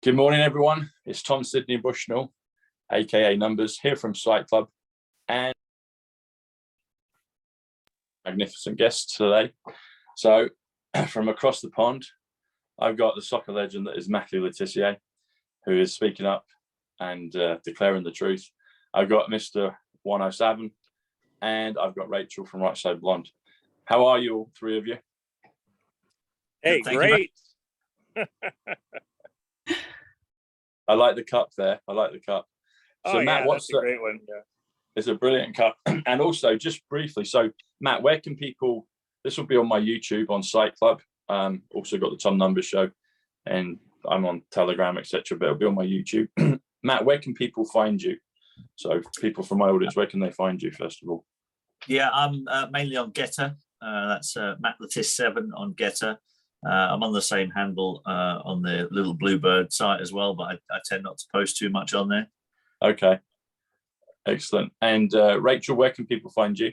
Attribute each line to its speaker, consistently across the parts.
Speaker 1: Good morning, everyone. It's Tom Sidney Bushnell, aka Numbers, here from Site Club, and magnificent guests today. So, from across the pond, I've got the soccer legend that is Matthew Tissier, who is speaking up and declaring the truth. I've got Mr. 107, and I've got Rachel from WriteSide Blonde. How are you, all three of you?
Speaker 2: Hey, great.
Speaker 1: I like the cup there. I like the cup. So, Matt,
Speaker 2: that's a great one. Yeah.
Speaker 1: It's a brilliant cup. And also, just briefly, so Matt, where can people? This will be on my YouTube on Site Club. Also got the Tom Numbers show, and I'm on Telegram, etc. But it'll be on my YouTube. Matt, where can people find you? So, people from my audience, where can they find you? First of all.
Speaker 3: Yeah, I'm mainly on Getter. That's Matt Letice7 on Getter. I'm on the same handle on the Little Bluebird site as well, but I tend not to post too much on there.
Speaker 1: Okay, excellent. And Rachel, where can people find you?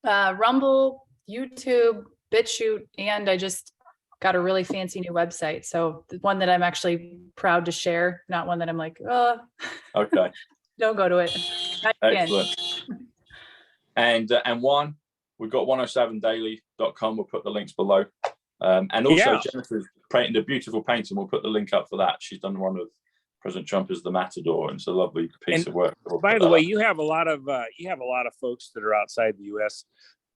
Speaker 4: Rumble, YouTube, BitChute, and I just got a really fancy new website. So one that I'm actually proud to share, not one that I'm like,
Speaker 1: okay,
Speaker 4: don't go to it.
Speaker 1: Excellent. And Juan, we've got 107daily.com. We'll put the links below. And also, Jennifer's painted a beautiful painting. We'll put the link up for that. She's done one of President Trump as the Matador, and it's a lovely piece of work.
Speaker 2: By the way, you have a lot of folks that are outside the U.S.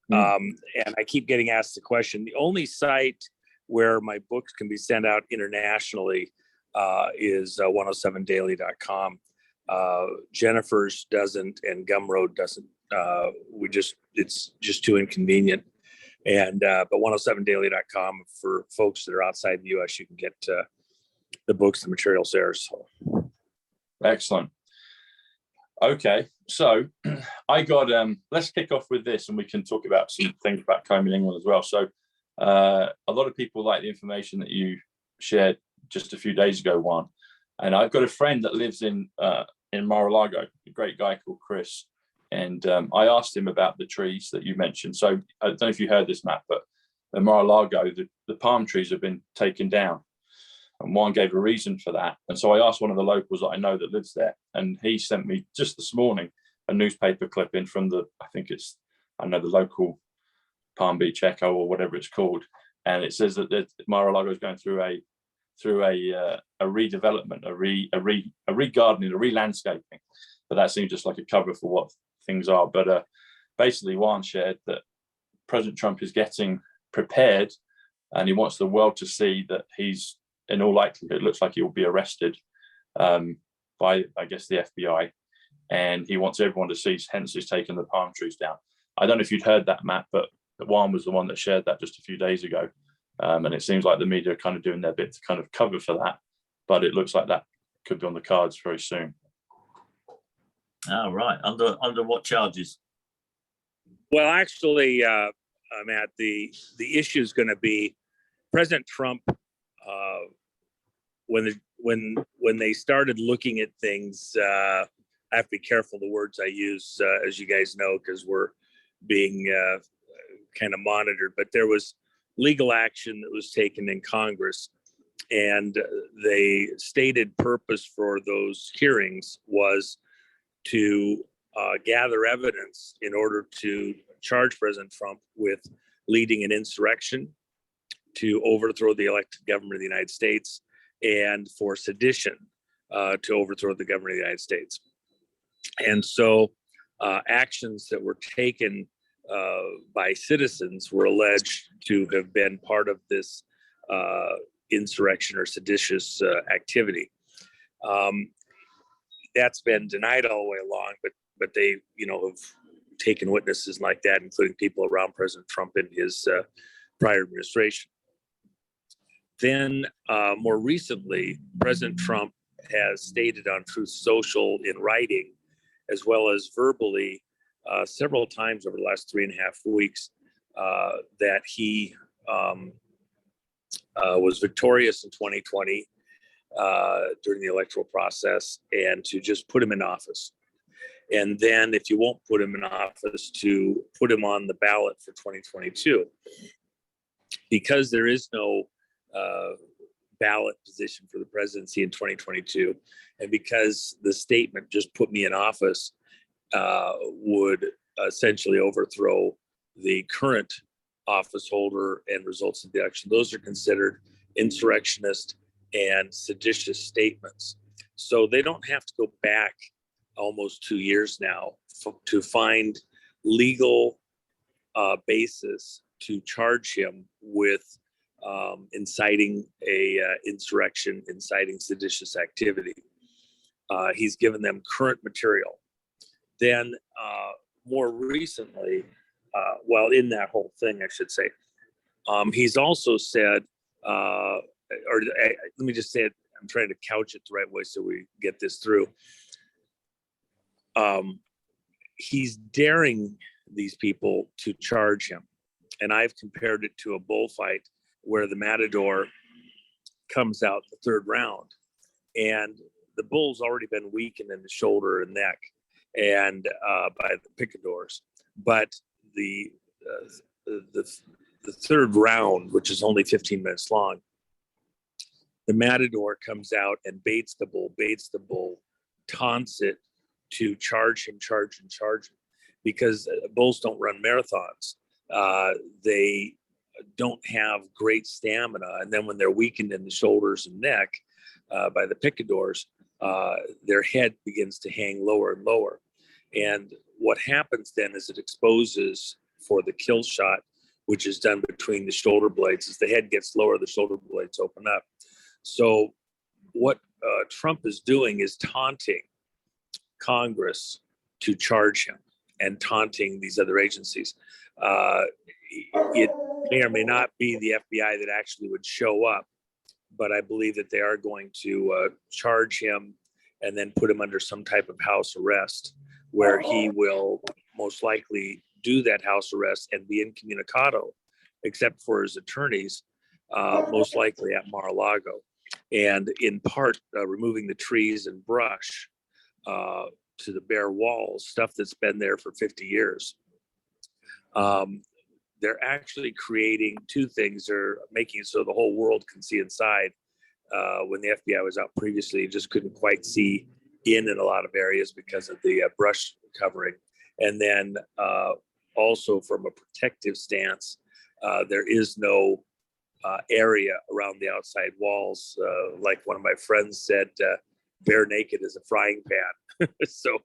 Speaker 2: And I keep getting asked the question. The only site where my books can be sent out internationally is 107daily.com. Jennifer's doesn't, and Gumroad doesn't. It's just too inconvenient. And but 107daily.com for folks that are outside the U.S. You can get the books, the materials there. So.
Speaker 1: Excellent. Okay, so I got let's kick off with this, and we can talk about some things back home in England as well. So a lot of people like the information that you shared just a few days ago, Juan. And I've got a friend that lives in Mar-a-Lago, a great guy called Chris. And I asked him about the trees that you mentioned. So I don't know if you heard this, Matt, but in Mar-a-Lago, the palm trees have been taken down. And Juan gave a reason for that. And so I asked one of the locals that I know that lives there. And he sent me just this morning a newspaper clipping from the local Palm Beach Echo or whatever it's called. And it says that Mar-a-Lago is going through a redevelopment, a re-gardening, a re-landscaping. But that seems just like a cover for what things are. But basically, Juan shared that President Trump is getting prepared, and he wants the world to see that he's, in all likelihood, it looks like he will be arrested by, I guess, the FBI. And he wants everyone to see, hence he's taken the palm trees down. I don't know if you'd heard that, Matt, but Juan was the one that shared that just a few days ago. And it seems like the media are kind of doing their bit to kind of cover for that. But it looks like that could be on the cards very soon.
Speaker 3: Oh, right. Under what charges?
Speaker 2: Well, actually, Matt, the issue is going to be President Trump. When they started looking at things, I have to be careful the words I use, as you guys know, because we're being kind of monitored. But there was legal action that was taken in Congress, and the stated purpose for those hearings was to gather evidence in order to charge President Trump with leading an insurrection, to overthrow the elected government of the United States, and for sedition to overthrow the government of the United States. And so actions that were taken by citizens were alleged to have been part of this insurrection or seditious activity. That's been denied all the way along, but they, have taken witnesses like that, including people around President Trump in his prior administration. Then more recently, President Trump has stated on Truth Social in writing, as well as verbally, several times over the last 3.5 weeks, that he was victorious in 2020 during the electoral process, and to just put him in office. And then if you won't put him in office, to put him on the ballot for 2022. Because there is no ballot position for the presidency in 2022. And because the statement just put me in office, would essentially overthrow the current office holder and results of the election. Those are considered insurrectionist and seditious statements. So they don't have to go back almost 2 years now to find legal basis to charge him with inciting a insurrection, inciting seditious activity. He's given them current material. Then more recently, well, in that whole thing, I should say, he's also said, let me just say it, I'm trying to couch it the right way so we get this through. He's daring these people to charge him. And I've compared it to a bullfight where the matador comes out the third round and the bull's already been weakened in the shoulder and neck and by the picadors. But the third round, which is only 15 minutes long, the matador comes out and baits the bull, taunts it to charge him, because bulls don't run marathons. They don't have great stamina. And then when they're weakened in the shoulders and neck by the picadors, their head begins to hang lower and lower. And what happens then is it exposes for the kill shot, which is done between the shoulder blades. As the head gets lower, the shoulder blades open up. So what Trump is doing is taunting Congress to charge him and taunting these other agencies. It may or may not be the FBI that actually would show up, but I believe that they are going to charge him and then put him under some type of house arrest, where he will most likely do that house arrest and be incommunicado, except for his attorneys, most likely at Mar-a-Lago, and in part removing the trees and brush to the bare walls, stuff that's been there for 50 years. They're actually creating two things. They're making it so the whole world can see inside. When the FBI was out previously, you just couldn't quite see in a lot of areas because of the brush covering. And then also from a protective stance, there is no area around the outside walls. Like one of my friends said, bare naked is a frying pan. So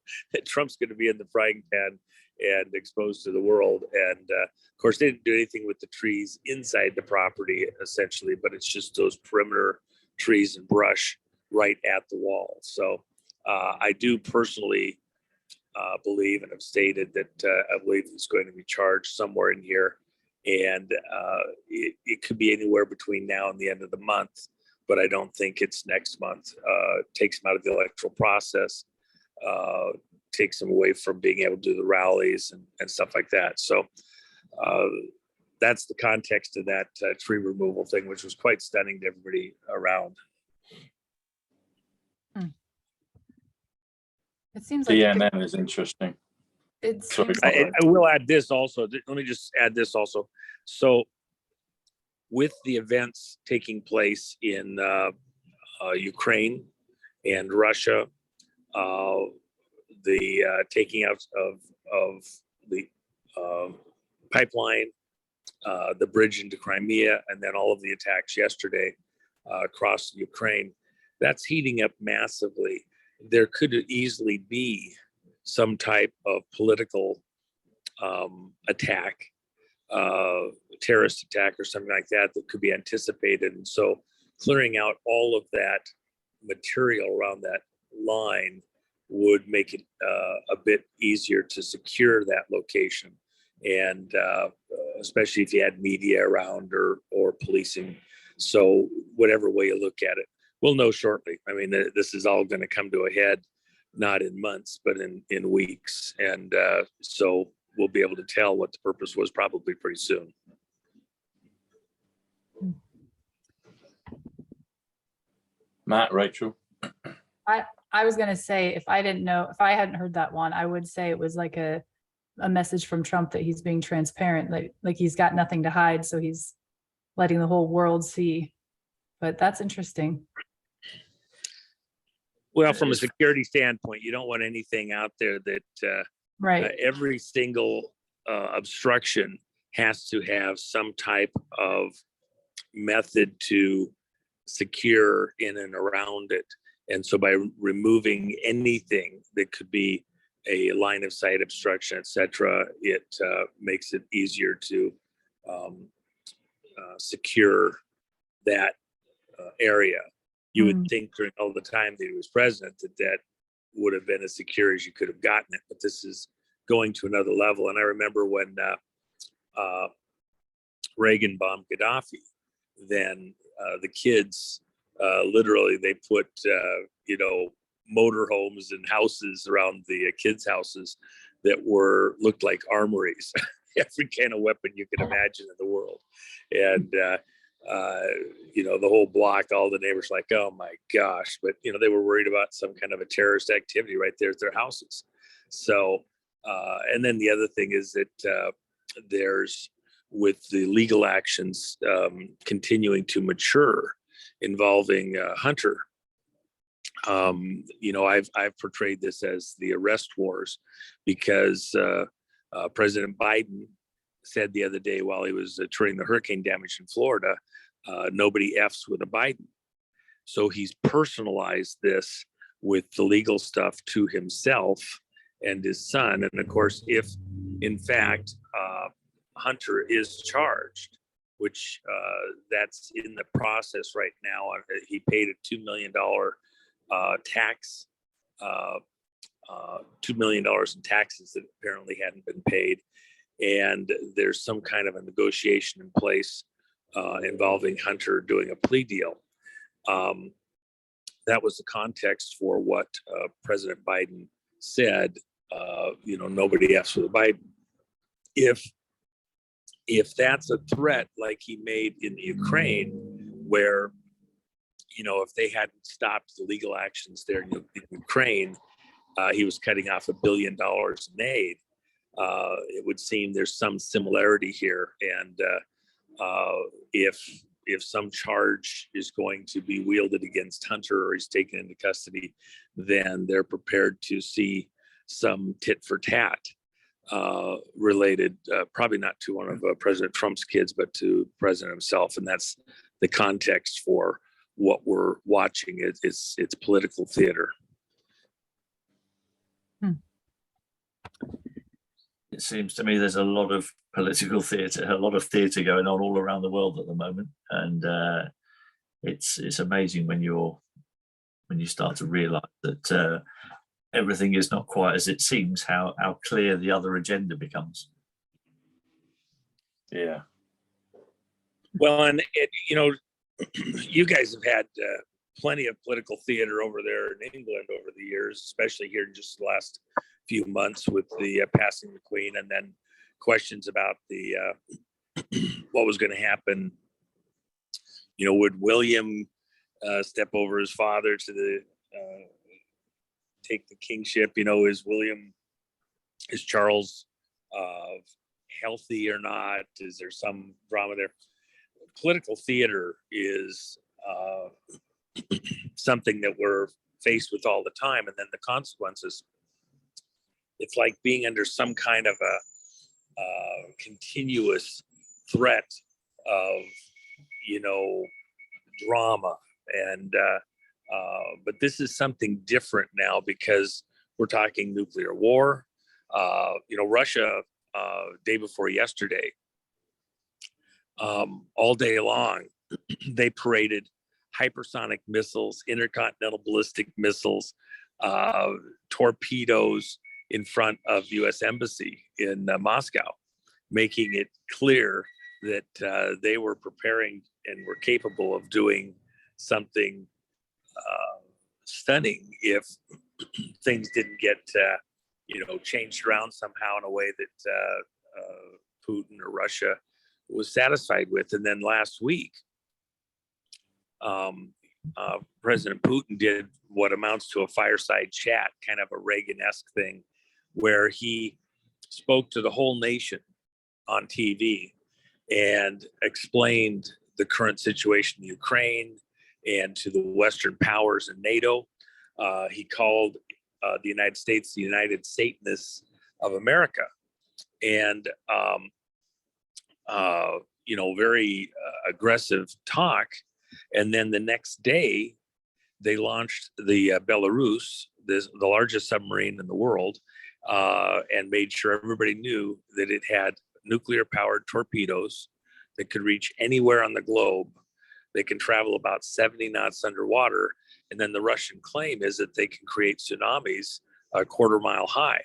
Speaker 2: Trump's going to be in the frying pan and exposed to the world. And of course, they didn't do anything with the trees inside the property, essentially, but it's just those perimeter trees and brush right at the wall. So I do personally believe and have stated that I believe he's going to be charged somewhere in here. And it could be anywhere between now and the end of the month, but I don't think it's next month. Takes him out of the electoral process, takes him away from being able to do the rallies and stuff like that. So that's the context of that tree removal thing, which was quite stunning to everybody around.
Speaker 4: It seems like
Speaker 1: CNN is interesting.
Speaker 2: I will add this also. Let me just add this also. So with the events taking place in Ukraine and Russia, the taking out of the pipeline, the bridge into Crimea, and then all of the attacks yesterday across Ukraine, that's heating up massively. There could easily be some type of political attack, terrorist attack or something like that could be anticipated. And so clearing out all of that material around that line would make it a bit easier to secure that location. And especially if you had media around or policing. So whatever way you look at it, we'll know shortly. I mean, this is all going to come to a head, not in months, but in weeks. And so we'll be able to tell what the purpose was probably pretty soon.
Speaker 1: Matt, Rachel?
Speaker 4: I was going to say, if I hadn't heard that one, I would say it was like a message from Trump that he's being transparent, like he's got nothing to hide. So he's letting the whole world see but that's interesting.
Speaker 2: Well, from a security standpoint, you don't want anything out there that
Speaker 4: Right.
Speaker 2: every single obstruction has to have some type of method to secure in and around it. And so by removing anything that could be a line of sight obstruction, etc., it makes it easier to secure that area. You would think during all the time that he was president that would have been as secure as you could have gotten it, but this is going to another level. And I remember when Reagan bombed Gaddafi, then the kids literally they put motorhomes and houses around the kids' houses that looked like armories, every kind of weapon you can imagine in the world. And the whole block, all the neighbors like, oh my gosh, but they were worried about some kind of a terrorist activity right there at their houses. So and then the other thing is that there's, with the legal actions continuing to mature involving Hunter, I've portrayed this as the arrest wars, because President Biden said the other day while he was touring the hurricane damage in Florida, nobody F's with a Biden. So he's personalized this with the legal stuff to himself and his son. And of course, if in fact Hunter is charged, which that's in the process right now, he paid a $2 million tax, $2 million in taxes that apparently hadn't been paid. And there's some kind of a negotiation in place involving Hunter doing a plea deal. That was the context for what President Biden said, nobody F's with Biden. If that's a threat like he made in the Ukraine, where, if they hadn't stopped the legal actions there in Ukraine, he was cutting off $1 billion in aid. It would seem there's some similarity here. And if some charge is going to be wielded against Hunter or he's taken into custody, then they're prepared to see some tit for tat related, probably not to one of President Trump's kids, but to the president himself. And that's the context for what we're watching. It's political theater.
Speaker 3: It seems to me there's a lot of political theatre, a lot of theatre going on all around the world at the moment, and it's amazing when you start to realise that everything is not quite as it seems. How clear the other agenda becomes.
Speaker 1: Yeah.
Speaker 2: Well, and you guys have had plenty of political theater over there in England over the years, especially here in just the last few months with the passing of the Queen, and then questions about the what was going to happen. Would William step over his father to the take the kingship? Is Charles healthy or not? Is there some drama there? Political theater is something that we're faced with all the time, and then the consequences. It's like being under some kind of a continuous threat of, drama. And but this is something different now, because we're talking nuclear war. Russia, day before yesterday, all day long, they paraded hypersonic missiles, intercontinental ballistic missiles, torpedoes in front of U.S. Embassy in Moscow, making it clear that they were preparing and were capable of doing something stunning if things didn't get changed around somehow in a way that Putin or Russia was satisfied with. And then last week, President Putin did what amounts to a fireside chat, kind of a Reagan-esque thing, where he spoke to the whole nation on TV and explained the current situation in Ukraine, and to the Western powers and NATO. He called the United States the United Satanists of America. And, very aggressive talk. And then the next day, they launched the Belarus, the largest submarine in the world, and made sure everybody knew that it had nuclear-powered torpedoes that could reach anywhere on the globe. They can travel about 70 knots underwater. And then the Russian claim is that they can create tsunamis a quarter-mile high.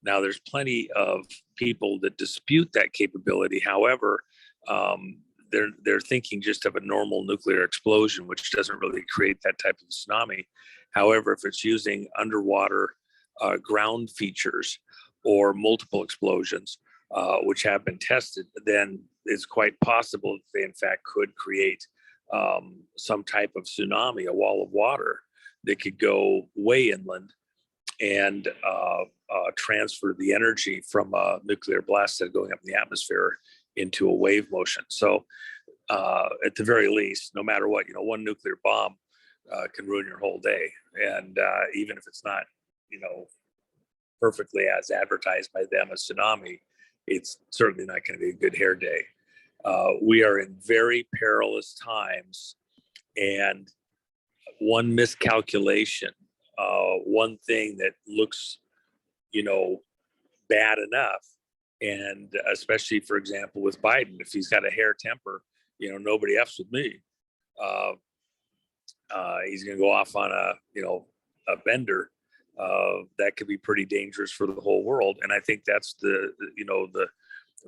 Speaker 2: Now, there's plenty of people that dispute that capability. However, they're thinking just of a normal nuclear explosion, which doesn't really create that type of tsunami. However, if it's using underwater ground features or multiple explosions, which have been tested, then it's quite possible that they in fact could create some type of tsunami, a wall of water that could go way inland and transfer the energy from a nuclear blast that's going up in the atmosphere into a wave motion. So at the very least, no matter what, one nuclear bomb can ruin your whole day. And even if it's not, perfectly as advertised by them, a tsunami, it's certainly not going to be a good hair day. We are in very perilous times, and one miscalculation, one thing that looks, bad enough, and especially, for example, with Biden, if he's got a hair temper, nobody F's with me. He's going to go off on a bender. That could be pretty dangerous for the whole world. And I think that's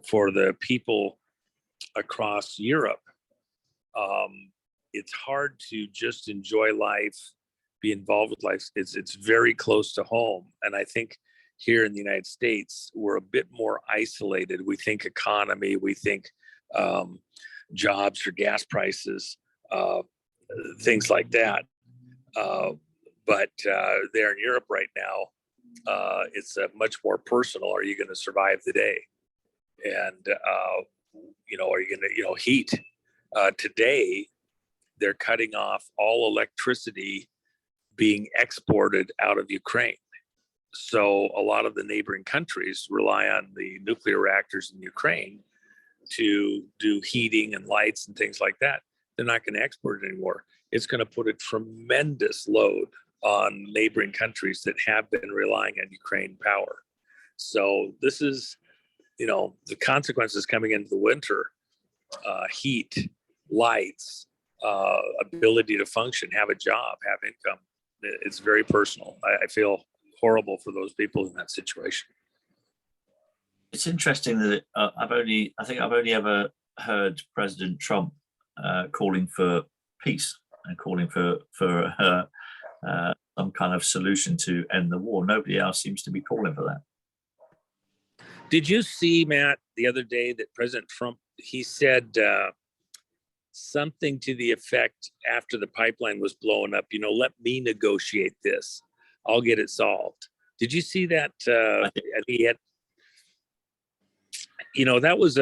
Speaker 2: for the people across Europe, it's hard to just enjoy life, be involved with life. It's very close to home. And I think here in the United States, we're a bit more isolated. We think economy, we think jobs or gas prices, things like that. But there in Europe right now, it's much more personal. Are you going to survive the day? And, are you going to, heat? Today, they're cutting off all electricity being exported out of Ukraine. So a lot of the neighboring countries rely on the nuclear reactors in Ukraine to do heating and lights and things like that. They're not going to export it anymore. It's going to put a tremendous load on neighboring countries that have been relying on Ukraine power. So this is, the consequences coming into the winter, heat, lights, ability to function, have a job, have income. It's very personal. I feel horrible for those people in that situation.
Speaker 3: It's interesting that I think I've only ever heard President Trump calling for peace and calling for some kind of solution to end the war. Nobody else seems to be calling for that.
Speaker 2: Did you see, Matt, the other day that President Trump, he said something to the effect after the pipeline was blowing up, let me negotiate this. I'll get it solved. Did you see that? He had, that was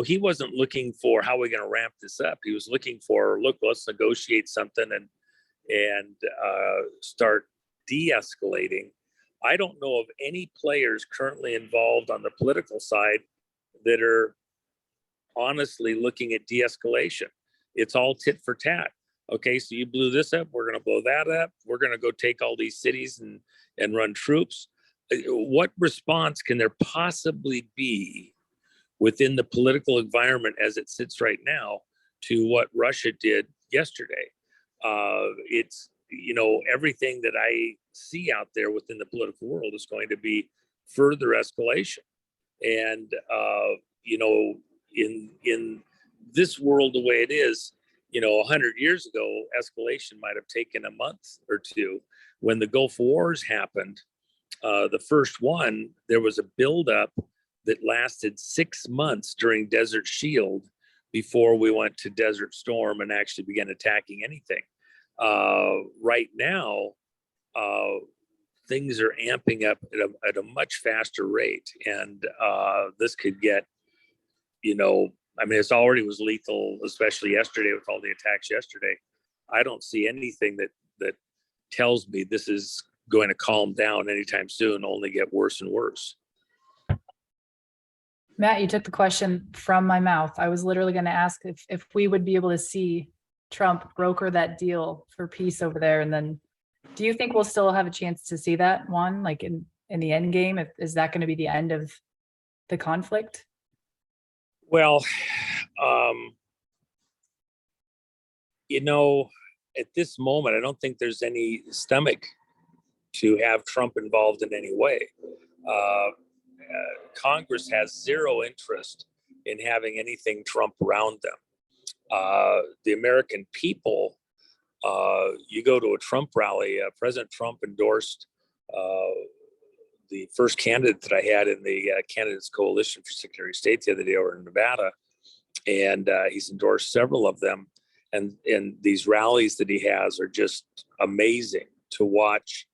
Speaker 2: he wasn't looking for how we're going to ramp this up. He was looking for, let's negotiate something and start de-escalating. I don't know of any players currently involved on the political side that are honestly looking at de-escalation. It's all tit for tat. Okay, so you blew this up, we're going to blow that up. We're going to go take all these cities and run troops. What response can there possibly be within the political environment as it sits right now to what Russia did yesterday? It's, everything that I see out there within the political world is going to be further escalation. And, in this world, the way it is, 100 years ago, escalation might have taken a month or two. When the Gulf Wars happened, the first one, there was a buildup that lasted 6 months during Desert Shield before we went to Desert Storm and actually began attacking anything. Right now, things are amping up at a much faster rate. And this could get, it already was lethal, especially yesterday with all the attacks yesterday. I don't see anything that tells me this is going to calm down anytime soon, only get worse and worse.
Speaker 4: Matt, you took the question from my mouth. I was literally going to ask if we would be able to see Trump broker that deal for peace over there. And then do you think we'll still have a chance to see that one, like in the end game? Is that going to be the end of the conflict?
Speaker 2: Well, you know, at this moment, I don't think there's any stomach to have Trump involved in any way. Congress has zero interest in having anything Trump around them. The American people, you go to a Trump rally, President Trump endorsed the first candidate that I had in the candidates coalition for Secretary of State the other day over in Nevada. And he's endorsed several of them. And these rallies that he has are just amazing to watch.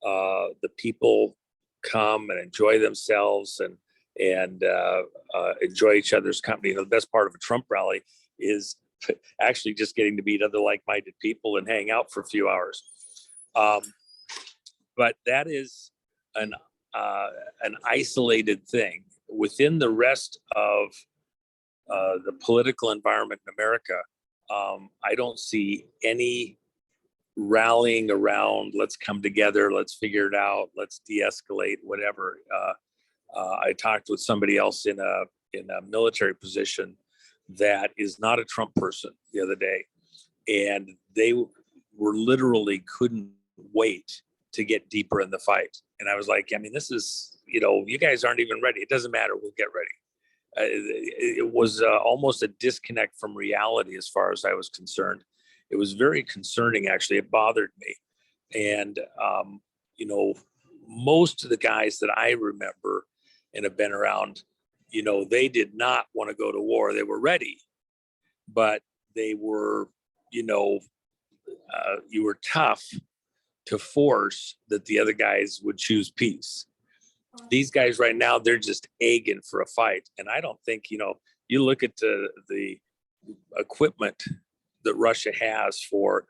Speaker 2: The people come and enjoy themselves and enjoy each other's company. You know, the best part of a Trump rally is actually just getting to meet other like-minded people and hang out for a few hours. But that is an isolated thing. Within the rest of the political environment in America, I don't see any rallying around, let's come together, let's figure it out, let's de-escalate, whatever. I talked with somebody else in a military position that is not a Trump person the other day, and they were literally couldn't wait to get deeper in the fight. And I was like, I mean, this is, you know, you guys aren't even ready. It doesn't matter. We'll get ready. It was almost a disconnect from reality as far as I was concerned. It was very concerning, actually. It bothered me. And, you know, most of the guys that I remember and have been around, you know, they did not want to go to war. They were ready, but they were, you know, you were tough to force that the other guys would choose peace. These guys right now, they're just egging for a fight. And I don't think, you know, you look at the equipment that Russia has for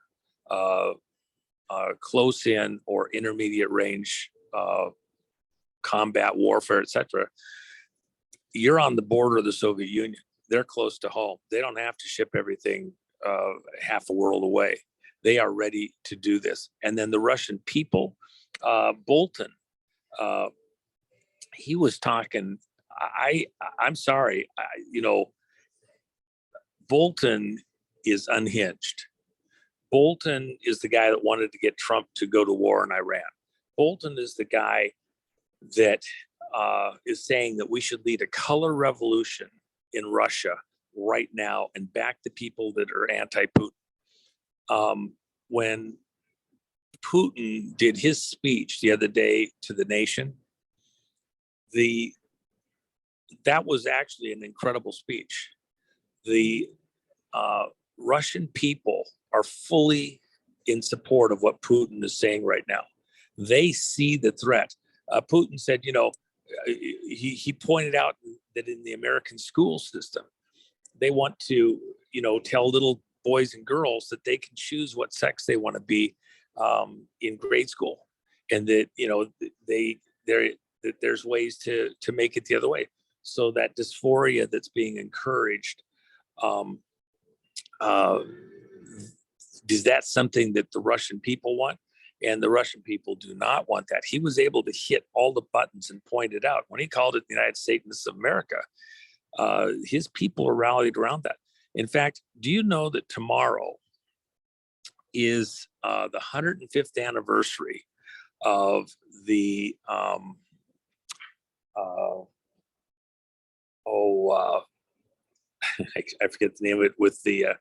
Speaker 2: close in or intermediate range combat warfare, etc. You're on the border of the Soviet Union. They're close to home. They don't have to ship everything half a world away. They are ready to do this. And then the Russian people, Bolton, he was talking. I'm sorry, you know, Bolton is unhinged. Bolton is the guy that wanted to get Trump to go to war in Iran. Bolton is the guy that is saying that we should lead a color revolution in Russia right now and back the people that are anti-Putin. When Putin did his speech the other day to the nation, that was actually an incredible speech. The Russian people are fully in support of what Putin is saying right now. They see the threat. Putin said, you know, he pointed out that in the American school system, they want to, you know, tell little boys and girls that they can choose what sex they want to be in grade school, and that, you know, that there's ways to make it the other way. So that dysphoria that's being encouraged, is that something that the Russian people want? And the Russian people do not want that. He was able to hit all the buttons and point it out. When he called it the United States of America, his people are rallied around that. In fact, do you know that tomorrow is the 105th anniversary of the I forget the name of it, with the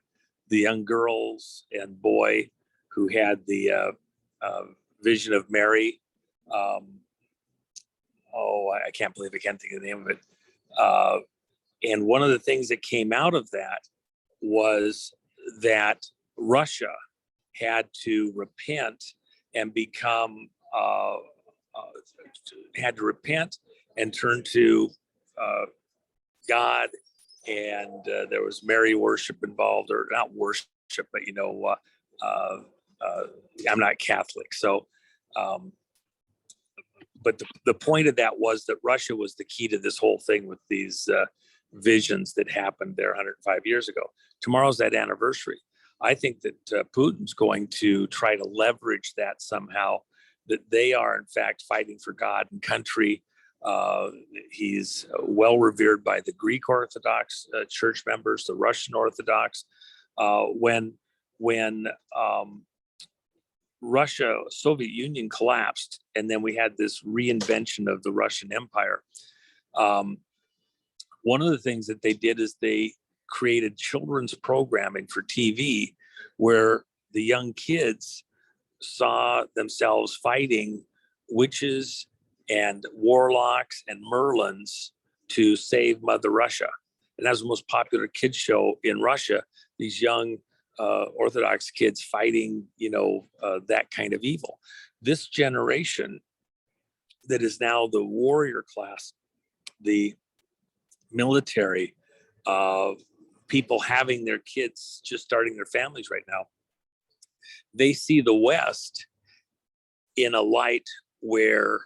Speaker 2: young girls and boy who had the vision of Mary. I can't believe I can't think of the name of it. And one of the things that came out of that was that Russia had to repent and become, had to repent and turn to God. And there was Mary worship involved, or not worship, but, you know, I'm not Catholic. So, but the point of that was that Russia was the key to this whole thing with these visions that happened there 105 years ago. Tomorrow's that anniversary. I think that Putin's going to try to leverage that somehow, that they are in fact fighting for God and country. He's well revered by the Greek Orthodox church members, the Russian Orthodox. When Russia, Soviet Union collapsed, and then we had this reinvention of the Russian Empire. One of the things that they did is they created children's programming for TV, where the young kids saw themselves fighting witches and warlocks and Merlins to save Mother Russia. And that was the most popular kids show in Russia. These young Orthodox kids fighting, that kind of evil. This generation that is now the warrior class, the military, people having their kids just starting their families right now, they see the West in a light where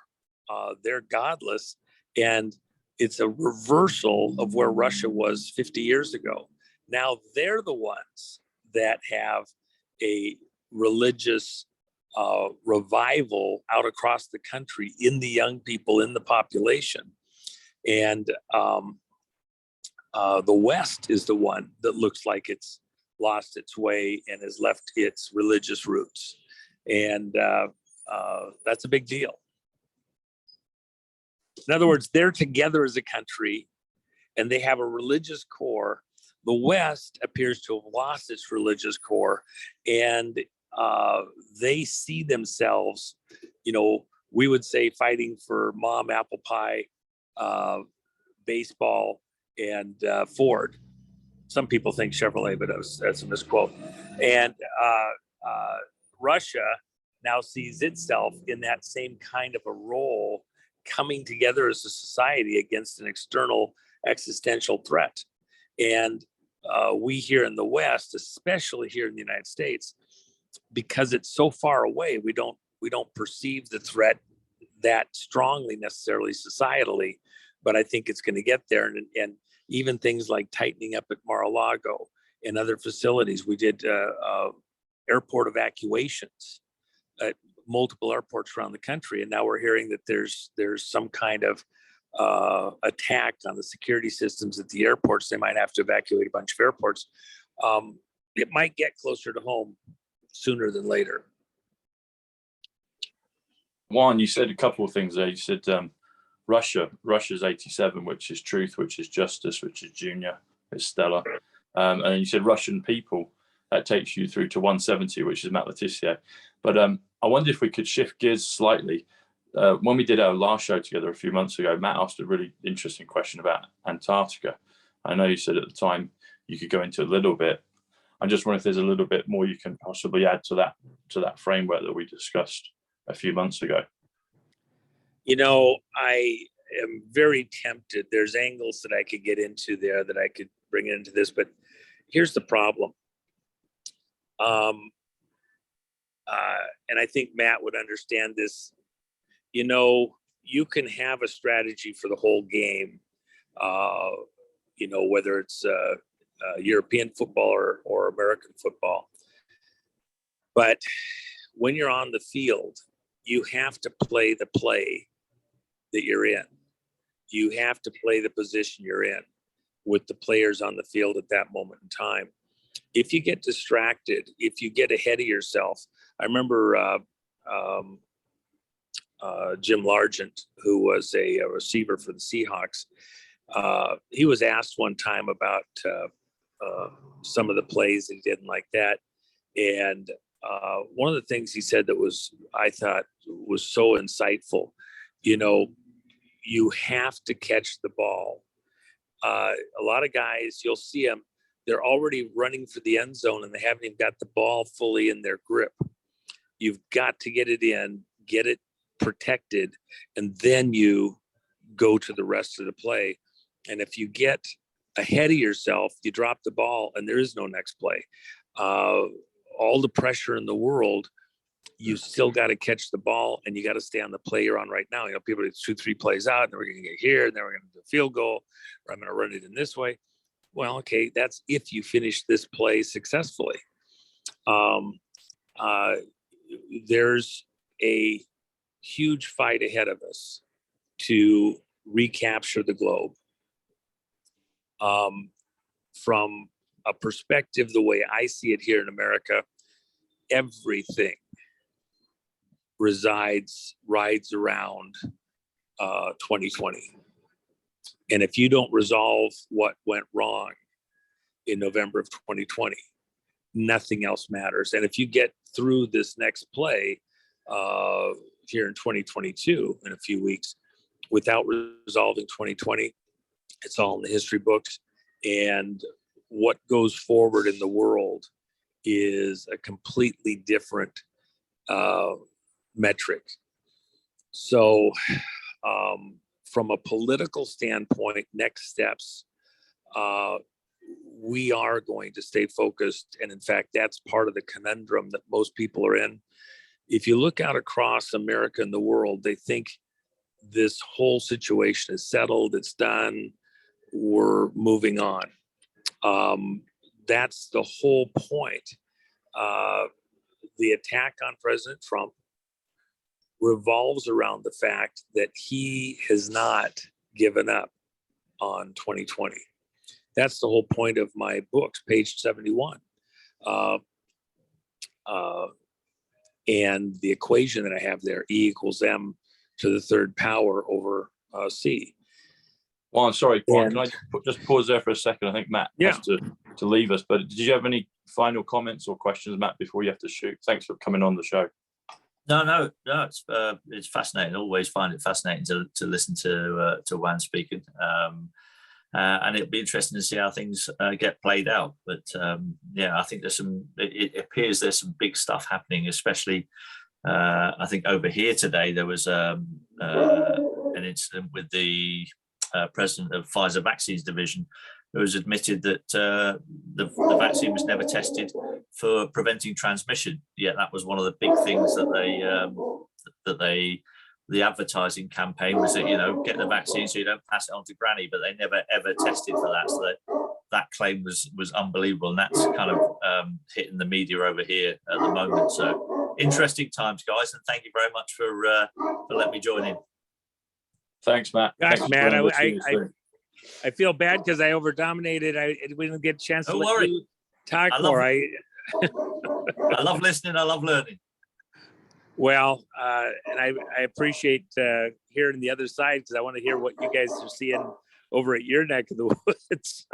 Speaker 2: they're godless, and it's a reversal of where Russia was 50 years ago. Now they're the ones that have a religious revival out across the country in the young people, in the population. And the West is the one that looks like it's lost its way and has left its religious roots. And that's a big deal. In other words, they're together as a country and they have a religious core. The West appears to have lost its religious core, and they see themselves, we would say fighting for mom, apple pie, baseball, and Ford. Some people think Chevrolet, but that's a misquote. And Russia now sees itself in that same kind of a role, coming together as a society against an external existential threat. And we here in the West, especially here in the United States, because it's so far away, we don't perceive the threat that strongly necessarily societally, but I think it's going to get there. And even things like tightening up at Mar-a-Lago and other facilities, we did airport evacuations at multiple airports around the country, and now we're hearing that there's some kind of attack on the security systems at the airports. They might have to evacuate a bunch of airports. It might get closer to home sooner than later.
Speaker 1: Juan, you said a couple of things there. You said Russia's 87, which is truth, which is justice, which is junior, is stellar. And then you said Russian people, that takes you through to 170, which is Matt Tissier. But I wonder if we could shift gears slightly. When we did our last show together a few months ago, Matt asked a really interesting question about Antarctica. I know you said at the time you could go into a little bit. I just wonder if there's a little bit more you can possibly add to that framework that we discussed a few months ago.
Speaker 2: I am very tempted. There's angles that I could get into there that I could bring into this, but here's the problem. And I think Matt would understand this. You can have a strategy for the whole game, whether it's European football or American football. But when you're on the field, you have to play the play that you're in. You have to play the position you're in with the players on the field at that moment in time. If you get distracted, if you get ahead of yourself, I remember Jim Largent, who was a receiver for the Seahawks. He was asked one time about some of the plays that he didn't like that. And one of the things he said that I thought was so insightful, you have to catch the ball. A lot of guys, you'll see them, they're already running for the end zone and they haven't even got the ball fully in their grip. You've got to get it in, get it protected, and then you go to the rest of the play. And if you get ahead of yourself, you drop the ball and there is no next play. all the pressure in the world, you still got to catch the ball and you got to stay on the play you're on right now. You know, people do 2-3 plays out, and then we're going to get here, and then we're going to do a field goal, or I'm going to run it in this way. Well, okay, that's if you finish this play successfully. There's a huge fight ahead of us to recapture the globe. From a perspective, the way I see it here in America, everything rides around 2020. And if you don't resolve what went wrong in November of 2020, nothing else matters. And if you get through this next play here in 2022 in a few weeks without resolving 2020, it's all in the history books. And what goes forward in the world is a completely different metric. So from a political standpoint, next steps, we are going to stay focused. And in fact, that's part of the conundrum that most people are in. If you look out across America and the world, they think this whole situation is settled, it's done, we're moving on. That's the whole point. The attack on President Trump revolves around the fact that he has not given up on 2020. That's the whole point of my books, page 71. And the equation that I have there, E equals M to the third power over C.
Speaker 1: Well, I'm sorry, Paul, can I just pause there for a second? I think Matt has to leave us, but did you have any final comments or questions, Matt, before you have to shoot? Thanks for coming on the show.
Speaker 3: No, it's fascinating. Always find it fascinating to listen to JUAN speaking, and it'd be interesting to see how things get played out. But yeah, I think there's some. It appears there's some big stuff happening, especially. I think over here today there was an incident with the president of Pfizer Vaccines Division, who has admitted that the vaccine was never tested for preventing transmission. Yet that was one of the big things that the advertising campaign was that, you know, get the vaccine so you don't pass it on to granny, but they never ever tested for that. So that claim was unbelievable, and that's kind of hitting the media over here at the moment. So interesting times, guys, and thank you very much for letting me join in.
Speaker 1: Thanks, Matt.
Speaker 2: Gosh,
Speaker 1: Thanks,
Speaker 2: Matt, I feel bad because I over dominated. We didn't get a chance to let you talk more. I
Speaker 3: love listening. I love learning.
Speaker 2: Well, and I appreciate hearing the other side, because I want to hear what you guys are seeing over at your neck of the woods.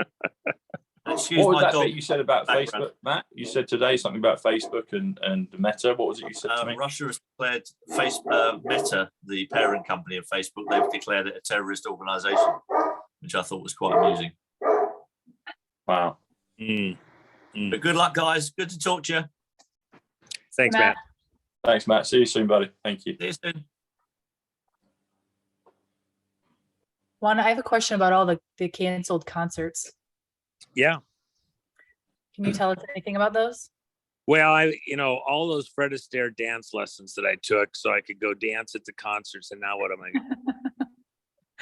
Speaker 1: What was that bit you said about Facebook, Matt? You said today something about Facebook and Meta. What was it you said to me?
Speaker 3: Russia has declared Meta, the parent company of Facebook, they've declared it a terrorist organization, which I thought was quite amusing.
Speaker 1: Wow.
Speaker 3: But good luck, guys. Good to talk to you.
Speaker 2: Thanks, Matt.
Speaker 1: Thanks, Matt. See you soon, buddy. Thank you.
Speaker 3: See you soon.
Speaker 4: Juan, I have a question about all the canceled concerts.
Speaker 2: Yeah.
Speaker 4: Can you tell us anything about those?
Speaker 2: Well, all those Fred Astaire dance lessons that I took so I could go dance at the concerts, and now what am I going to do?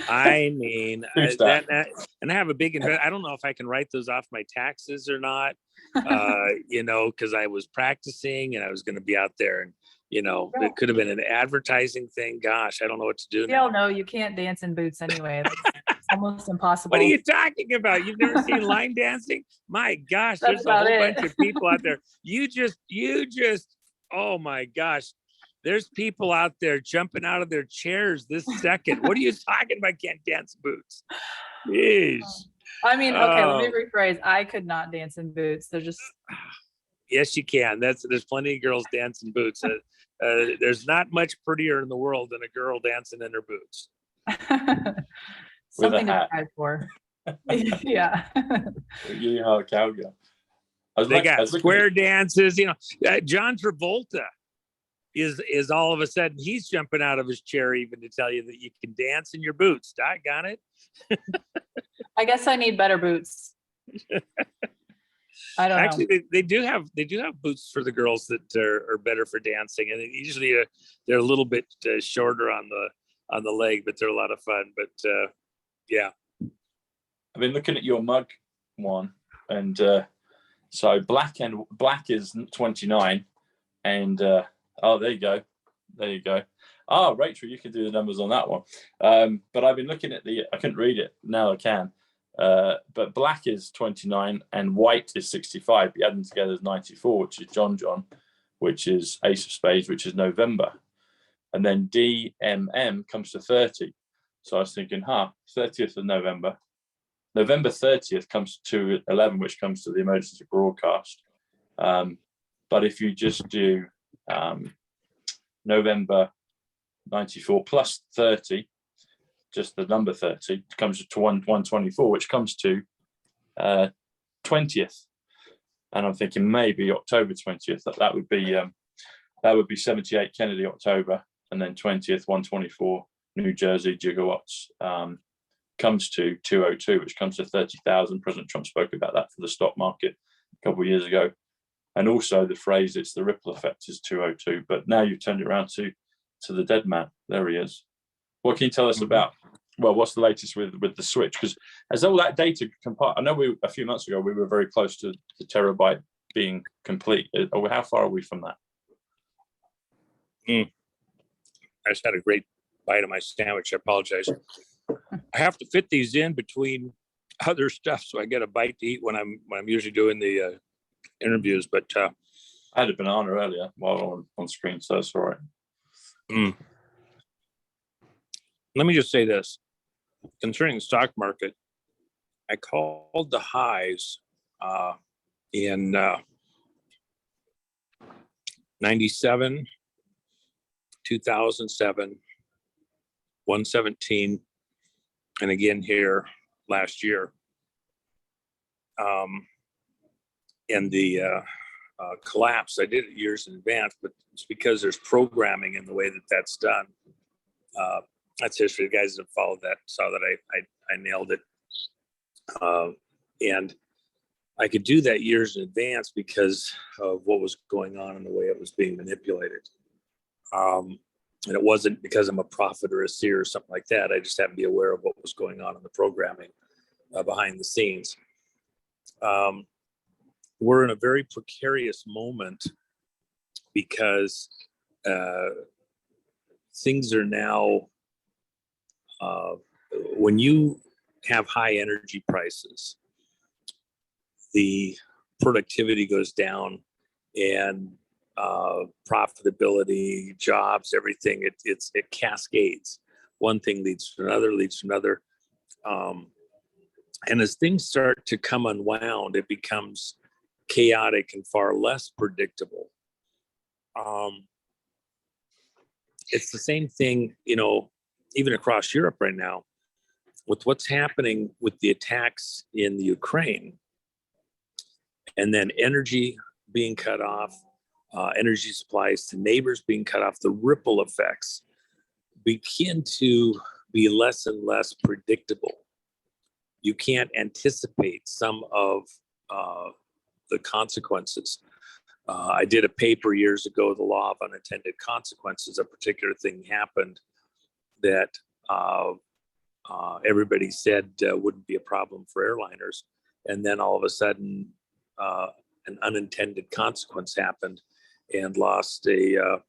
Speaker 2: I mean, and I have a big investment. I don't know if I can write those off my taxes or not, because I was practicing and I was going to be out there, and it could have been an advertising thing. Gosh, I don't know what to do now.
Speaker 4: No, you can't dance in boots anyway. It's almost impossible.
Speaker 2: What are you talking about? You've never seen line dancing? My gosh, there's a whole bunch of people out there. You just, oh my gosh. There's people out there jumping out of their chairs this second. What are you talking about? Can't dance in boots. Jeez.
Speaker 4: I mean, okay, let me rephrase. I could not dance in boots. They're just.
Speaker 2: Yes, you can. There's plenty of girls dancing boots. There's not much prettier in the world than a girl dancing in her boots.
Speaker 4: Something to try for. Yeah.
Speaker 1: Yeah, cowgirl.
Speaker 2: They got square dances. John Travolta is all of a sudden he's jumping out of his chair even to tell you that you can dance in your boots. Doggone it.
Speaker 4: I guess I need better boots. I don't know.
Speaker 2: Actually, they do have boots for the girls that are better for dancing, and usually they're a little bit shorter on the leg, but they're a lot of fun. But yeah,
Speaker 1: I've been looking at your mug one, and so black is 29, and oh, there you go. Oh, Rachel, you can do the numbers on that one. But I've been looking at I couldn't read it. Now I can. But black is 29 and white is 65. You add them together is 94, which is John, which is Ace of Spades, which is November. And then DMM comes to 30. So I was thinking, 30th of November. November 30th comes to 11, which comes to the emergency broadcast. But if you just do November 94 plus 30, just the number 30 comes to 124, which comes to 20th. And I'm thinking maybe October 20th. That would be 78 Kennedy October, and then 20th 124 New Jersey gigawatts comes to 202, which comes to 30,000. President Trump spoke about that for the stock market a couple of years ago. And also the phrase, it's the ripple effect, is 202. But now you've turned it around to the dead man. There he is. What can you tell us about, well, what's the latest with the switch? Because as all that data compiled, I know a few months ago we were very close to the terabyte being complete. How far are we from that?
Speaker 2: I just had a great bite of my sandwich. I apologize. I have to fit these in between other stuff, so I get a bite to eat when I'm usually doing the interviews. But
Speaker 1: I had a banana earlier while on screen, so it's all right.
Speaker 2: Let me just say this. Concerning the stock market, I called the highs in 97, 2007, 117, and again here last year. And the collapse, I did it years in advance, but it's because there's programming in the way that that's done. That's history. The guys that followed that saw that I nailed it. And I could do that years in advance because of what was going on and the way it was being manipulated. And it wasn't because I'm a prophet or a seer or something like that. I just happened to be aware of what was going on in the programming behind the scenes. We're in a very precarious moment because things are now, when you have high energy prices, the productivity goes down, and profitability, jobs, everything, it cascades. One thing leads to another. And as things start to come unwound, it becomes chaotic and far less predictable. It's the same thing, even across Europe right now, with what's happening with the attacks in the Ukraine, and then energy being cut off, energy supplies to neighbors being cut off, the ripple effects begin to be less and less predictable. You can't anticipate some of the consequences. I did a paper years ago, The Law of Unintended Consequences. A particular thing happened that everybody said wouldn't be a problem for airliners. And then all of a sudden, an unintended consequence happened and lost a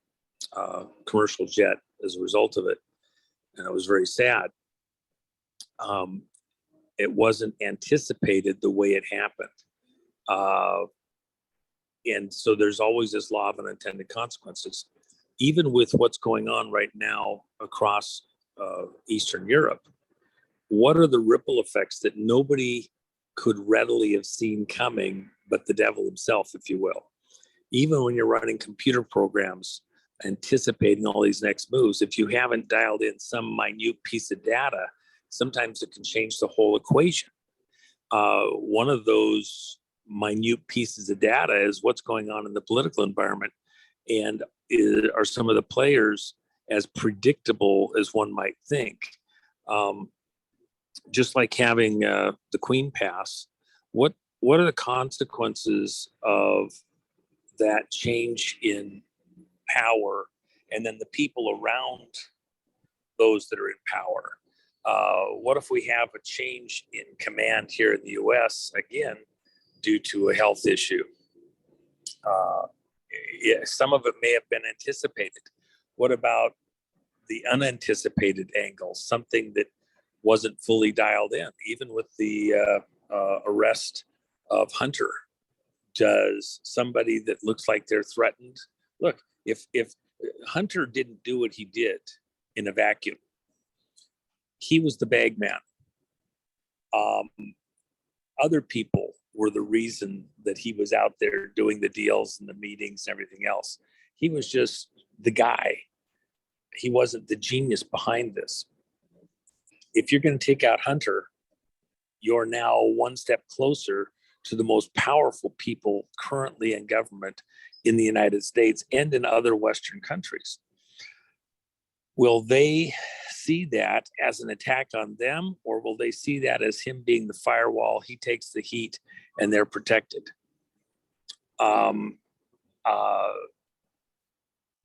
Speaker 2: commercial jet as a result of it. And it was very sad. It wasn't anticipated the way it happened. And so there's always this law of unintended consequences. Even with what's going on right now across Eastern Europe, what are the ripple effects that nobody could readily have seen coming but the devil himself, if you will? Even when you're running computer programs, anticipating all these next moves, if you haven't dialed in some minute piece of data, sometimes it can change the whole equation. One of those minute pieces of data is what's going on in the political environment, and are some of the players as predictable as one might think? Just like having the Queen pass, what what are the consequences of that change in power, and then the people around those that are in power? What if we have a change in command here in the US again due to a health issue? Yeah, some of it may have been anticipated. What about the unanticipated angle, something that wasn't fully dialed in? Even with the arrest of Hunter, does somebody that looks like they're threatened, look, if Hunter didn't do what he did in a vacuum, he was the bag man. Other people were the reason that he was out there doing the deals and the meetings and everything else. He was just the guy. He wasn't the genius behind this. If you're going to take out Hunter, you're now one step closer to the most powerful people currently in government in the United States and in other Western countries. Will they see that as an attack on them, or will they see that as him being the firewall? He takes the heat and they're protected.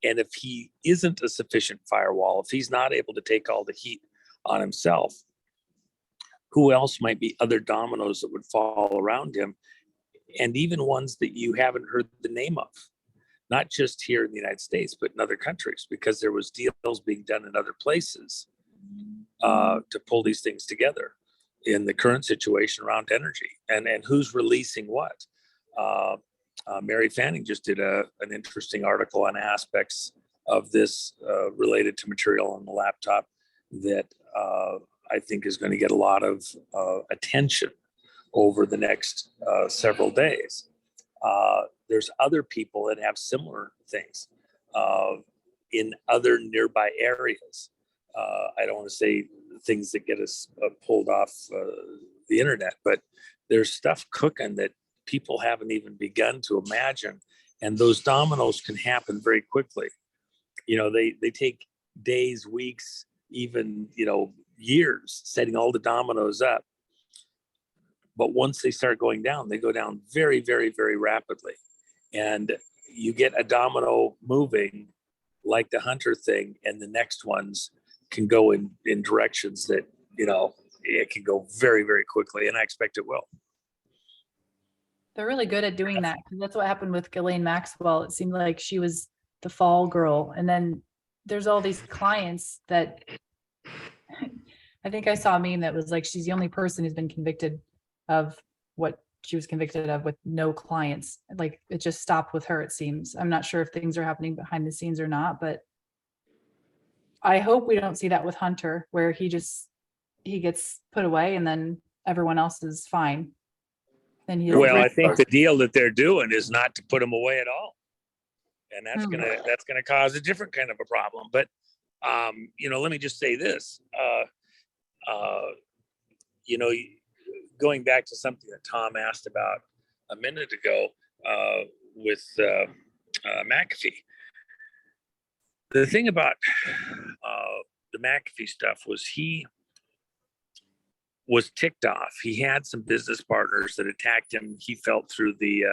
Speaker 2: And if he isn't a sufficient firewall, if he's not able to take all the heat on himself, who else might be other dominoes that would fall around him, and even ones that you haven't heard the name of, not just here in the United States, but in other countries, because there was deals being done in other places to pull these things together in the current situation around energy, and who's releasing what. Mary Fanning just did an interesting article on aspects of this related to material on the laptop that I think is going to get a lot of attention over the next several days. There's other people that have similar things in other nearby areas. I don't want to say things that get us pulled off the internet, but there's stuff cooking that people haven't even begun to imagine. And those dominoes can happen very quickly. You know, they take days, weeks, even, years setting all the dominoes up. But once they start going down, they go down very, very, very rapidly. And you get a domino moving like the Hunter thing, and the next ones can go in directions that, it can go very, very quickly. And I expect it will.
Speaker 4: They're really good at doing that, because that's what happened with Gillian Maxwell. It seemed like she was the fall girl. And then there's all these clients that I think I saw a meme that was like, she's the only person who's been convicted of what she was convicted of with no clients. Like, it just stopped with her, it seems. I'm not sure if things are happening behind the scenes or not, but I hope we don't see that with Hunter, where he gets put away and then everyone else is fine.
Speaker 2: Well, I think the deal that they're doing is not to put him away at all, and that's gonna cause a different kind of a problem. But let me just say this. Going back to something that Tom asked about a minute ago with McAfee. The thing about the McAfee stuff was he was ticked off. He had some business partners that attacked him. He felt through the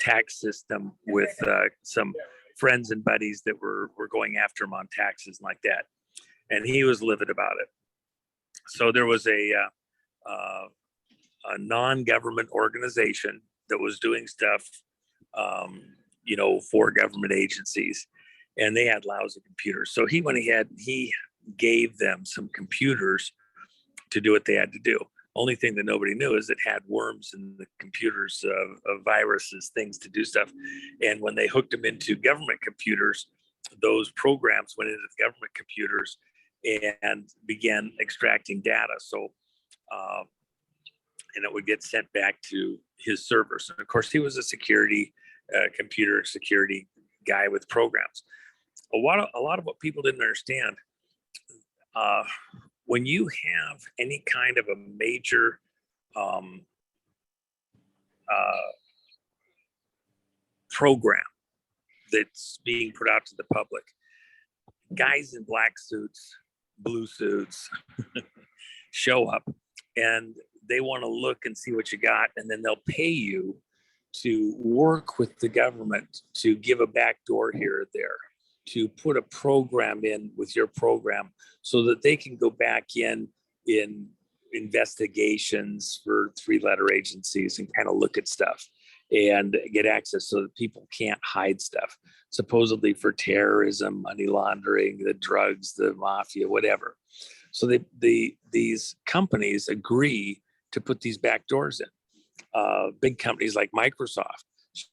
Speaker 2: tax system with some friends and buddies that were going after him on taxes and like that. And he was livid about it. So there was a non-government organization that was doing stuff, for government agencies, and they had lousy computers. So he went ahead, he gave them some computers to do what they had to do. Only thing that nobody knew is it had worms in the computers, of viruses, things to do stuff. And when they hooked them into government computers, those programs went into the government computers and began extracting data. So, and it would get sent back to his servers. And of course, he was a computer security guy with programs. A lot of what people didn't understand, when you have any kind of a major program that's being put out to the public, guys in black suits, blue suits show up, and they want to look and see what you got, and then they'll pay you to work with the government to give a back door here or there, to put a program in with your program so that they can go back in investigations for 3-letter agencies and kind of look at stuff and get access so that people can't hide stuff, supposedly for terrorism, money laundering, the drugs, the mafia, whatever. So these companies agree to put these back doors in. Big companies like Microsoft,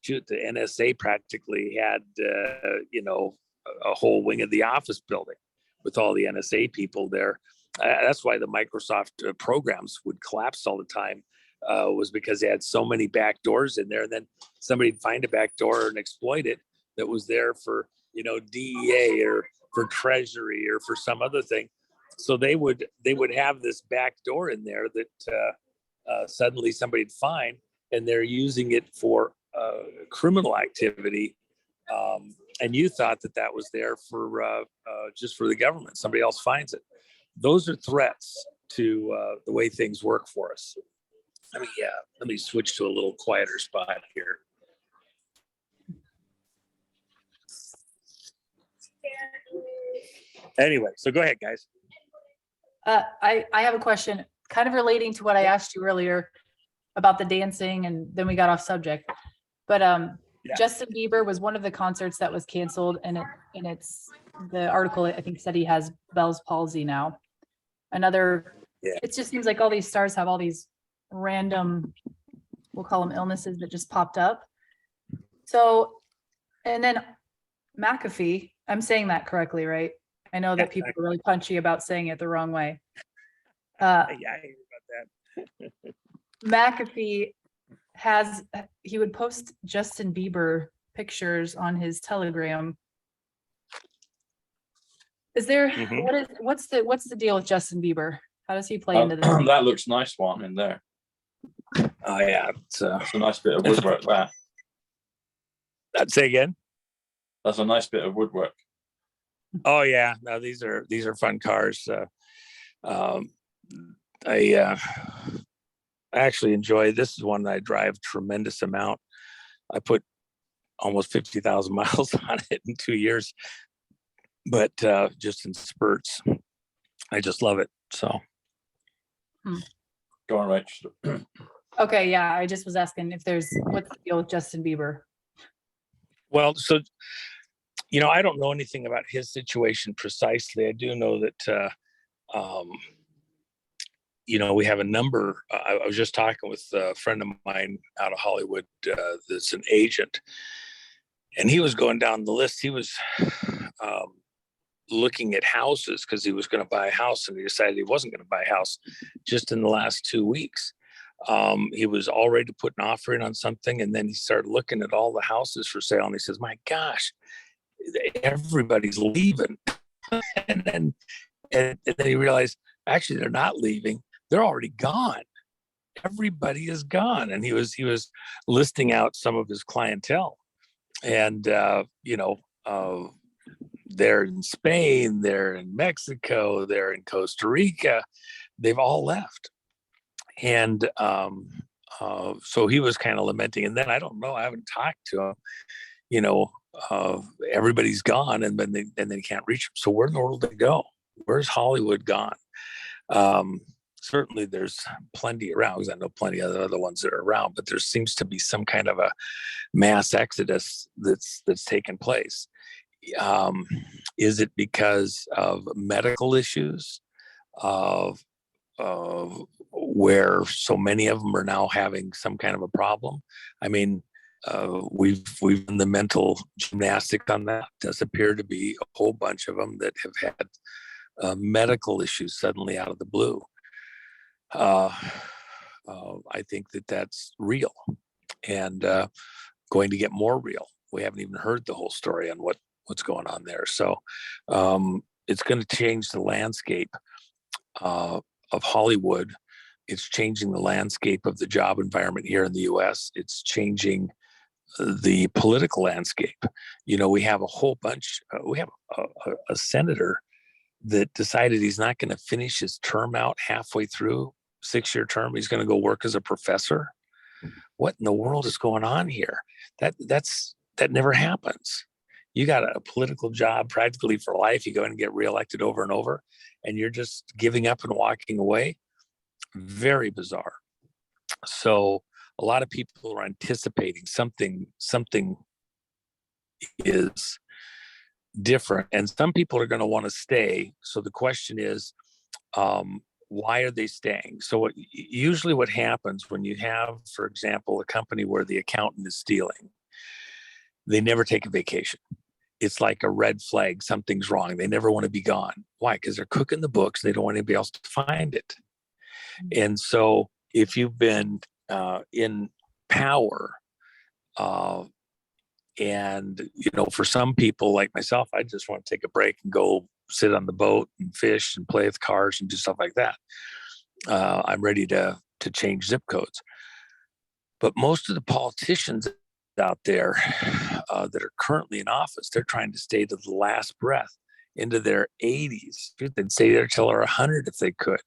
Speaker 2: shoot, the NSA practically had, a whole wing of the office building with all the NSA people there. That's why the Microsoft programs would collapse all the time, was because they had so many back doors in there. And then somebody'd find a back door and exploit it that was there for, DEA or for Treasury or for some other thing. So they would have this back door in there that suddenly somebody'd find, and they're using it for criminal activity. And you thought that was there for just for the government. Somebody else finds it. Those are threats to the way things work for us. Let me switch to a little quieter spot here. Anyway, so go ahead, guys.
Speaker 4: I have a question kind of relating to what I asked you earlier about the dancing, and then we got off subject. But Justin Bieber was one of the concerts that was canceled, and the article I think said he has Bell's palsy now. It just seems like all these stars have all these random, we'll call them illnesses, that just popped up. So, and then McAfee, I'm saying that correctly, right? I know that people are really punchy about saying it the wrong way.
Speaker 2: I hear about that.
Speaker 4: McAfee he would post Justin Bieber pictures on his Telegram. Is there, what's the deal with Justin Bieber? How does he play into this?
Speaker 1: That looks nice one in there.
Speaker 2: Oh yeah,
Speaker 1: it's a nice bit of woodwork. That.
Speaker 2: I'd say again.
Speaker 1: That's a nice bit of woodwork.
Speaker 2: Oh yeah, no, these are fun cars. I actually enjoy. This is one that I drive tremendous amount. I put almost 50,000 miles on it in 2 years, but just in spurts. I just love it. So.
Speaker 1: Go on, Rach.
Speaker 4: Okay, yeah, I just was asking what's the deal with Justin Bieber?
Speaker 2: Well, so, I don't know anything about his situation precisely. I do know that, we have a number. I was just talking with a friend of mine out of Hollywood that's an agent, and he was going down the list. He was looking at houses because he was going to buy a house, and he decided he wasn't going to buy a house just in the last 2 weeks. He was all ready to put an offer in on something, and then he started looking at all the houses for sale, and he says, my gosh, everybody's leaving. and then he realized, actually, they're not leaving. They're already gone. Everybody is gone. And he was listing out some of his clientele, and they're in Spain, they're in Mexico, they're in Costa Rica. They've all left. And so he was kind of lamenting. And then I don't know, I haven't talked to him. Everybody's gone, and then they can't reach him. So where in the world did they go? Where's Hollywood gone? Certainly there's plenty around, because I know plenty of other ones that are around, but there seems to be some kind of a mass exodus that's taken place. Is it because of medical issues, of where so many of them are now having some kind of a problem? I mean, we've done the mental gymnastics on that. It does appear to be a whole bunch of them that have had medical issues suddenly out of the blue. I think that's real, and going to get more real. We haven't even heard the whole story on what's going on there. So it's going to change the landscape of Hollywood. It's changing the landscape of the job environment here in the U.S. It's changing the political landscape. We have a whole bunch. We have a senator that decided he's not going to finish his term out halfway through 6-year term, he's going to go work as a professor. What in the world is going on here? That never happens. You got a political job practically for life. You go in and get reelected over and over, and you're just giving up and walking away. Very bizarre. So a lot of people are anticipating something is different, and some people are going to want to stay. So the question is, why are they staying? So usually what happens when you have, for example, a company where the accountant is stealing, they never take a vacation. It's like a red flag. Something's wrong. They never want to be gone. Why? Because they're cooking the books. They don't want anybody else to find it. And so if you've been in power, and, you know, for some people like myself, I just want to take a break and go sit on the boat and fish and play with cars and do stuff like that. I'm ready to change zip codes. But most of the politicians out there that are currently in office, they're trying to stay to the last breath into their 80s. They'd stay there till they're 100 if they could.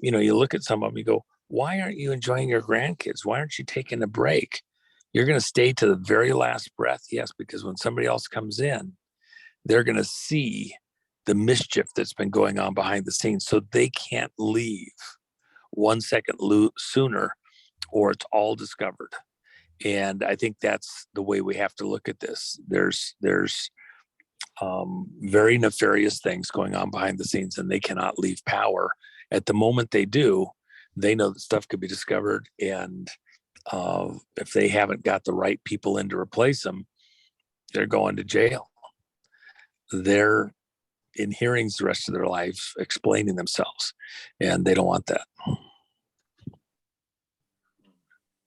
Speaker 2: You know, you look at some of them, you go, why aren't you enjoying your grandkids? Why aren't you taking a break? You're going to stay to the very last breath. Yes, because when somebody else comes in, they're going to see the mischief that's been going on behind the scenes. So they can't leave 1 second sooner, or it's all discovered. And I think that's the way we have to look at this. There's very nefarious things going on behind the scenes, and they cannot leave power. At the moment they do, they know that stuff could be discovered, and if they haven't got the right people in to replace them, they're going to jail. They're in hearings the rest of their life explaining themselves, and they don't want that.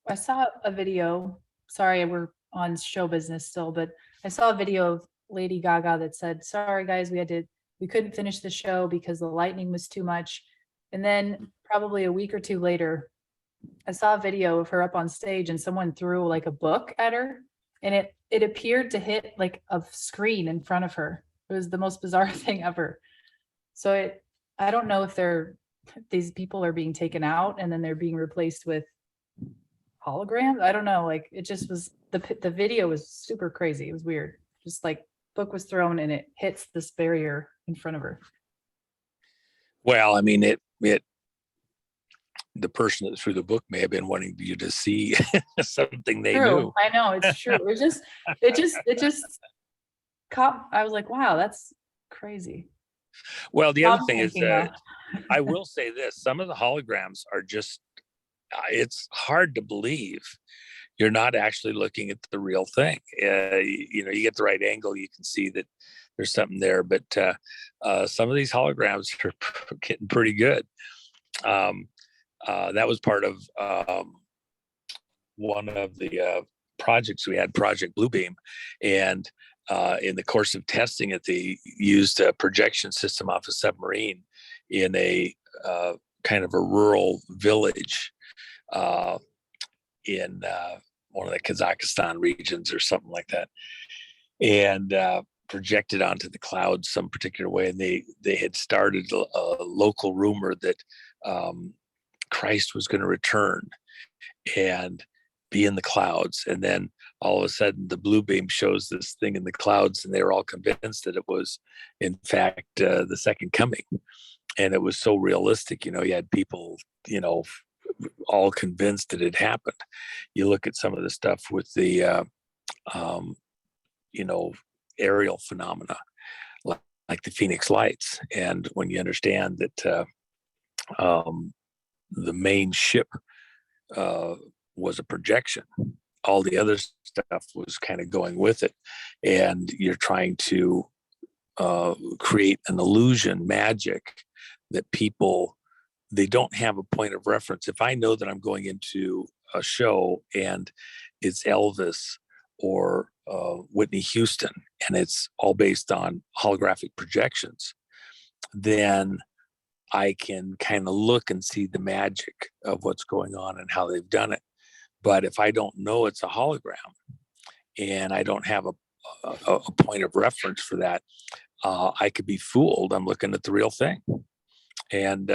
Speaker 4: I saw a video, sorry, we're on show business still, but I saw a video of Lady Gaga that said, sorry guys, we couldn't finish the show because the lightning was too much. And then probably a week or two later, I saw a video of her up on stage and someone threw like a book at her, and it appeared to hit like a screen in front of her. It was the most bizarre thing ever. So I don't know if these people are being taken out and then they're being replaced with holograms. I don't know. Like, it just was, the video was super crazy. It was weird. Just like book was thrown and it hits this barrier in front of her.
Speaker 2: Well, I mean, the person that threw the book may have been wanting you to see something they knew.
Speaker 4: I know, it's true. It just caught. I was like, wow, that's crazy.
Speaker 2: Well, the other thing is that I will say this: some of the holograms are just, it's hard to believe you're not actually looking at the real thing. You know, you get the right angle, you can see that there's something there. But some of these holograms are getting pretty good. That was part of one of the projects we had, Project Bluebeam, and in the course of testing it, they used a projection system off a submarine in a kind of a rural village in one of the Kazakhstan regions or something like that, and projected onto the clouds some particular way. And they had started a local rumor that Christ was going to return and be in the clouds. And then all of a sudden the blue beam shows this thing in the clouds, and they were all convinced that it was in fact the second coming. And it was so realistic, you know, you had people, you know, all convinced that it happened. You look at some of the stuff with the you know, aerial phenomena like the Phoenix Lights, and when you understand that the main ship was a projection, all the other stuff was kind of going with it, and you're trying to create an illusion, magic, that people, they don't have a point of reference. If I know that I'm going into a show and it's Elvis or Whitney Houston, and it's all based on holographic projections, then I can kind of look and see the magic of what's going on and how they've done it. But if I don't know it's a hologram and I don't have a point of reference for that, I could be fooled. I'm looking at the real thing. And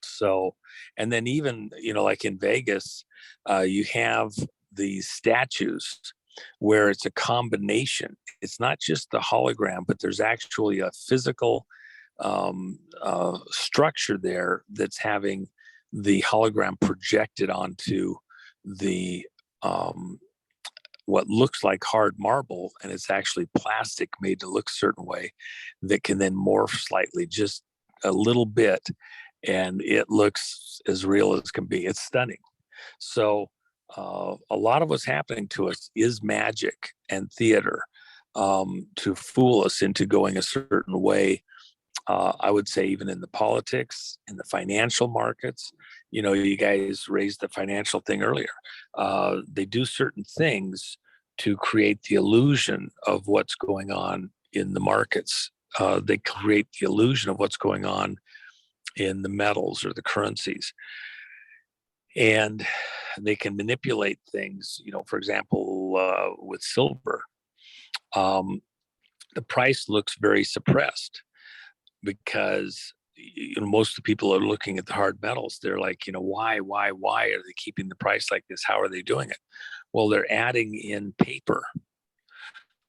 Speaker 2: So, and then even, like in Vegas, you have these statues where it's a combination. It's not just the hologram, but there's actually a physical structure there that's having the hologram projected onto the what looks like hard marble, and it's actually plastic made to look a certain way that can then morph slightly, just a little bit, and it looks as real as can be. It's stunning. So a lot of what's happening to us is magic and theater to fool us into going a certain way. I would say even in the politics, in the financial markets, you guys raised the financial thing earlier. They do certain things to create the illusion of what's going on in the markets. They create the illusion of what's going on in the metals or the currencies. And they can manipulate things, for example, with silver, the price looks very suppressed because most of the people are looking at the hard metals. They're like, why are they keeping the price like this? How are they doing it? Well, they're adding in paper.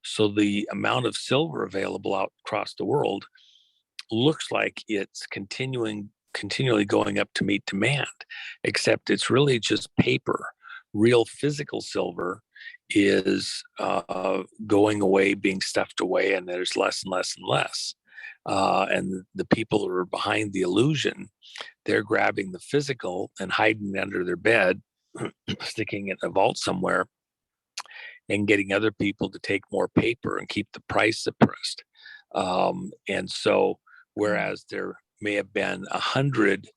Speaker 2: So the amount of silver available out across the world looks like it's continually going up to meet demand, except it's really just paper. Real physical silver is going away, being stuffed away, and there's less and less and less. And the people who are behind the illusion, they're grabbing the physical and hiding it under their bed, sticking it in a vault somewhere, and getting other people to take more paper and keep the price suppressed. And so, whereas there may have been 100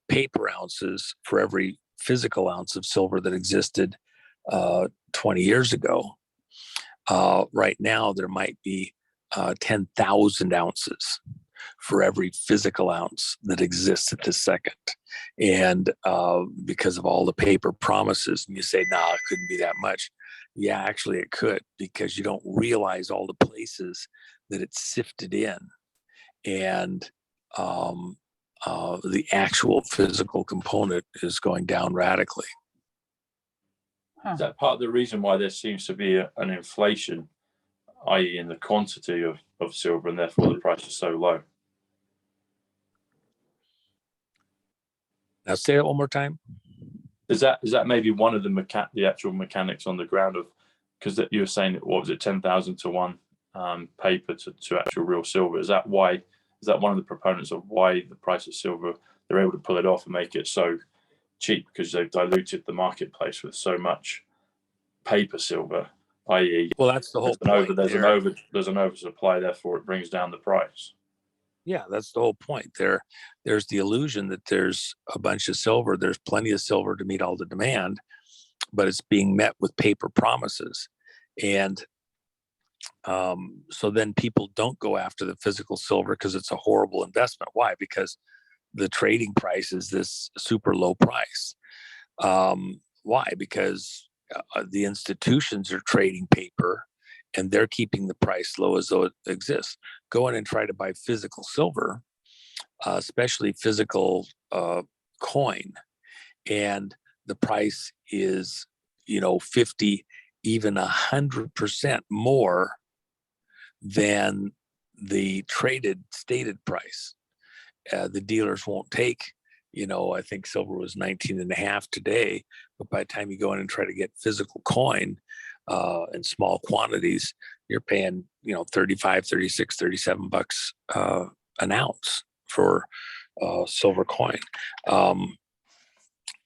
Speaker 2: paper ounces for every physical ounce of silver that existed 20 years ago, right now there might be 10,000 ounces for every physical ounce that exists at this second. And because of all the paper promises, and you say, it couldn't be that much. Yeah, actually it could, because you don't realize all the places that it's sifted in. And the actual physical component is going down radically.
Speaker 1: Is that part of the reason why there seems to be an inflation, i.e. in the quantity of silver, and therefore the price is so low?
Speaker 2: Now say it one more time.
Speaker 1: Is that maybe one of the actual mechanics on the ground of, because you were saying, what was it, 10,000 to 1 paper to actual real silver? Is that one of the proponents of why the price of silver, they're able to pull it off and make it so cheap, because they've diluted the marketplace with so much paper silver, i.e.
Speaker 2: Well, that's the whole point.
Speaker 1: There's an oversupply, therefore it brings down the price.
Speaker 2: Yeah, that's the whole point. There's the illusion that there's a bunch of silver. There's plenty of silver to meet all the demand, but it's being met with paper promises. And so then people don't go after the physical silver because it's a horrible investment. Why? Because the trading price is this super low price. Why? Because the institutions are trading paper and they're keeping the price low as though it exists. Go in and try to buy physical silver, especially physical coin, and the price is 50, even 100% more than the stated price. The dealers won't take, I think silver was 19.5 today, but by the time you go in and try to get physical coin in small quantities, you're paying, 35, 36, 37 bucks an ounce for silver coin.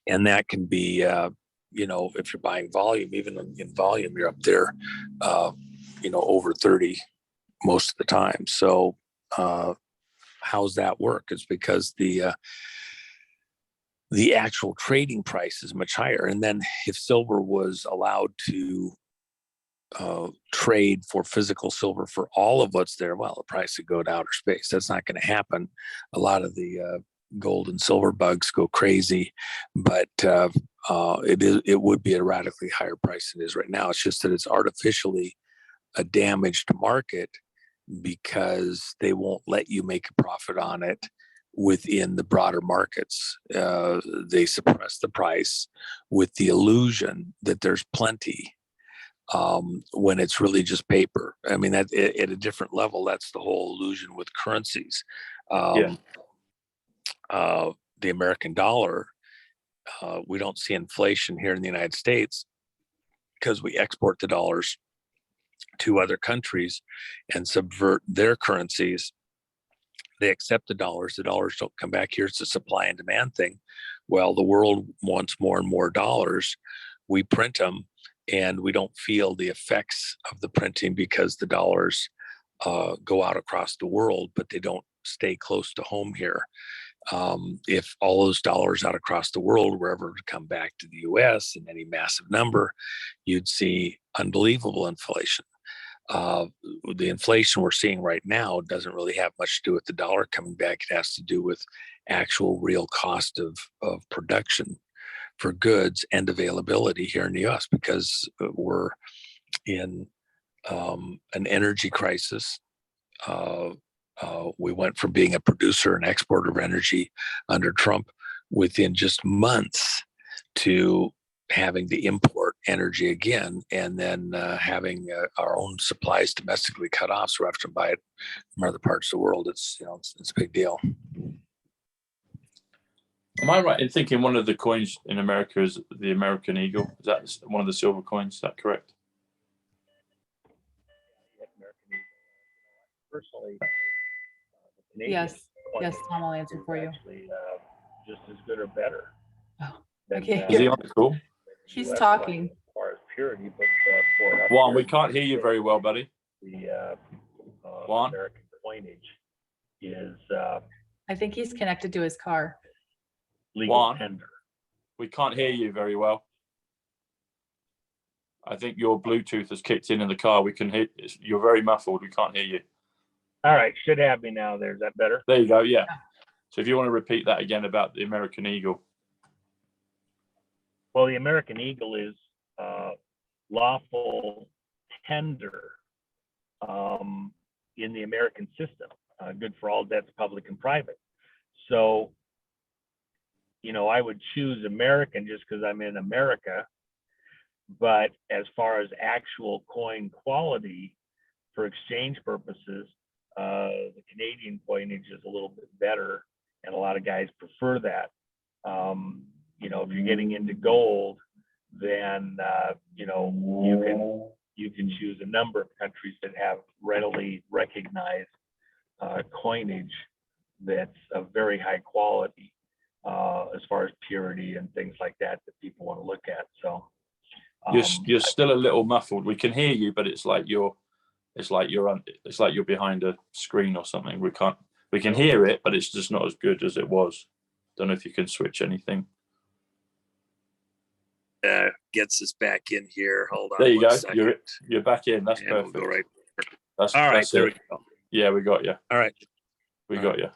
Speaker 2: And that can be, if you're buying volume, even in volume, you're up there, over 30 most of the time. So how's that work? It's because the actual trading price is much higher. And then if silver was allowed to trade for physical silver for all of what's there, well, the price would go to outer space. That's not going to happen. A lot of the gold and silver bugs go crazy, but it would be a radically higher price than it is right now. It's just that it's artificially a damaged market because they won't let you make a profit on it within the broader markets. They suppress the price with the illusion that there's plenty, when it's really just paper. I mean, at a different level, that's the whole illusion with currencies. The American dollar, we don't see inflation here in the United States because we export the dollars to other countries and subvert their currencies. They accept the dollars don't come back here. It's a supply and demand thing. Well, the world wants more and more dollars. We print them and we don't feel the effects of the printing because the dollars go out across the world, but they don't stay close to home here. If all those dollars out across the world were ever to come back to the US in any massive number, you'd see unbelievable inflation. The inflation we're seeing right now doesn't really have much to do with the dollar coming back. It has to do with actual real cost of production for goods and availability here in the US, because we're in an energy crisis. We went from being a producer and exporter of energy under Trump within just months to having to import energy again, and then having our own supplies domestically cut off, so we have to buy it from other parts of the world. It's a big deal.
Speaker 1: Am I right in thinking one of the coins in America is the American Eagle? Is that one of the silver coins? Is that correct?
Speaker 2: Personally,
Speaker 4: Yes, Tom will answer for you.
Speaker 2: Actually, just as good or better.
Speaker 4: Oh,
Speaker 2: than,
Speaker 4: okay.
Speaker 1: Is he on the call?
Speaker 4: He's talking.
Speaker 2: As far as purity, but for
Speaker 1: Juan, we can't hear you very well, buddy.
Speaker 2: The
Speaker 1: Juan?
Speaker 2: American coinage is
Speaker 4: I think he's connected to his car.
Speaker 2: legal
Speaker 1: Juan?
Speaker 2: tender.
Speaker 1: We can't hear you very well. I think your Bluetooth has kicked in the car. We can hear. You're very muffled. We can't hear you.
Speaker 2: All right, should have me now. Is that better?
Speaker 1: There you go. Yeah. So if you want to repeat that again about the American Eagle.
Speaker 2: Well, the American Eagle is lawful tender in the American system, good for all debts, public and private. So, I would choose American just because I'm in America. But as far as actual coin quality for exchange purposes, the Canadian coinage is a little bit better, and a lot of guys prefer that. If you're getting into gold, then you can choose a number of countries that have readily recognized coinage that's of very high quality as far as purity and things like that people want to look at. So
Speaker 1: You're still a little muffled. We can hear you, but it's like you're behind a screen or something. We can hear it, but it's just not as good as it was. Don't know if you can switch anything.
Speaker 2: Gets us back in here. Hold on.
Speaker 1: There you go.
Speaker 2: Second.
Speaker 1: You're back in. That's
Speaker 2: And
Speaker 1: perfect.
Speaker 2: We'll go right.
Speaker 1: That's
Speaker 2: All right.
Speaker 1: that's
Speaker 2: There
Speaker 1: it.
Speaker 2: we go.
Speaker 1: Yeah, we got you.
Speaker 2: All right.
Speaker 1: We got you.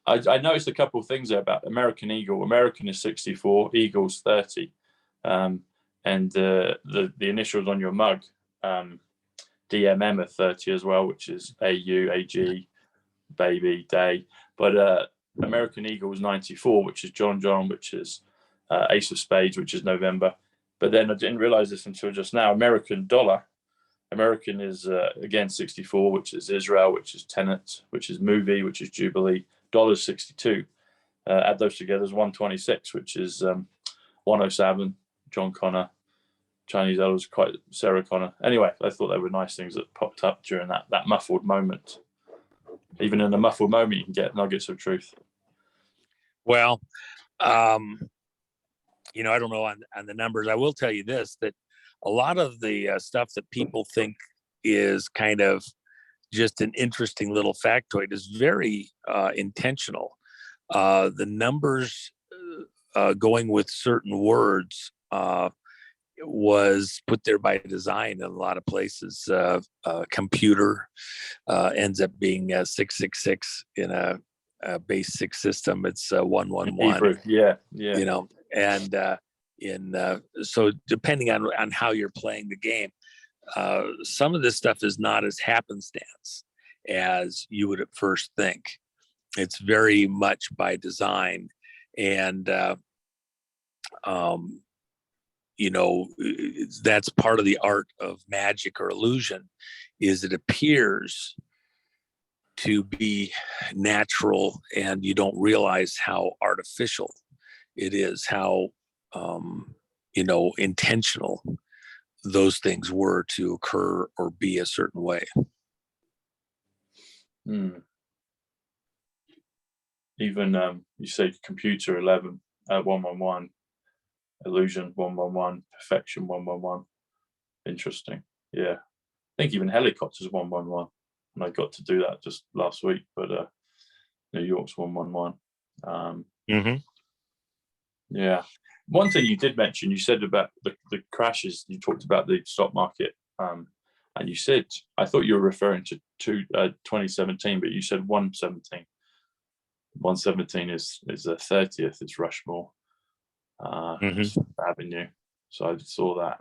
Speaker 1: I noticed a couple of things there about American Eagle. American is 64, Eagle's 30. And the initials on your mug, DMM are 30 as well, which is AU, AG, baby, day. But American Eagle is 94, which is John, which is Ace of Spades, which is November. But then I didn't realize this until just now. American dollar. American is, again, 64, which is Israel, which is Tenet, which is Movie, which is Jubilee. Dollar's 62. Add those together is 126, which is 107, John Connor. Chinese Elders, quite Sarah Connor. Anyway, I thought they were nice things that popped up during that muffled moment. Even in a muffled moment, you can get nuggets of truth.
Speaker 2: Well, I don't know on the numbers. I will tell you this, that a lot of the stuff that people think is kind of just an interesting little factoid is very intentional. The numbers going with certain words was put there by design in a lot of places. Computer ends up being 666 in a base 6 system. It's 111.
Speaker 1: Yeah.
Speaker 2: And so depending on how you're playing the game, some of this stuff is not as happenstance as you would at first think. It's very much by design, and you know, that's part of the art of magic or illusion, is it appears to be natural and you don't realize how artificial it is, how you know, intentional those things were to occur or be a certain way.
Speaker 1: Even you say computer 11, 111, illusion 111, perfection 111. Interesting. Yeah, I think even helicopters 111, and I got to do that just last week. But New York's 111. Yeah. One thing you did mention, you said about the crashes. You talked about the stock market, and you said, I thought you were referring to 2017, but you said 117. 117 is the 30th. It's Rushmore Avenue. So I saw that.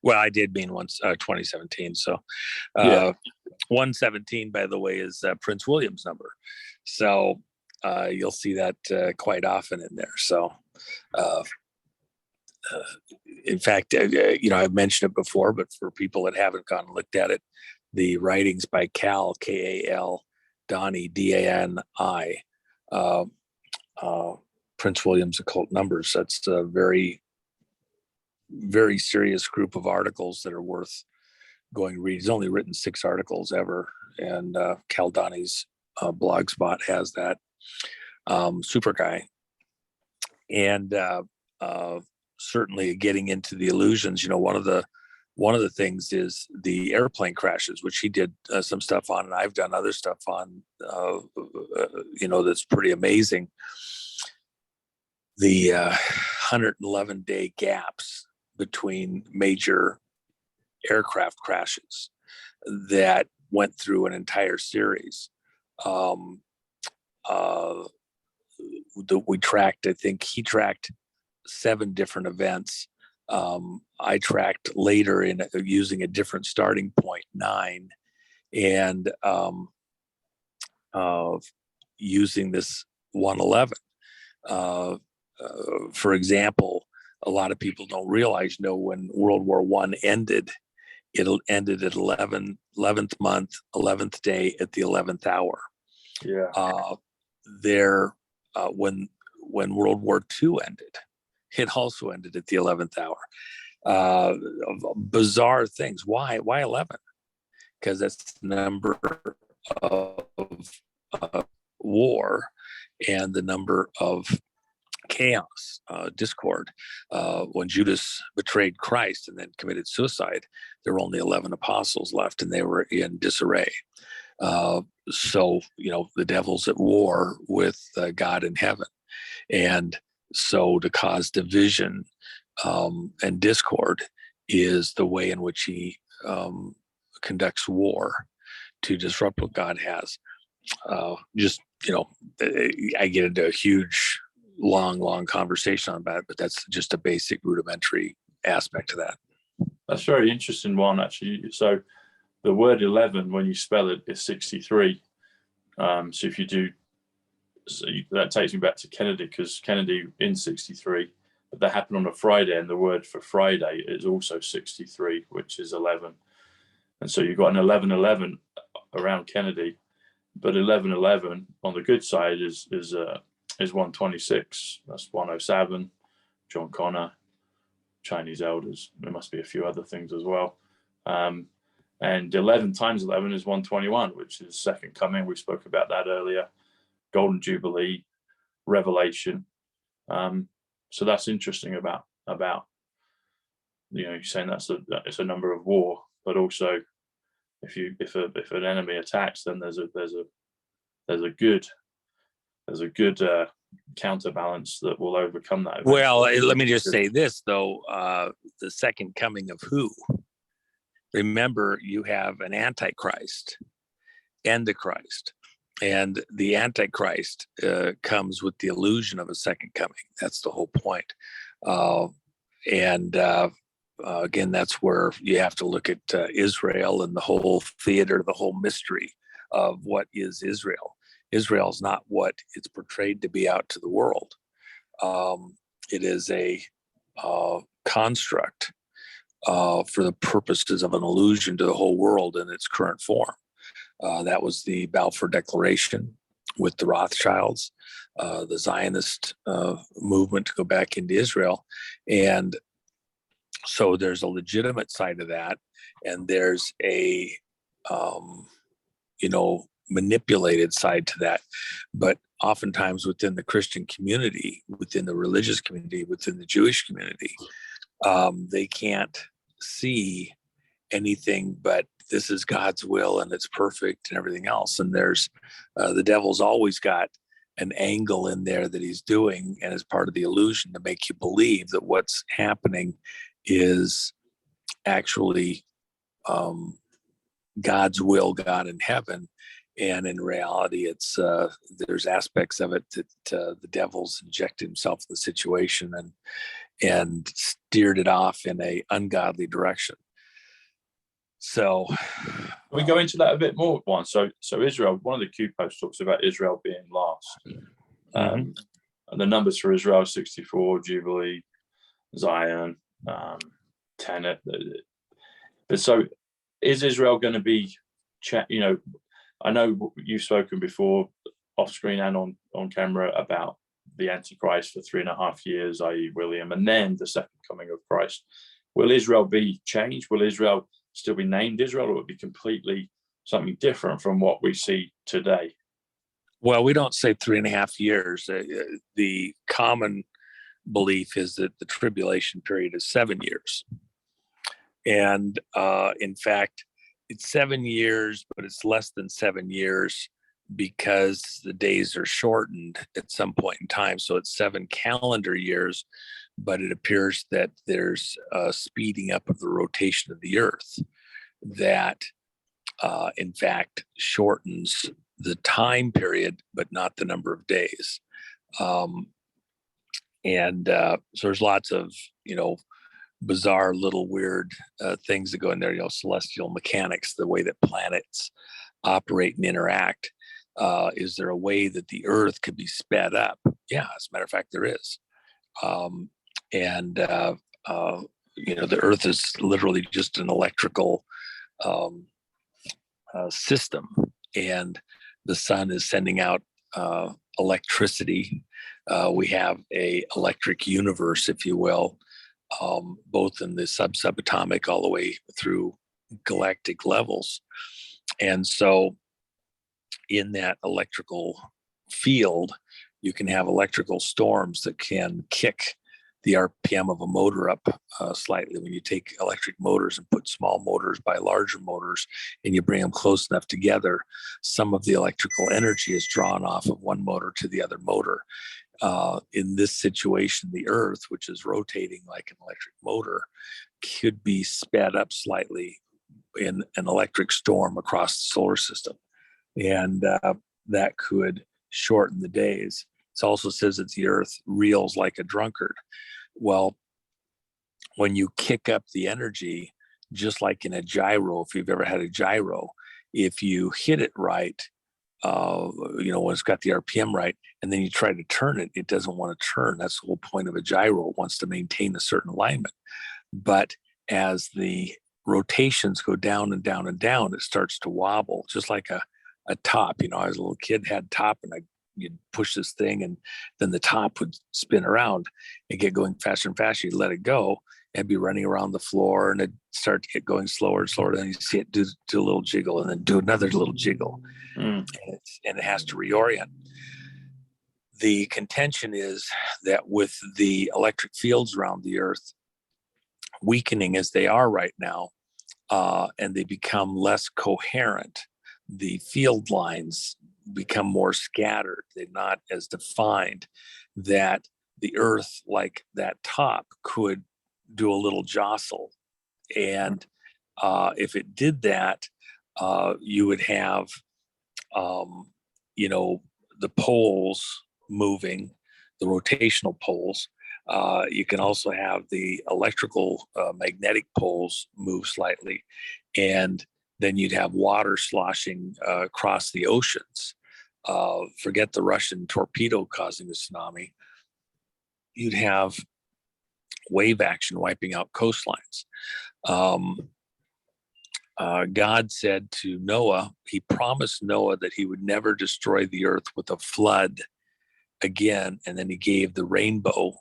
Speaker 2: Well, I did mean 2017. So
Speaker 1: Yeah.
Speaker 2: 117, by the way, is Prince William's number. So you'll see that quite often in there. So in fact, you know, I've mentioned it before, but for people that haven't gone and looked at it, the writings by Cal, K-A-L, Donnie, D-A-N-I, Prince William's Occult Numbers. That's a very, very serious group of articles that are worth going read. He's only written 6 articles ever, and Cal Donnie's blogspot has that. Super guy. And certainly getting into the illusions, you know, one of the things is the airplane crashes, which he did some stuff on, and I've done other stuff on, you know, that's pretty amazing. The 111-day gaps between major aircraft crashes that went through an entire series. That we tracked, I think he tracked 7 different events. I tracked later in using a different starting point, 9, and using this 111. For example, a lot of people don't realize, when World War I ended, it ended at 11th month, 11th day at the 11th hour.
Speaker 1: Yeah.
Speaker 2: When World War II ended, it also ended at the 11th hour. Bizarre things. Why 11? Because that's the number of war and the number of chaos, discord. When Judas betrayed Christ and then committed suicide, there were only 11 apostles left, and they were in disarray. So, you know, the devil's at war with God in heaven. And so to cause division and discord is the way in which he conducts war to disrupt what God has. Just, you know, I get into a huge, long conversation on that, but that's just a basic rudimentary aspect to that.
Speaker 1: That's very interesting one, actually. So the word 11, when you spell it, is 63. So if you do, that takes me back to Kennedy, because Kennedy in 63, but that happened on a Friday, and the word for Friday is also 63, which is 11. And so you've got an 11-11 around Kennedy, but 11-11 on the good side is 126. That's 107. John Connor, Chinese elders. There must be a few other things as well. And 11 times 11 is 121, which is second coming. We spoke about that earlier. Golden Jubilee, Revelation. So that's interesting about you're saying it's a number of war, but also if an enemy attacks, then there's a good counterbalance that will overcome that.
Speaker 2: Well, let me just say this though: the second coming of who? Remember, you have an Antichrist and the Christ. And the Antichrist comes with the illusion of a second coming. That's the whole point. Again, that's where you have to look at Israel and the whole theater, the whole mystery of what is Israel. Israel is not what it's portrayed to be out to the world. It is a construct for the purposes of an illusion to the whole world in its current form. That was the Balfour Declaration with the Rothschilds, the Zionist movement to go back into Israel. And so there's a legitimate side of that, and there's a, manipulated side to that. But oftentimes within the Christian community, within the religious community, within the Jewish community, they can't see anything but this is God's will and it's perfect and everything else. And there's the devil's always got an angle in there that he's doing, and as part of the illusion to make you believe that what's happening is actually God's will, God in heaven. And in reality, it's there's aspects of it that the devil's injected himself in the situation and steered it off in a ungodly direction. So
Speaker 1: we go into that a bit more, Juan. So Israel, one of the Q posts talks about Israel being last. And the numbers for Israel: 64, Jubilee, Zion, Tenet. But so is Israel going to be, I know you've spoken before off screen and on camera about the Antichrist for 3.5 years, i.e. William, and then the second coming of Christ. Will Israel be changed? Will Israel still be named Israel, or will it be completely something different from what we see today?
Speaker 2: Well, we don't say 3.5 years. The common belief is that the tribulation period is 7 years. And in fact, it's 7 years, but it's less than 7 years because the days are shortened at some point in time. So it's 7 calendar years, but it appears that there's a speeding up of the rotation of the earth that in fact shortens the time period, but not the number of days. So there's lots of, bizarre little weird things that go in there, celestial mechanics, the way that planets operate and interact. Is there a way that the earth could be sped up? Yeah, as a matter of fact, there is. The earth is literally just an electrical system, and the sun is sending out electricity. We have a electric universe, if you will, both in the subatomic all the way through galactic levels. And so in that electrical field, you can have electrical storms that can kick the RPM of a motor up slightly. When you take electric motors and put small motors by larger motors and you bring them close enough together, some of the electrical energy is drawn off of one motor to the other motor. In this situation, the earth, which is rotating like an electric motor, could be sped up slightly in an electric storm across the solar system. And that could shorten the days. It also says that the earth reels like a drunkard. Well, when you kick up the energy, just like in a gyro, if you've ever had a gyro, if you hit it right, when it's got the RPM right, and then you try to turn it, it doesn't want to turn. That's the whole point of a gyro. It wants to maintain a certain alignment. But as the rotations go down and down and down, it starts to wobble, just like a top. As a little kid, had top, and you'd push this thing, and then the top would spin around and get going faster and faster. You'd let it go and be running around the floor, and it'd start to get going slower and slower. Then you see it do a little jiggle, and then do another little jiggle. And it has to reorient. The contention is that with the electric fields around the earth weakening as they are right now, and they become less coherent, the field lines become more scattered, they're not as defined, that the earth, like that top, could do a little jostle. And if it did that, you would have the poles moving, the rotational poles. You can also have the electrical magnetic poles move slightly, and then you'd have water sloshing across the oceans. forget the Russian torpedo causing a tsunami, you'd have wave action wiping out coastlines. God said to Noah, he promised Noah that he would never destroy the earth with a flood again. And then he gave the rainbow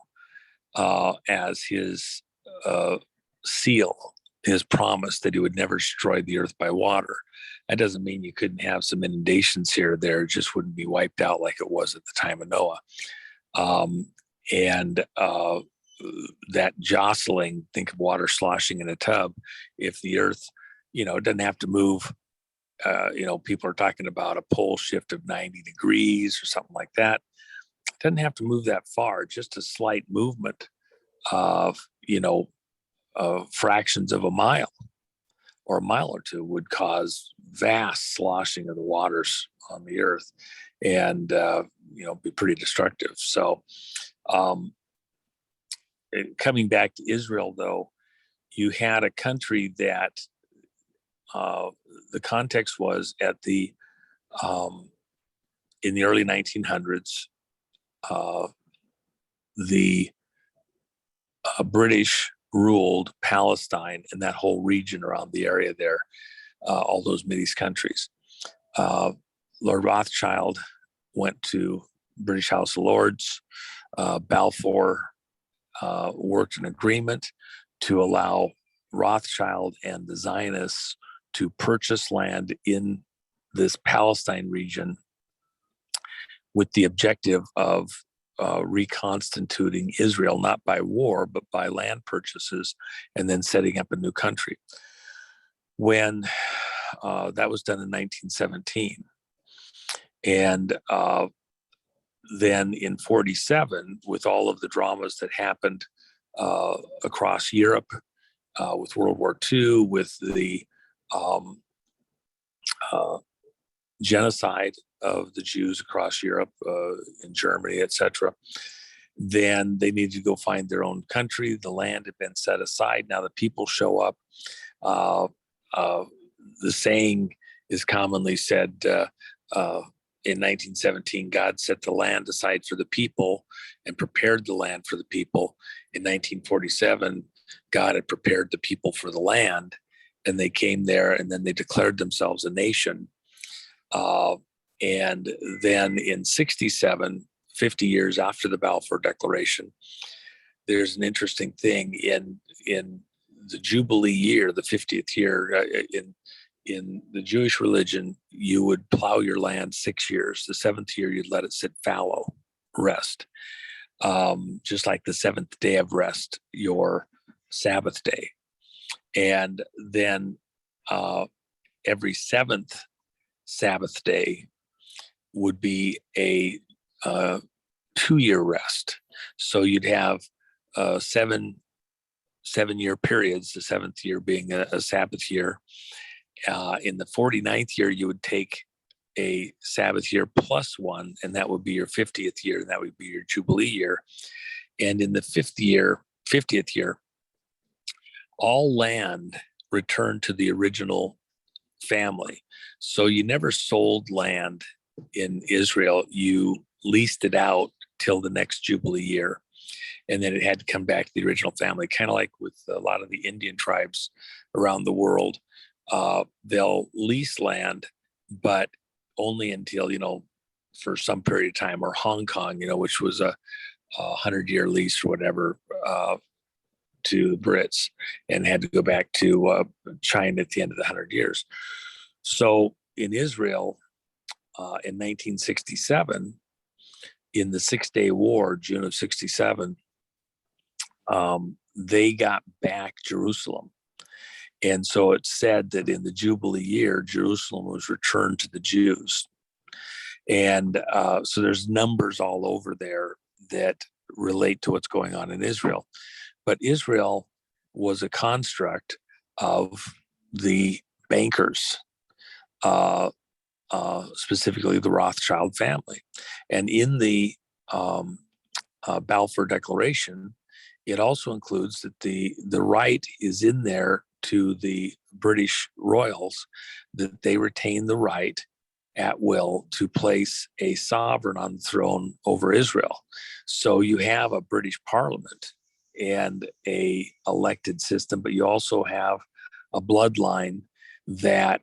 Speaker 2: as his seal, his promise that he would never destroy the earth by water. That doesn't mean you couldn't have some inundations here or there. It just wouldn't be wiped out like it was at the time of Noah. That jostling, think of water sloshing in a tub. If the earth, it doesn't have to move. People are talking about a pole shift of 90 degrees or something like that. It doesn't have to move that far. Just a slight movement of, fractions of a mile or a mile or two would cause vast sloshing of the waters on the earth and, be pretty destructive. So, coming back to Israel, though, you had a country that the context was in the early 1900s, the British ruled Palestine and that whole region around the area there, all those Mideast countries. Lord Rothschild went to British House of Lords. Balfour worked an agreement to allow Rothschild and the Zionists to purchase land in this Palestine region with the objective of reconstituting Israel, not by war, but by land purchases, and then setting up a new country. When that was done in 1917. And then in 47, with all of the dramas that happened across Europe, with World War II, with the genocide of the Jews across Europe, in Germany, etc., then they needed to go find their own country. The land had been set aside. Now the people show up. The saying is commonly said, in 1917, God set the land aside for the people and prepared the land for the people. In 1947, God had prepared the people for the land, and they came there, and then they declared themselves a nation. And then in 67, 50 years after the Balfour Declaration, there's an interesting thing in the Jubilee year, the 50th year, in the Jewish religion, you would plow your land 6 years. The 7th year, you'd let it sit fallow, rest. Just like the 7th day of rest, your Sabbath day. And then every 7th Sabbath day would be a 2-year rest. So you'd have 7-year periods, the 7th year being a Sabbath year. In the 49th year, you would take a Sabbath year plus one, and that would be your 50th year, and that would be your Jubilee year. And in the 50th year, all land returned to the original family. So you never sold land in Israel. You leased it out till the next Jubilee year. And then it had to come back to the original family, kind of like with a lot of the Indian tribes around the world. They'll lease land, but only until, for some period of time, or Hong Kong, which was a 100-year lease or whatever, to the Brits, and had to go back to China at the end of the 100 years. So in Israel, in 1967, in the 6-Day War, June of 67, they got back Jerusalem. And so it's said that in the Jubilee year, Jerusalem was returned to the Jews. And so there's numbers all over there that relate to what's going on in Israel. But Israel was a construct of the bankers, specifically the Rothschild family. And in the Balfour Declaration, it also includes that the right is in there to the British royals, that they retain the right at will to place a sovereign on the throne over Israel. So you have a British Parliament and a elected system, but you also have a bloodline that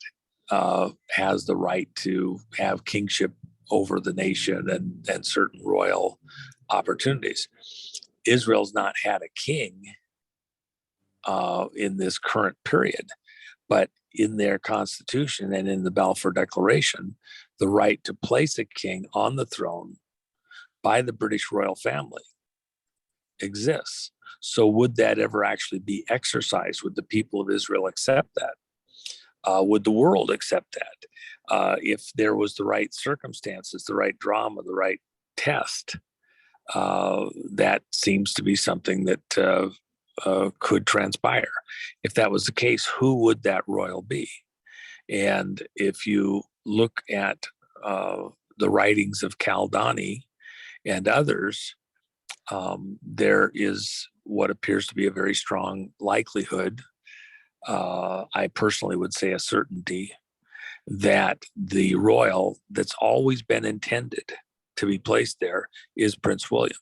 Speaker 2: has the right to have kingship over the nation and certain royal opportunities. Israel's not had a king in this current period, but in their constitution and in the Balfour Declaration, the right to place a king on the throne by the British royal family exists. So would that ever actually be exercised? Would the people of Israel accept that? Would the world accept that? If there was the right circumstances, the right drama, the right test, that seems to be something that could transpire. If that was the case, who would that royal be? And if you look at the writings of Caldani and others, there is what appears to be a very strong likelihood, I personally would say a certainty, that the royal that's always been intended to be placed there is Prince William.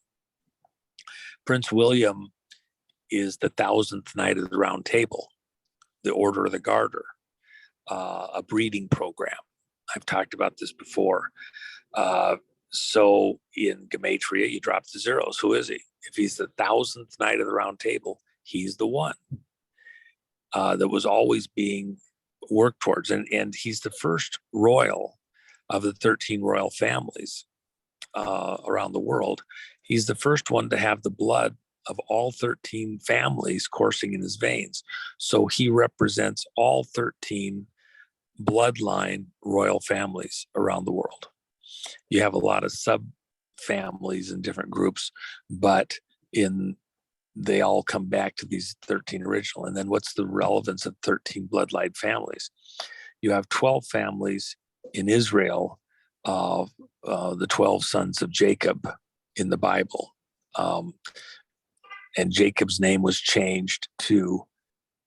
Speaker 2: Prince William is the 1,000th Knight of the Round Table, the Order of the Garter, a breeding program. I've talked about this before. So in Gematria, you drop the zeros. Who is he? If he's the 1,000th Knight of the Round Table, he's the one that was always being worked towards. And he's the first royal of the 13 royal families around the world. He's the first one to have the blood of all 13 families coursing in his veins. So he represents all 13 bloodline royal families around the world. You have a lot of sub families and different groups, but they all come back to these 13 original. And then what's the relevance of 13 bloodline families? You have 12 families in Israel, the 12 sons of Jacob in the Bible. And Jacob's name was changed to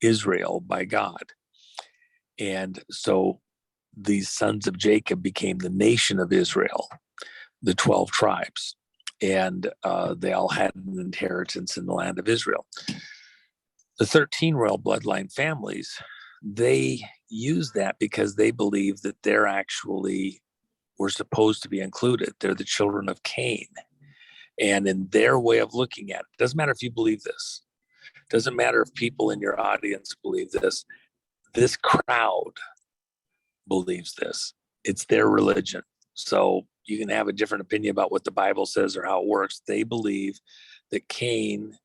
Speaker 2: Israel by God. And so these sons of Jacob became the nation of Israel, the 12 tribes. And they all had an inheritance in the land of Israel. The 13 royal bloodline families, they use that because they believe that they're actually were supposed to be included. They're the children of Cain. And in their way of looking at it, doesn't matter if you believe this, doesn't matter if people in your audience believe this crowd believes this. It's their religion. So you can have a different opinion about what the Bible says or how it works. They believe that Cain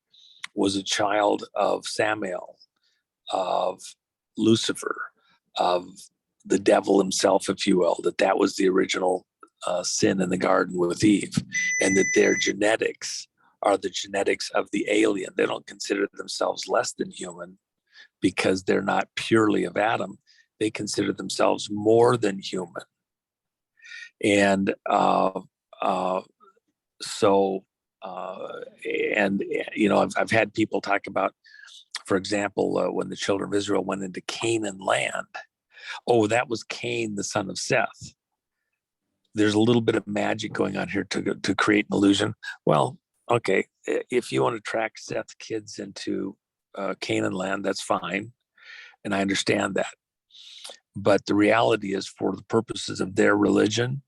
Speaker 2: was a child of Samael, of Lucifer, of the devil himself, if you will, that was the original sin in the garden with Eve, and that their genetics are the genetics of the alien. They don't consider themselves less than human because they're not purely of Adam. They consider themselves more than human. And I've had people talk about, for example, when the children of Israel went into Canaan land, that was Cain, the son of Seth. There's a little bit of magic going on here to create an illusion. Well, okay, if you want to track Seth's kids into Canaan land, that's fine. And I understand that. But the reality is, for the purposes of their religion,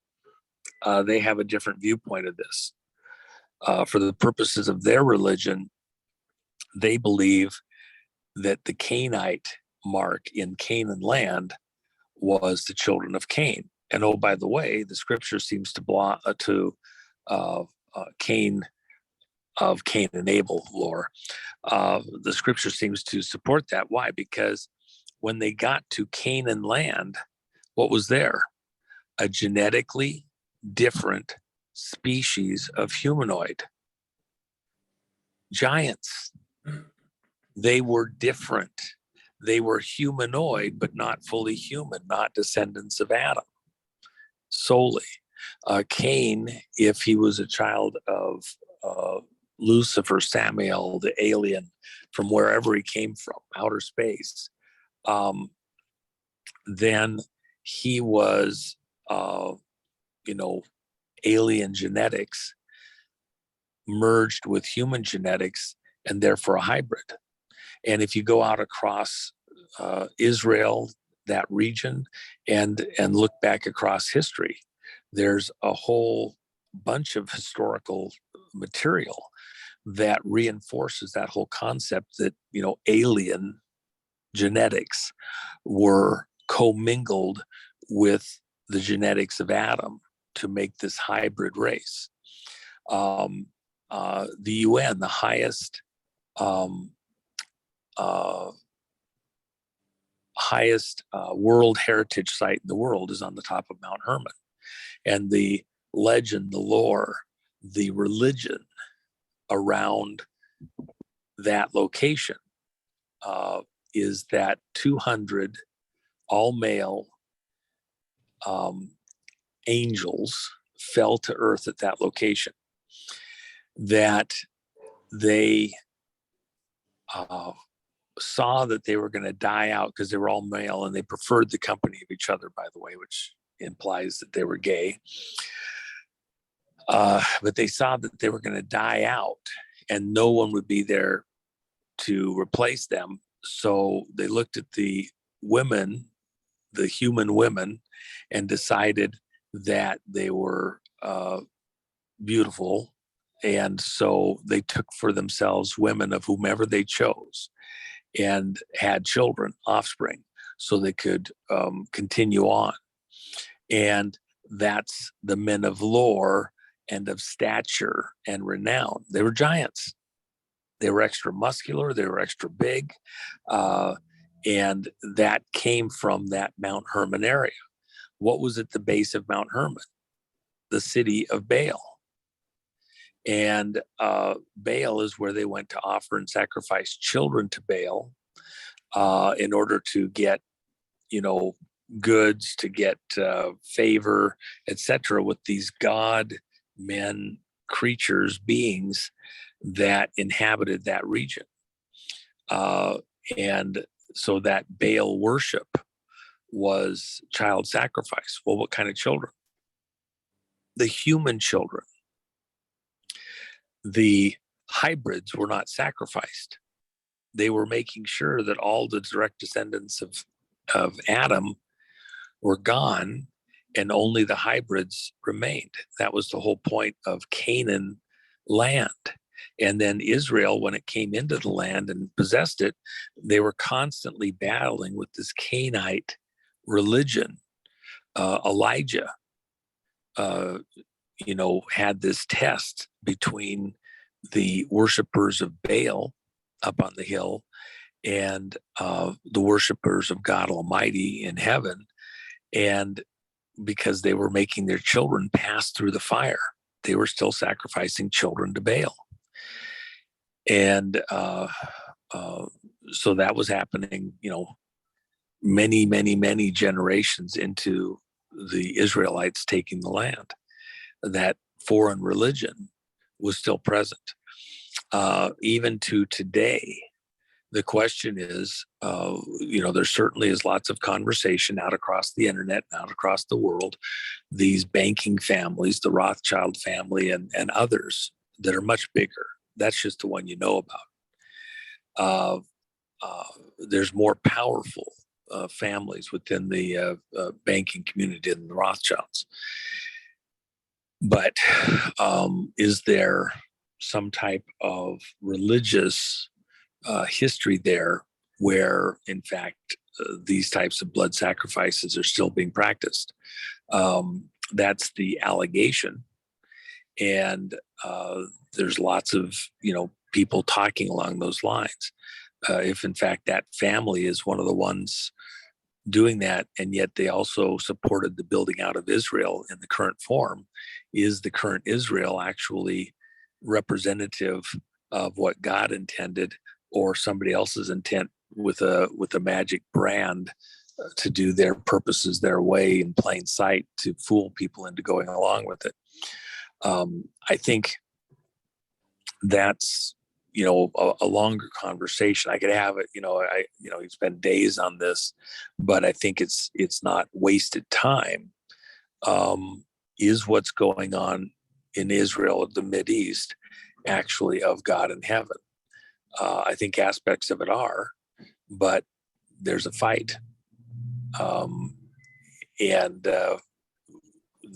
Speaker 2: they have a different viewpoint of this. For the purposes of their religion, they believe that the Canaanite mark in Canaan land was the children of Cain. And by the way, the scripture seems to Cain of Cain and Abel lore. The scripture seems to support that. Why? Because when they got to Canaan land, what was there? A genetically different species of humanoid. Giants. They were different. They were humanoid, but not fully human, not descendants of Adam solely. Cain, if he was a child of Lucifer, Samael, the alien, from wherever he came from, outer space, then he was you know, alien genetics merged with human genetics and therefore a hybrid. And if you go out across Israel, that region, and look back across history, there's a whole bunch of historical material that reinforces that whole concept that, you know, alien genetics were commingled with the genetics of Adam to make this hybrid race. The UN, the highest World Heritage Site in the world, is on the top of Mount Hermon. And the legend, the lore, the religion around that location is that 200 all male angels fell to earth at that location, that they saw that they were going to die out because they were all male, and they preferred the company of each other, by the way, which implies that they were gay. But they saw that they were going to die out and no one would be there to replace them. So they looked at the women, the human women, and decided that they were beautiful. And so they took for themselves women of whomever they chose and had children, offspring, so they could continue on. And that's the men of lore and of stature and renown. They were giants. They were extra muscular. They were extra big. And that came from that Mount Hermon area. What was at the base of Mount Hermon? The city of Baal. And Baal is where they went to offer and sacrifice children to Baal in order to get, goods, to get favor, etc., with these god men, creatures, beings that inhabited that region. And so that Baal worship was child sacrifice. Well, what kind of children? The human children. The hybrids were not sacrificed. They were making sure that all the direct descendants of Adam were gone and only the hybrids remained. That was the whole point of Canaan land. And then Israel, when it came into the land and possessed it, they were constantly battling with this Canaanite religion. Elijah, had this test between the worshipers of Baal up on the hill and the worshipers of God Almighty in heaven. And because they were making their children pass through the fire, they were still sacrificing children to Baal. And so that was happening, many, many, many generations into the Israelites taking the land. That foreign religion was still present. Even to today, the question is, there certainly is lots of conversation out across the internet, out across the world, these banking families, the Rothschild family and others that are much bigger. That's just the one you know about. There's more powerful families within the banking community than the Rothschilds. But is there some type of religious history there where, in fact, these types of blood sacrifices are still being practiced? That's the allegation. And there's lots of, people talking along those lines. If, in fact, that family is one of the ones doing that, and yet they also supported the building out of Israel in the current form, is the current Israel actually representative of what God intended, or somebody else's intent with a magic brand to do their purposes their way in plain sight to fool people into going along with it? I think that's a longer conversation. I could have it. You spend days on this, but I think it's not wasted time is what's going on in Israel or the Mideast actually of God in heaven? I think aspects of it are, but there's a fight. And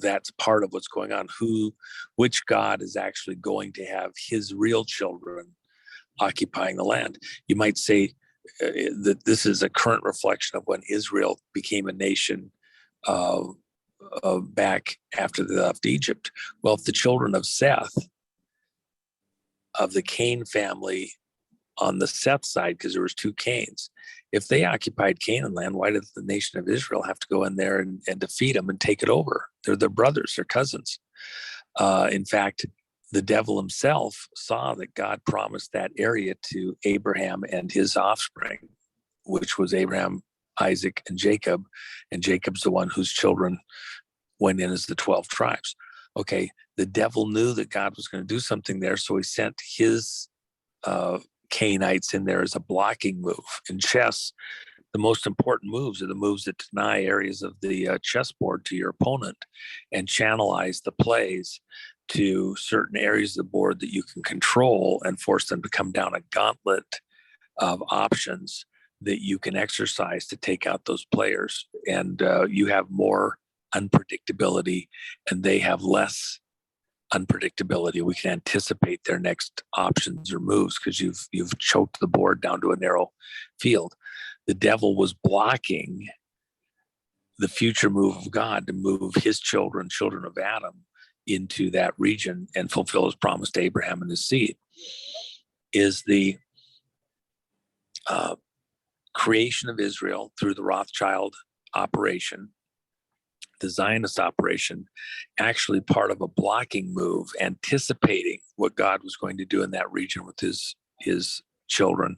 Speaker 2: that's part of what's going on. Which God is actually going to have his real children occupying the land? You might say that this is a current reflection of when Israel became a nation back after they left Egypt. Well, if the children of Seth, of the Cain family on the Seth side, because there was two Cains, if they occupied Canaan land, why did the nation of Israel have to go in there and defeat them and take it over? They're their brothers, their cousins. In fact, the devil himself saw that God promised that area to Abraham and his offspring, which was Abraham, Isaac, and Jacob. And Jacob's the one whose children went in as the 12 tribes. Okay, the devil knew that God was going to do something there, so he sent his Cainites in there as a blocking move. In chess, the most important moves are the moves that deny areas of the chessboard to your opponent and channelize the plays to certain areas of the board that you can control and force them to come down a gauntlet of options that you can exercise to take out those players. And you have more unpredictability and they have less unpredictability. We can anticipate their next options or moves because you've choked the board down to a narrow field. The devil was blocking the future move of God to move his children of Adam, into that region and fulfill his promise to Abraham and his seed. Is the creation of Israel through the Rothschild operation, the Zionist operation, actually part of a blocking move, anticipating what God was going to do in that region with his children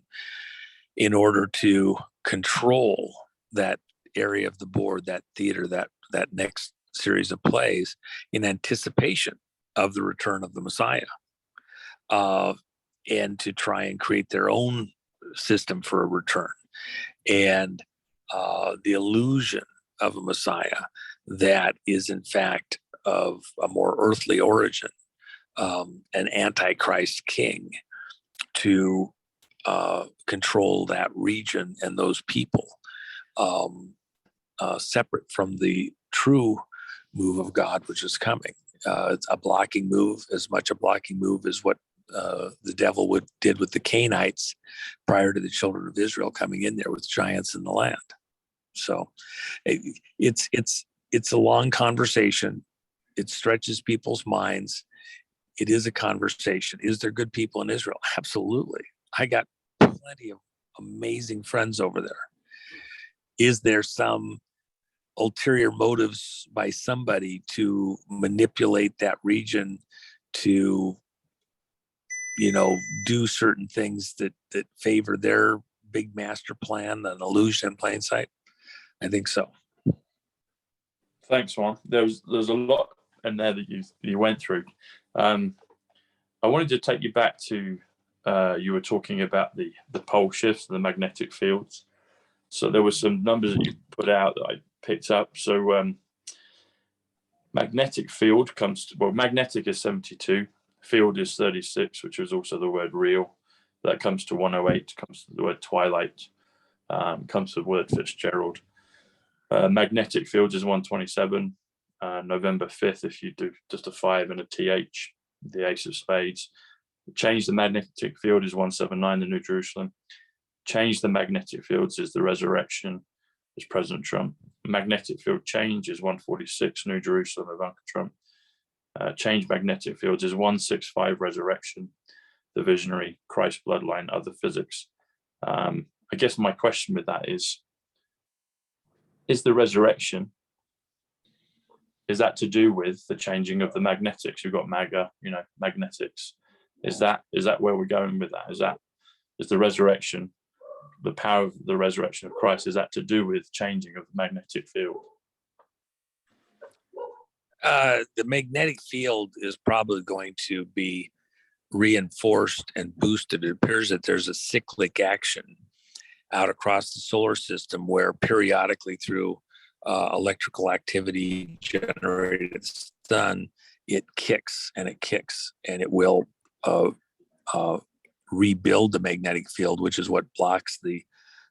Speaker 2: in order to control that area of the board, that theater, that next series of plays in anticipation of the return of the Messiah, and to try and create their own system for a return. And the illusion of a Messiah that is in fact of a more earthly origin, an antichrist king to control that region and those people, separate from the true move of God which is coming. It's a blocking move, as much a blocking move as what the devil did with the Cainites prior to the children of Israel coming in there with giants in the land. So it's a long conversation. It stretches people's minds. It is a conversation. Is there good people in Israel? Absolutely. I got plenty of amazing friends over there. Is there some ulterior motives by somebody to manipulate that region to, do certain things that favor their big master plan, an illusion in plain sight? I think so.
Speaker 1: Thanks, Juan. There's a lot in there that you went through. I wanted to take you back to you were talking about the pole shifts and the magnetic fields. So there were some numbers that you put out that I picked up. So magnetic field magnetic is 72, field is 36, which is also the word real. That comes to 108, comes to the word twilight, comes to the word Fitzgerald. Magnetic field is 127, November 5th, if you do just a 5 and a TH, the ace of spades. Change the magnetic field is 179, the New Jerusalem. Change the magnetic fields is the resurrection, is President Trump. Magnetic field change is 146, New Jerusalem, Ivanka Trump. Change magnetic fields is 165, resurrection, the visionary, Christ bloodline, other physics. I guess my question with that is the resurrection, is that to do with the changing of the magnetics? You've got MAGA, magnetics. Is that where we're going with that? Is the resurrection, the power of the resurrection of Christ, is that to do with changing of the magnetic field?
Speaker 2: The magnetic field is probably going to be reinforced and boosted. It appears that there's a cyclic action out across the solar system where periodically through electrical activity generated at the sun, it kicks and it kicks, and it will rebuild the magnetic field, which is what blocks the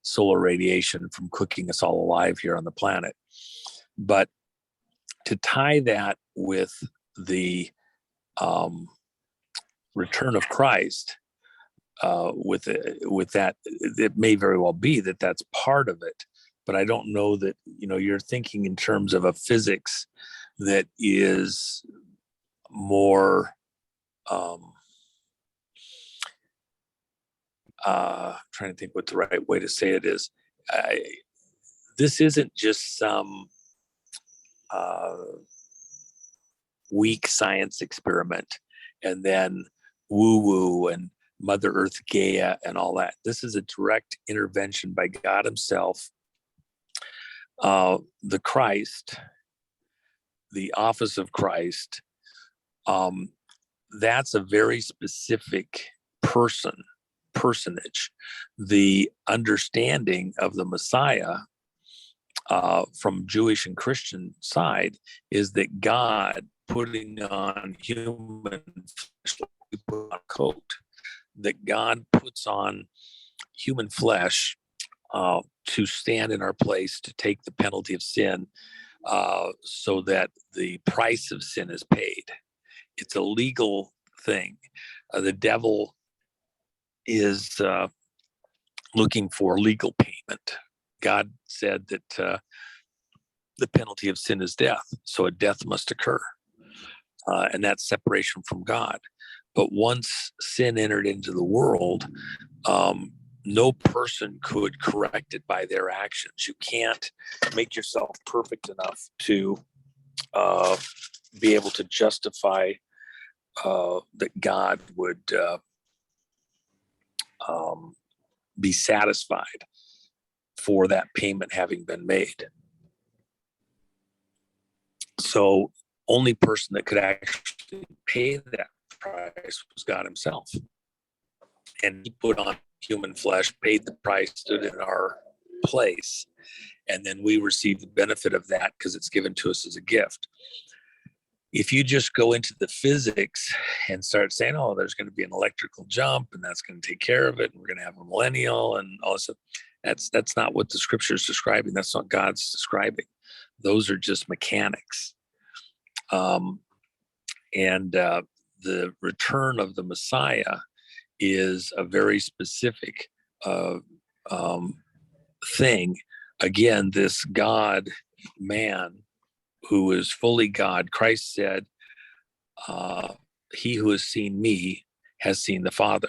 Speaker 2: solar radiation from cooking us all alive here on the planet. But to tie that with the return of Christ, with that, it may very well be that that's part of it, but I don't know that, you're thinking in terms of a physics that is more trying to think what the right way to say it is. This isn't just some weak science experiment and then woo-woo and Mother Earth Gaia and all that. This is a direct intervention by God himself. The Christ, the office of Christ, that's a very specific personage. The understanding of the Messiah from Jewish and Christian side is that God putting on human flesh, we put on a coat, that God puts on human flesh to stand in our place, to take the penalty of sin, so that the price of sin is paid. It's a legal thing. The devil is looking for legal payment. God said that the penalty of sin is death, so a death must occur, and that's separation from God. But once sin entered into the world, no person could correct it by their actions. You can't make yourself perfect enough to be able to justify that God would be satisfied for that payment having been made. So only person that could actually pay that price was God himself. And he put on human flesh, paid the price, stood in our place. And then we receive the benefit of that because it's given to us as a gift. If you just go into the physics and start saying, oh, there's going to be an electrical jump and that's going to take care of it, and we're going to have a millennial and all this stuff, that's not what the scripture is describing. That's not God's describing. Those are just mechanics. The return of the Messiah is a very specific thing. Again, this God man who is fully God, Christ said, he who has seen me has seen the Father.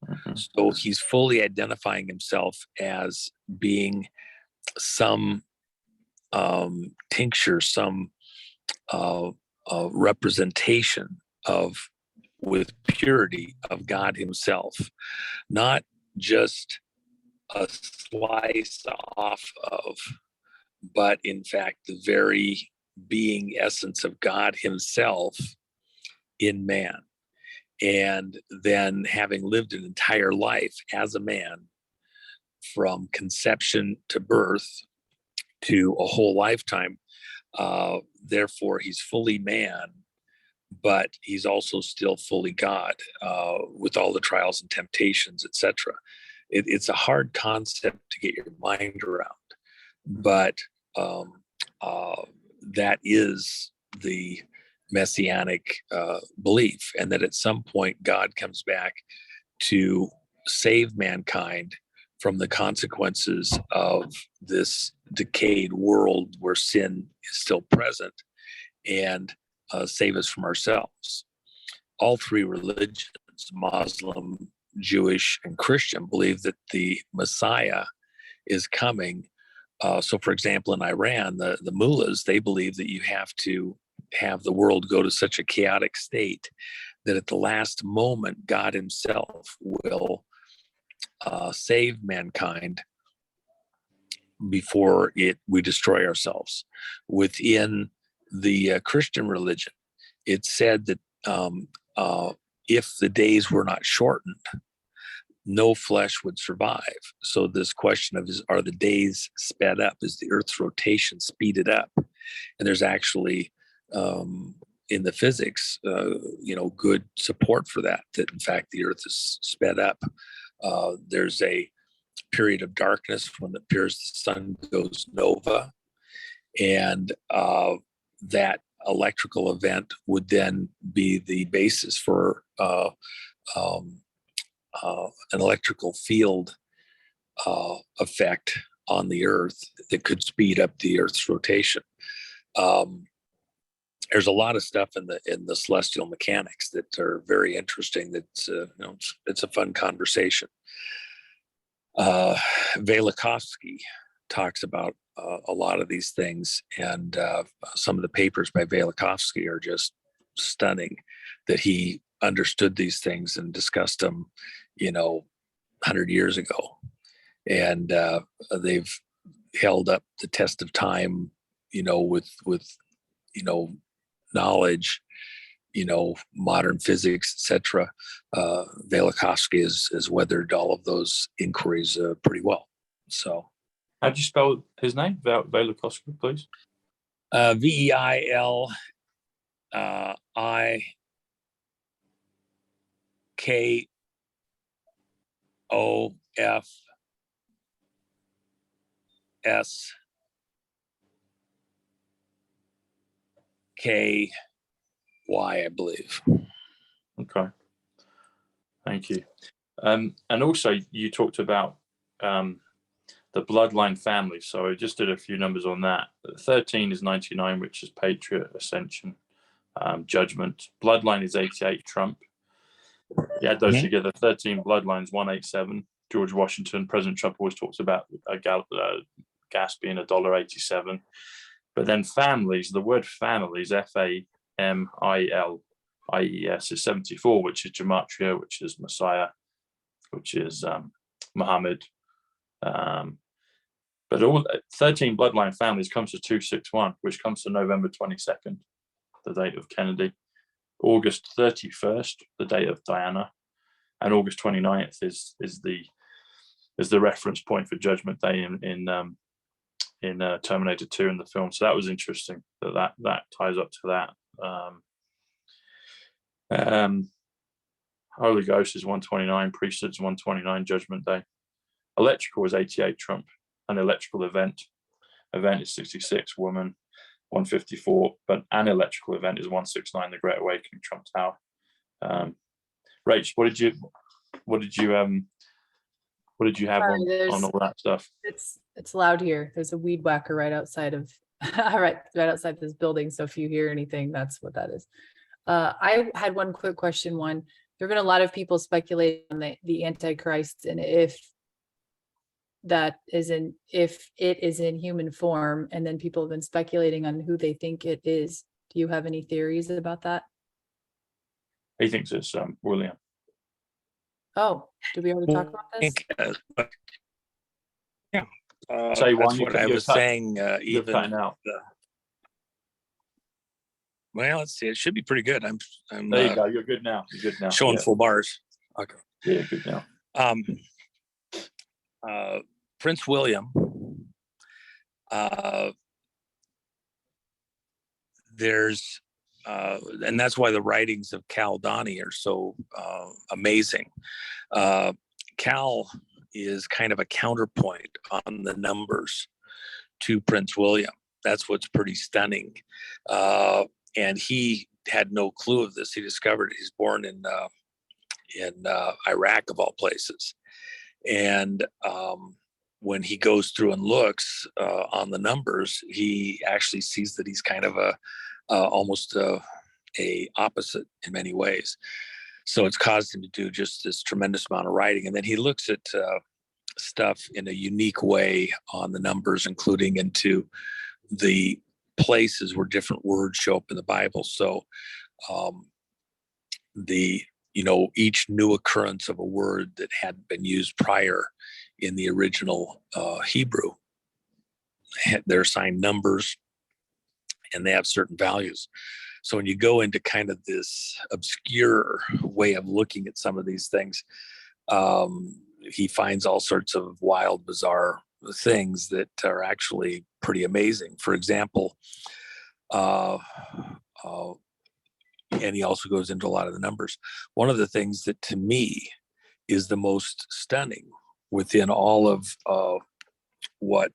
Speaker 2: Mm-hmm. So he's fully identifying himself as being some tincture, some representation of, with purity, of God himself, not just a slice off of, but in fact the very being essence of God himself in man. And then having lived an entire life as a man, from conception to birth to a whole lifetime, therefore he's fully man, but he's also still fully God, with all the trials and temptations, etc. It's a hard concept to get your mind around, but that is the messianic belief, and that at some point God comes back to save mankind from the consequences of this decayed world where sin is still present, and save us from ourselves. All three religions, Muslim, Jewish, and Christian, believe that the Messiah is coming. So for example, in Iran, the mullahs, they believe that you have to have the world go to such a chaotic state that at the last moment, God himself will save mankind before we destroy ourselves. Within the Christian religion, it's said that if the days were not shortened, no flesh would survive. So this question of are the days sped up? Is the Earth's rotation speeded up? And there's actually in the physics, good support for that. That in fact the Earth is sped up. There's a period of darkness when it appears the sun goes nova, and that electrical event would then be the basis for an electrical field effect on the Earth that could speed up the Earth's rotation. There's a lot of stuff in the celestial mechanics that are very interesting. That's it's a fun conversation. Velikovsky talks about a lot of these things, and some of the papers by Velikovsky are just stunning. That he understood these things and discussed them, 100 years ago, and they've held up the test of time, with knowledge, modern physics, etc. Velikovsky has weathered all of those inquiries pretty well. So,
Speaker 1: how do you spell his name? Velikovsky, please.
Speaker 2: VILKOFSKY, I believe.
Speaker 1: Okay, thank you. And also you talked about the bloodline family. So I just did a few numbers on that. 13 is 99, which is Patriot, Ascension, Judgment. Bloodline is 88, Trump. You add those together, 13 bloodlines, 187. George Washington, President Trump always talks about gas being $1.87. But then families, the word families, FAMILIES, is 74, which is Gematria, which is Messiah, which is Muhammad. But all 13 bloodline families comes to 261, which comes to November 22nd, the date of Kennedy. August 31st, the date of Diana, and August 29th is the reference point for Judgment Day in Terminator 2 in the film. So that was interesting that ties up to that. Holy Ghost is 129, Priesthood's 129, Judgment Day. Electrical is 88, Trump. An electrical event is 66, Woman, 154, but an electrical event is 169, the Great Awakening, Trump Tower. Rach, what did you have on all that stuff?
Speaker 4: It's loud here. There's a weed whacker right outside of right outside this building. So if you hear anything, that's what that is. I had one quick question. There have been a lot of people speculating on the Antichrist, and if it is in human form, and then people have been speculating on who they think it is. Do you have any theories about that?
Speaker 1: He thinks it's William.
Speaker 4: Oh, did we already talk about this?
Speaker 2: Yeah.
Speaker 1: Say one.
Speaker 2: That's what I was saying. Even
Speaker 1: cutting out.
Speaker 2: Well, let's see. It should be pretty good. I'm
Speaker 1: there you go. You're good now.
Speaker 2: Showing full bars. Okay.
Speaker 1: Yeah, good now.
Speaker 2: Prince William. There's and that's why the writings of Cal Donnie are so amazing. Cal is kind of a counterpoint on the numbers to Prince William. That's what's pretty stunning. And he had no clue of this. He discovered it. He's born in Iraq, of all places. And when he goes through and looks on the numbers, he actually sees that he's kind of almost a opposite in many ways. So it's caused him to do just this tremendous amount of writing. And then he looks at stuff in a unique way on the numbers, including into the places where different words show up in the Bible. So each new occurrence of a word that hadn't been used prior in the original Hebrew, they're assigned numbers and they have certain values. So when you go into kind of this obscure way of looking at some of these things, He finds all sorts of wild, bizarre things that are actually pretty amazing. For example, and he also goes into a lot of the numbers. One of the things that to me is the most stunning within all of what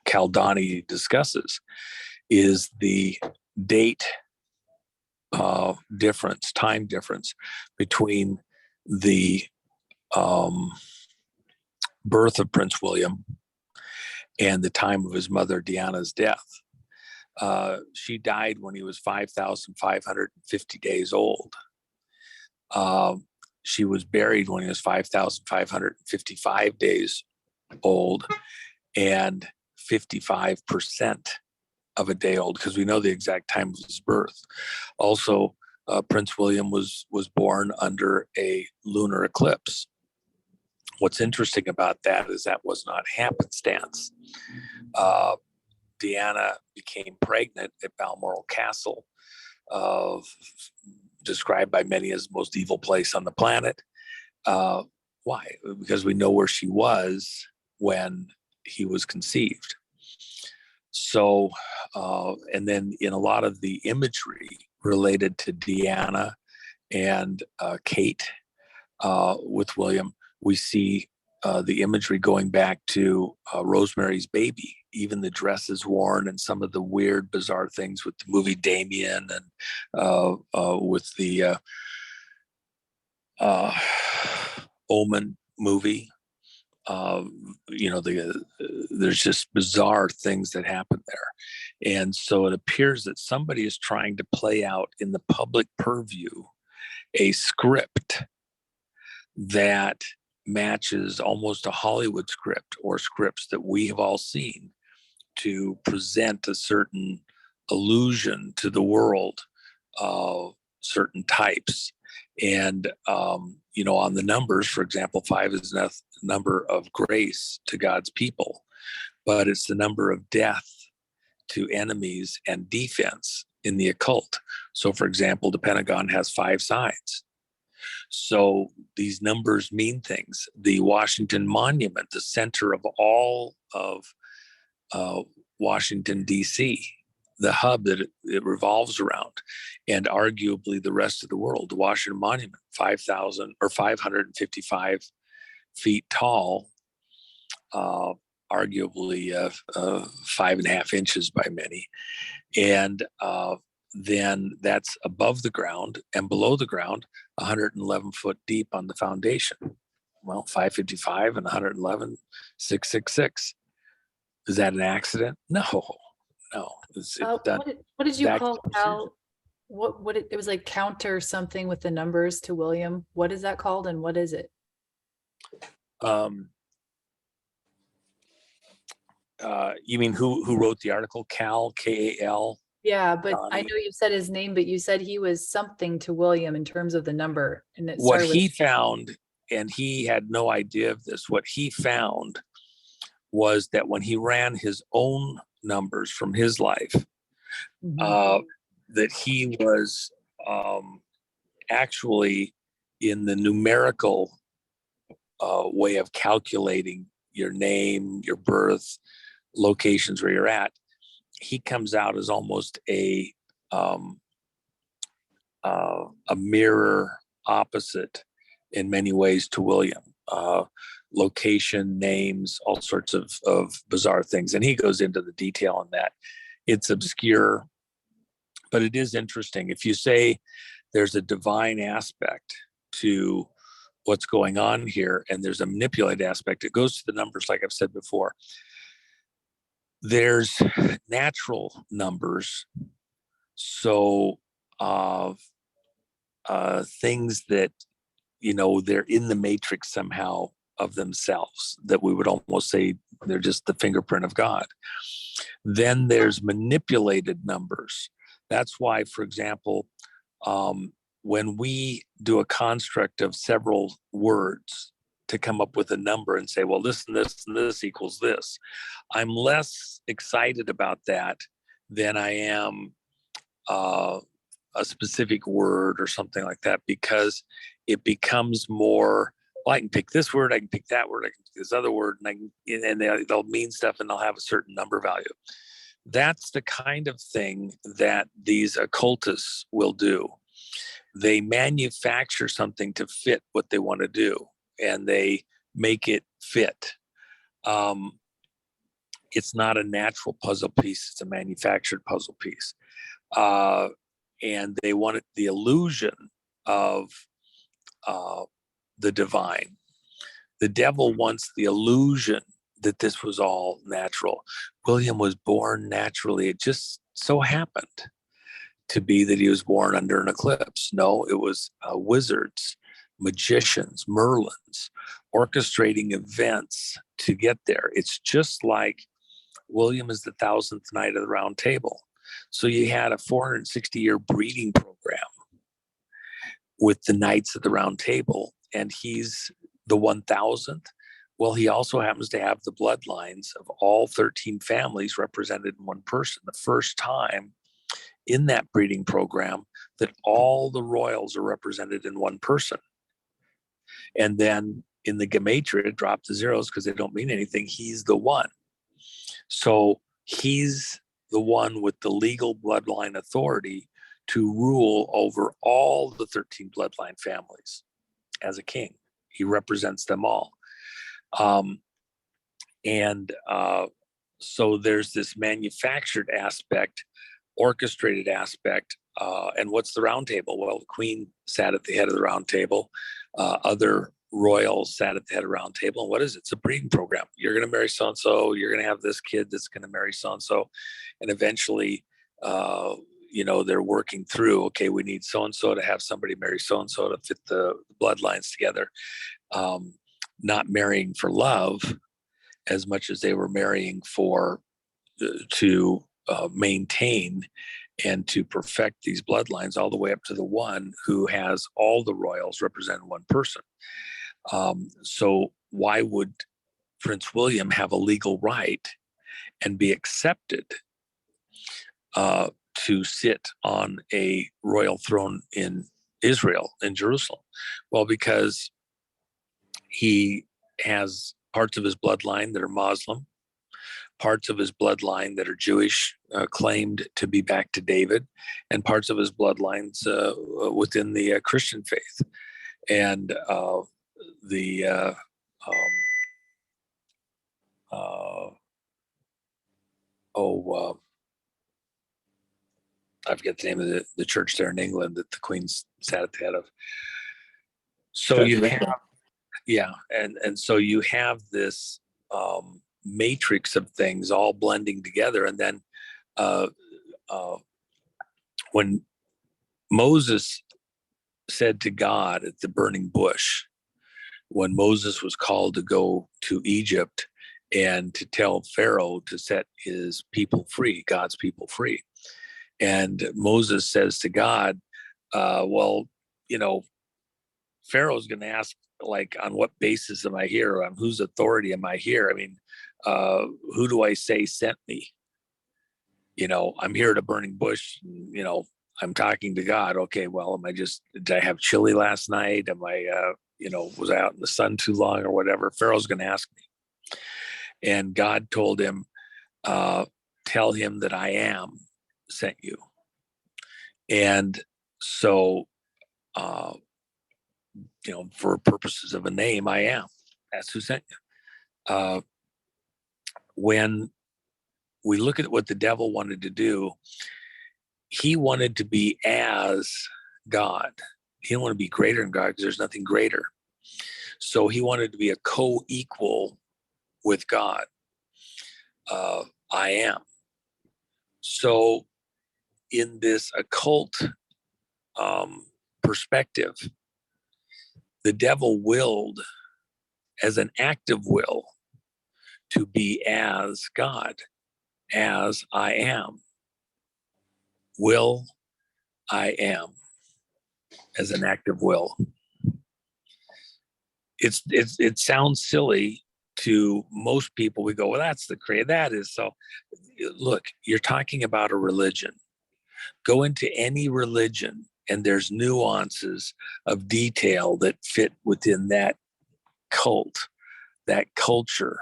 Speaker 2: Caldani discusses is the date difference, time difference between the birth of Prince William and the time of his mother Diana's death. She died when he was 5,550 days old. She was buried when he was 5,555 days old and 55% of a day old, because we know the exact time of his birth. Also, Prince William was born under a lunar eclipse. What's interesting about that is that was not happenstance. Diana became pregnant at Balmoral Castle, described by many as the most evil place on the planet. Why? Because we know where she was when he was conceived. So, and then in a lot of the imagery related to Diana and Kate with William, we see the imagery going back to Rosemary's Baby, even the dresses worn and some of the weird, bizarre things with the movie Damien and with the Omen movie. There's just bizarre things that happen there. And so it appears that somebody is trying to play out in the public purview a script that matches almost a Hollywood script or scripts that we have all seen to present a certain illusion to the world of certain types. And, on the numbers, for example, 5 is a number of grace to God's people, but it's the number of death to enemies and defense in the occult. So, for example, the Pentagon has 5 sides. So these numbers mean things. The Washington Monument, the center of all of Washington, D.C., the hub that it revolves around, and arguably the rest of the world, the Washington Monument, 555 feet tall, arguably 5.5 inches by many. And then that's above the ground, and below the ground, 111 foot deep on the foundation. Well, 555 and 111, 666. Is that an accident? No. It's done.
Speaker 4: What did you call Cal? It was like counter something with the numbers to William. What is that called, and what is it?
Speaker 2: You mean who wrote the article? Cal, K-A-L?
Speaker 4: Yeah, but I know you said his name, but you said he was something to William in terms of the number. And it
Speaker 2: what he found, and he had no idea of this, what he found was that when he ran his own numbers from his life, that he was actually in the numerical way of calculating your name, your birth, locations where you're at. He comes out as almost a mirror opposite in many ways to William. Location, names, all sorts of bizarre things. And he goes into the detail on that. It's obscure, but it is interesting. If you say there's a divine aspect to what's going on here, and there's a manipulated aspect, it goes to the numbers, like I've said before. There's natural numbers. So things that, they're in the matrix somehow of themselves, that we would almost say they're just the fingerprint of God. Then there's manipulated numbers. That's why, for example, when we do a construct of several words to come up with a number and say, well, this and this and this equals this, I'm less excited about that than I am a specific word or something like that, because it becomes more, well, I can pick this word, I can pick that word, I can pick this other word, and they'll mean stuff and they'll have a certain number value. That's the kind of thing that these occultists will do. They manufacture something to fit what they want to do, and they make it fit. It's not a natural puzzle piece, it's a manufactured puzzle piece. And they wanted the illusion of the divine. The devil wants the illusion that this was all natural. William was born naturally. It just so happened to be that he was born under an eclipse. No, it was wizards, magicians, Merlins, orchestrating events to get there. It's just like William is the 1000th knight of the round table. So you had a 460-year breeding program with the knights of the round table, and he's the 1000th. Well, he also happens to have the bloodlines of all 13 families represented in one person. The first time in that breeding program that all the royals are represented in one person. And then in the gematria, drop the zeros because they don't mean anything. He's the one. So he's the one with the legal bloodline authority to rule over all the 13 bloodline families as a king. He represents them all. So there's this manufactured aspect, orchestrated aspect. And what's the round table? Well, the queen sat at the head of the round table. Other royals sat at the head of the round table. And what is it? It's a breeding program. You're going to marry so-and-so. You're going to have this kid that's going to marry so-and-so. And eventually, they're working through, okay, we need so-and-so to have somebody marry so-and-so to fit the bloodlines together. Not marrying for love as much as they were marrying to maintain and to perfect these bloodlines all the way up to the one who has all the royals represent one person. So why would Prince William have a legal right and be accepted to sit on a royal throne in Israel, in Jerusalem? Well, because he has parts of his bloodline that are Muslim, parts of his bloodline that are Jewish, claimed to be back to David, and parts of his bloodlines within the Christian faith. And I forget the name of the church there in England that the Queen sat at the head of. So you have, and so you have this matrix of things all blending together. And then when Moses said to God at the burning bush, when Moses was called to go to Egypt and to tell Pharaoh to set his people free, God's people free. And Moses says to God, Pharaoh's going to ask, like, on what basis am I here? On whose authority am I here? I mean, who do I say sent me? I'm here at a burning bush, I'm talking to God. Okay, well, did I have chili last night? Am I, was I out in the sun too long or whatever? Pharaoh's going to ask me. And God told him, tell him that I am sent you. And so, for purposes of a name, I am. That's who sent you. When we look at what the devil wanted to do, he wanted to be as God. He didn't want to be greater than God because there's nothing greater. So he wanted to be a co-equal with God. I am. So in this occult perspective, the devil willed as an active will to be as God, as I am. Will, I am, as an active will. It sounds silly to most people. We go, well, that's the creator. That is so. Look, you're talking about a religion. Go into any religion, and there's nuances of detail that fit within that cult, that culture,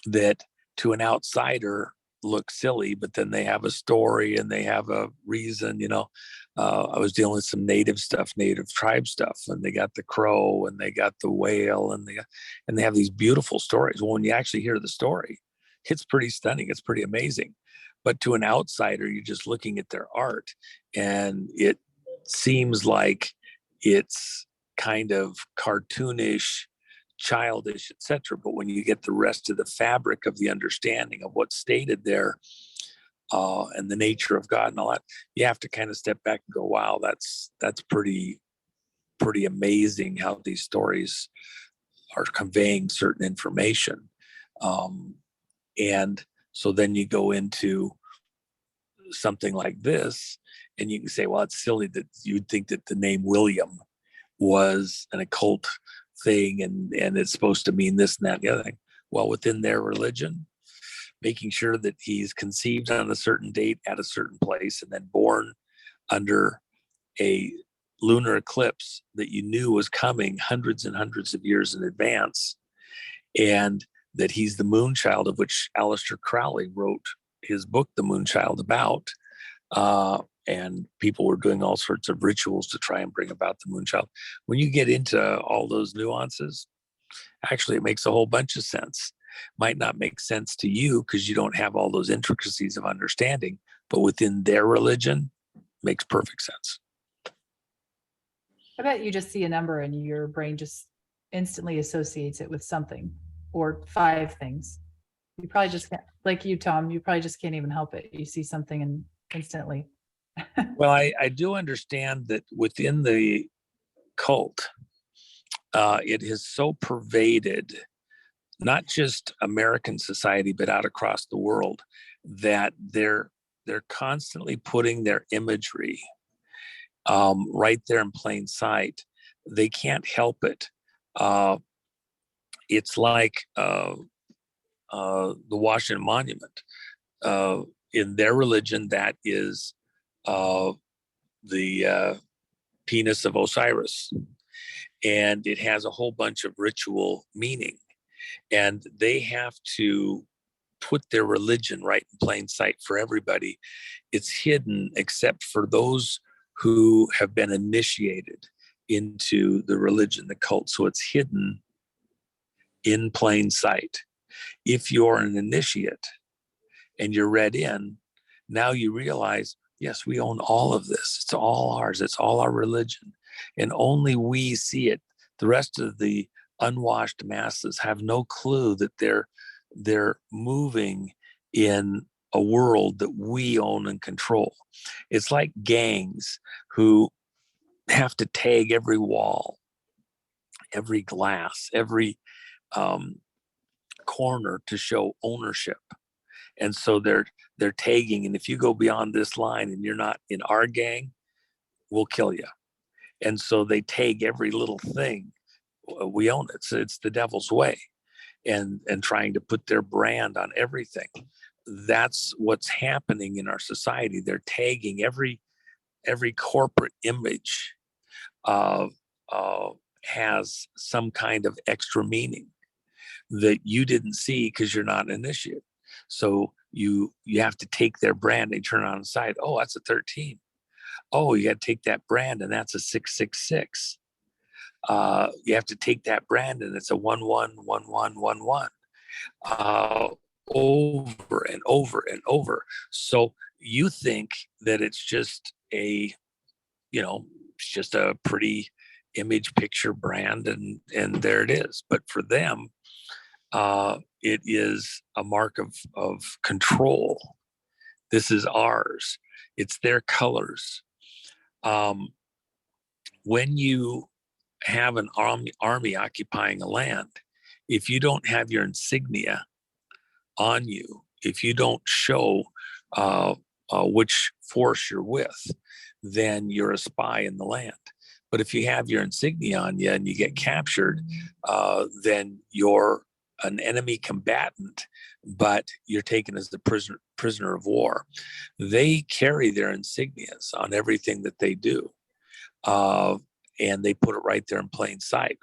Speaker 2: that to an outsider look silly, but then they have a story and they have a reason. I was dealing with some native tribe stuff, and they got the crow and they got the whale, and they have these beautiful stories. Well, when you actually hear the story, it's pretty stunning. It's pretty amazing. But to an outsider, you're just looking at their art, and it seems like it's kind of cartoonish, childish, etc. But when you get the rest of the fabric of the understanding of what's stated there, and the nature of God and all that, you have to kind of step back and go, wow, that's pretty amazing how these stories are conveying certain information. And so then you go into something like this, and you can say, well, it's silly that you'd think that the name William was an occult thing, and it's supposed to mean this and that and the other thing. Well, within their religion, making sure that he's conceived on a certain date at a certain place and then born under a lunar eclipse that you knew was coming hundreds and hundreds of years in advance, and that he's the moon child, of which Aleister Crowley wrote his book, The Moon Child, about. And people were doing all sorts of rituals to try and bring about the moon child. When you get into all those nuances, actually it makes a whole bunch of sense. Might not make sense to you because you don't have all those intricacies of understanding, but within their religion, makes perfect sense.
Speaker 4: I bet you just see a number and your brain just instantly associates it with something or 5 things. You probably just can't, like you, Tom, you probably just can't even help it. You see something and instantly.
Speaker 2: Well, I do understand that within the cult, it has so pervaded not just American society, but out across the world, that they're constantly putting their imagery right there in plain sight. They can't help it. It's like the Washington Monument. In their religion, that is the penis of Osiris, and it has a whole bunch of ritual meaning, and they have to put their religion right in plain sight for everybody. It's hidden except for those who have been initiated into the religion, the cult. So it's hidden in plain sight. If you're an initiate and you're read in, now you realize, yes, we own all of this. It's all ours. It's all our religion. And only we see it. The rest of the unwashed masses have no clue that they're moving in a world that we own and control. It's like gangs who have to tag every wall, every glass, every corner to show ownership. And so they're tagging, and if you go beyond this line and you're not in our gang, we'll kill you. And so they tag every little thing. We own it. So it's the devil's way, and trying to put their brand on everything. That's what's happening in our society. They're tagging every corporate image has some kind of extra meaning that you didn't see because you're not an initiate. So you have to take their brand and turn it on the side. Oh, that's a 13. Oh, you got to take that brand and that's a 666. You have to take that brand and it's a 111111. Over and over and over. So you think that it's just it's just a pretty image picture brand, and there it is. But for them, it is a mark of control. This is ours. It's their colors. When you have an army occupying a land, if you don't have your insignia on you, if you don't show which force you're with, then you're a spy in the land. But if you have your insignia on you and you get captured, then you're an enemy combatant but you're taken as the prisoner of war. They carry their insignias on everything that they do, and they put it right there in plain sight.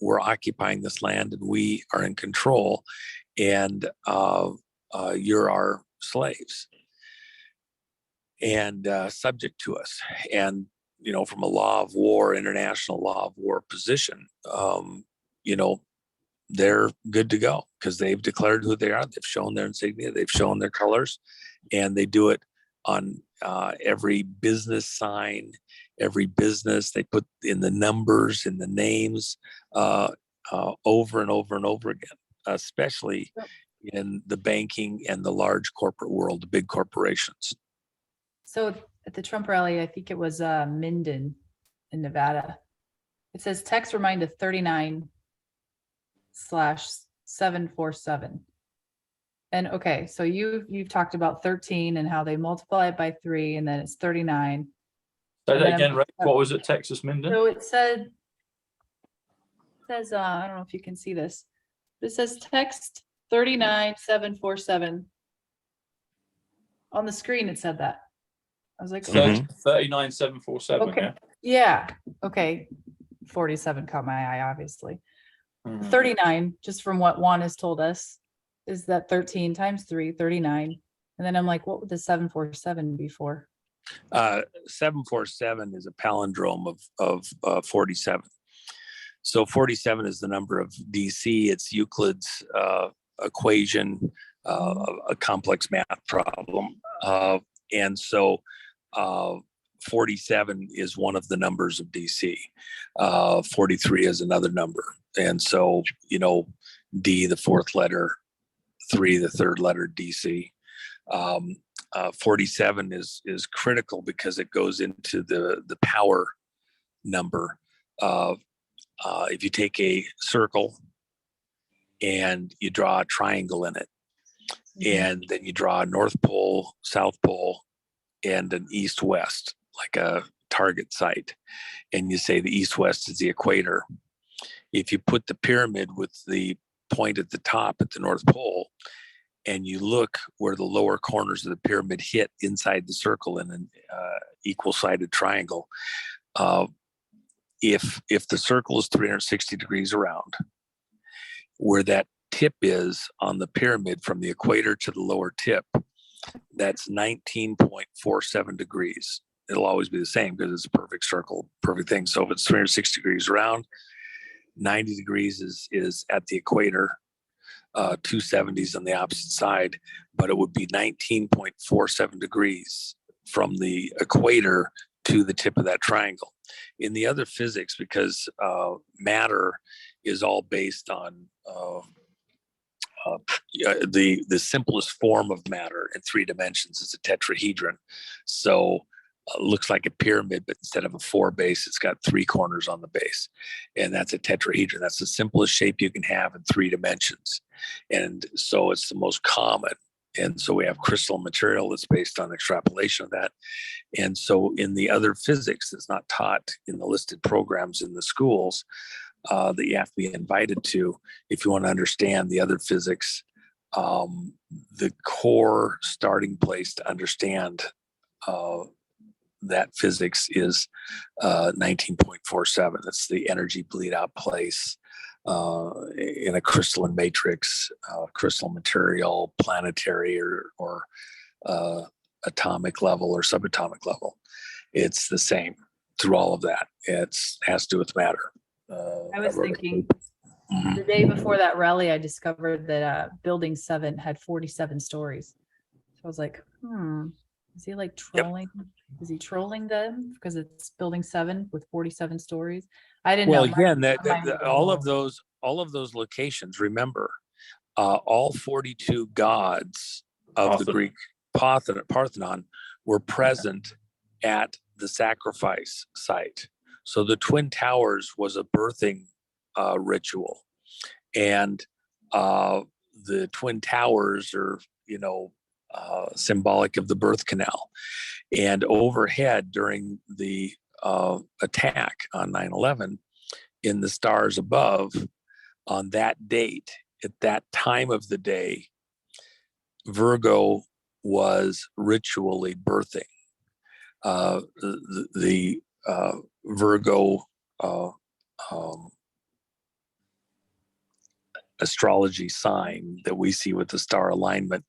Speaker 2: We're occupying this land and we are in control, and you're our slaves and subject to us. And from a law of war, international law of war position, they're good to go because they've declared who they are. They've shown their insignia, they've shown their colors, and they do it on every business sign, every business. They put in the numbers, in the names, over and over and over again, especially in the banking and the large corporate world, the big corporations.
Speaker 4: So at the Trump rally, I think it was Minden in Nevada. It says text reminder 39/747. And okay, so you've talked about 13 and how they multiply it by 3, and then it's 39.
Speaker 1: Say that again, Ray. What was it, Texas Minden?
Speaker 4: So it says I don't know if you can see this. It says text 39/747. On the screen it said that. I was like,
Speaker 1: 39/747.
Speaker 4: okay. Yeah. Okay. 47 caught my eye, obviously. 39, just from what Juan has told us, is that 13 times 3, 39. And then I'm like, what would the 747 be for?
Speaker 2: 747 is a palindrome of 47. So 47 is the number of DC. It's Euclid's equation, a complex math problem. And so 47 is one of the numbers of DC. 43 is another number. And so, D, the fourth letter, 3, the third letter, DC. 47 is critical because it goes into the power number. If you take a circle and you draw a triangle in it, and then you draw a North Pole, South Pole, and an east-west, like a target site, and you say the east-west is the equator. If you put the pyramid with the point at the top at the North Pole, and you look where the lower corners of the pyramid hit inside the circle in an equal-sided triangle, if the circle is 360 degrees around, where that tip is on the pyramid from the equator to the lower tip, that's 19.47 degrees. It'll always be the same because it's a perfect circle, perfect thing. So if it's 360 degrees around, 90 degrees is at the equator, 270s on the opposite side, but it would be 19.47 degrees from the equator to the tip of that triangle. In the other physics, because matter is all based on the simplest form of matter in 3 dimensions is a tetrahedron. So looks like a pyramid, but instead of a 4 base, it's got 3 corners on the base. And that's a tetrahedron. That's the simplest shape you can have in 3 dimensions. And so it's the most common. And so we have crystal material that's based on extrapolation of that. And so in the other physics that's not taught in the listed programs in the schools, that you have to be invited to, if you want to understand the other physics, the core starting place to understand that physics is 19.47. That's the energy bleed out place in a crystalline matrix, crystal material, planetary or atomic level or subatomic level. It's the same through all of that. It has to do with matter.
Speaker 4: I was thinking the day before that rally, I discovered that Building 7 had 47 stories. So I was like, is he like trolling? Yep. Is he trolling them because it's Building 7 with 47 stories? I didn't know.
Speaker 2: Well, again, all of those locations, remember, all 42 gods of the Greek Parthenon were present at the sacrifice site. So the Twin Towers was a birthing ritual, and the Twin Towers are, symbolic of the birth canal. And overhead during the attack on 9/11, in the stars above, on that date, at that time of the day, Virgo was ritually birthing. The Virgo astrology sign that we see with the star alignment,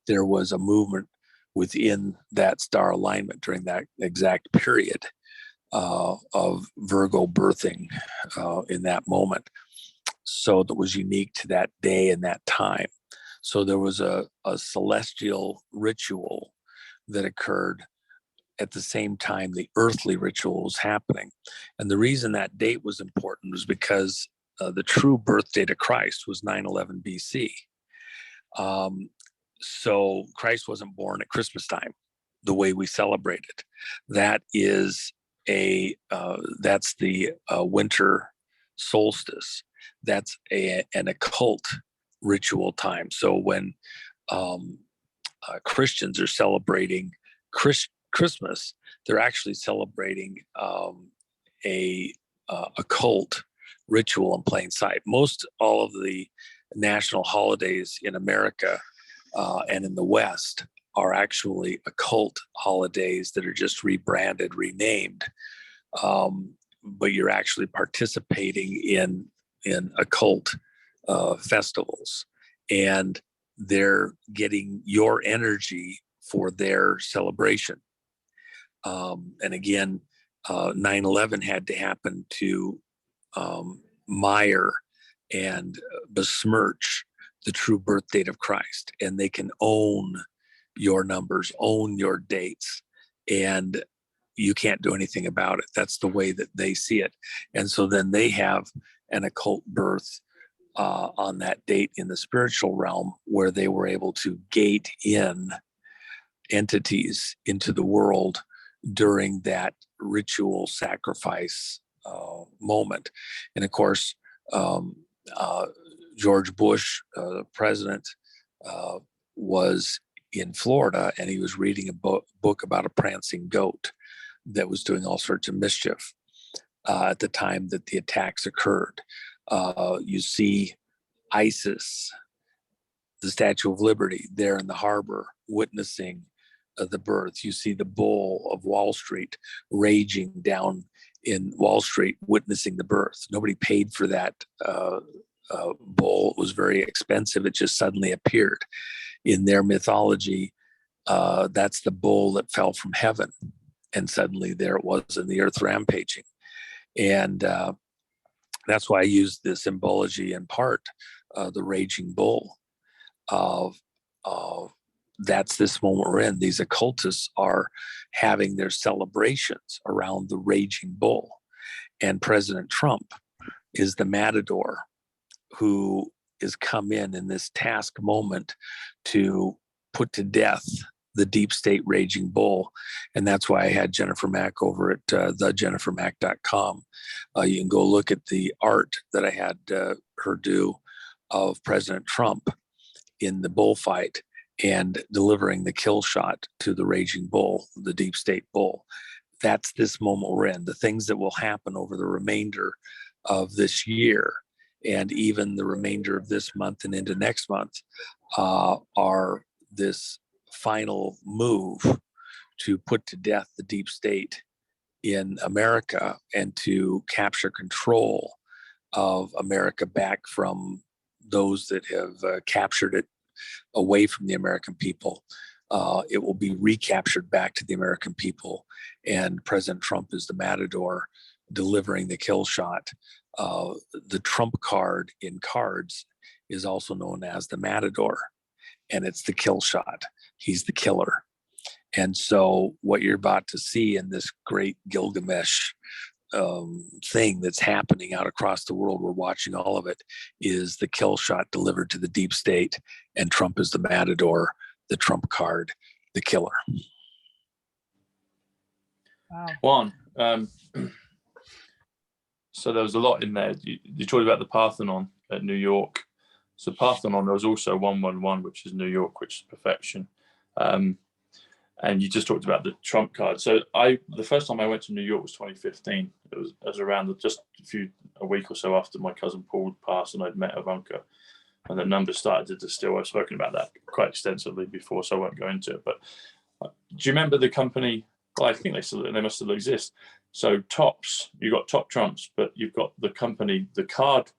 Speaker 2: there was a movement within that star alignment during that exact period of Virgo birthing in that moment. So that was unique to that day and that time. So there was a celestial ritual that occurred at the same time the earthly ritual was happening. And the reason that date was important was because the true birth date of Christ was 9/11 BC. So Christ wasn't born at Christmas time, the way we celebrate it. That is that's the winter solstice. That's an occult ritual time. So when Christians are celebrating Christmas, they're actually celebrating a occult ritual in plain sight. Most all of the national holidays in America and in the West are actually occult holidays that are just rebranded, renamed, but you're actually participating in occult festivals, and they're getting your energy for their celebration. And again, 9/11 had to happen to mire and besmirch the true birth date of Christ. And they can own your numbers, own your dates, and you can't do anything about it. That's the way that they see it. And so then they have an occult birth on that date in the spiritual realm, where they were able to gate in entities into the world during that ritual sacrifice moment. And of course, George Bush, president, was in Florida, and he was reading a book about a prancing goat that was doing all sorts of mischief at the time that the attacks occurred. You see ISIS, the Statue of Liberty, there in the harbor witnessing the birth. You see the bull of Wall Street raging down in Wall Street, witnessing the birth. Nobody paid for that bull. It was very expensive. It just suddenly appeared. In their mythology, that's the bull that fell from heaven. And suddenly there it was in the earth rampaging. And that's why I use the symbology in part, the raging bull of that's this moment we're in. These occultists are having their celebrations around the raging bull. And President Trump is the matador who is come in this task moment to put to death the deep state raging bull. And that's why I had Jennifer Mack over at thejennifermack.com. You can go look at the art that I had her do of President Trump in the bullfight and delivering the kill shot to the raging bull, the deep state bull. That's this moment we're in. The things that will happen over the remainder of this year and even the remainder of this month and into next month are this final move to put to death the deep state in America and to capture control of America back from those that have captured it away from the American people. It will be recaptured back to the American people. And President Trump is the matador delivering the kill shot. The Trump card in cards is also known as the matador, and it's the kill shot. He's the killer. And so what you're about to see in this great Gilgamesh thing that's happening out across the world, we're watching all of it, is the kill shot delivered to the deep state, and Trump is the matador, the Trump card, the killer.
Speaker 4: Wow.
Speaker 1: Juan, so there was a lot in there. You talked about the Parthenon at New York. So Parthenon, there was also 111, which is New York, which is perfection. And you just talked about the Trump card. So the first time I went to New York was 2015. It was around just a week or so after my cousin Paul passed, and I'd met Ivanka. when the numbers started to distill. I've spoken about that quite extensively before, so I won't go into it. But do you remember the company? Well, I think they must still exist. So Tops, you've got Top Trumps, but you've got the company, the card,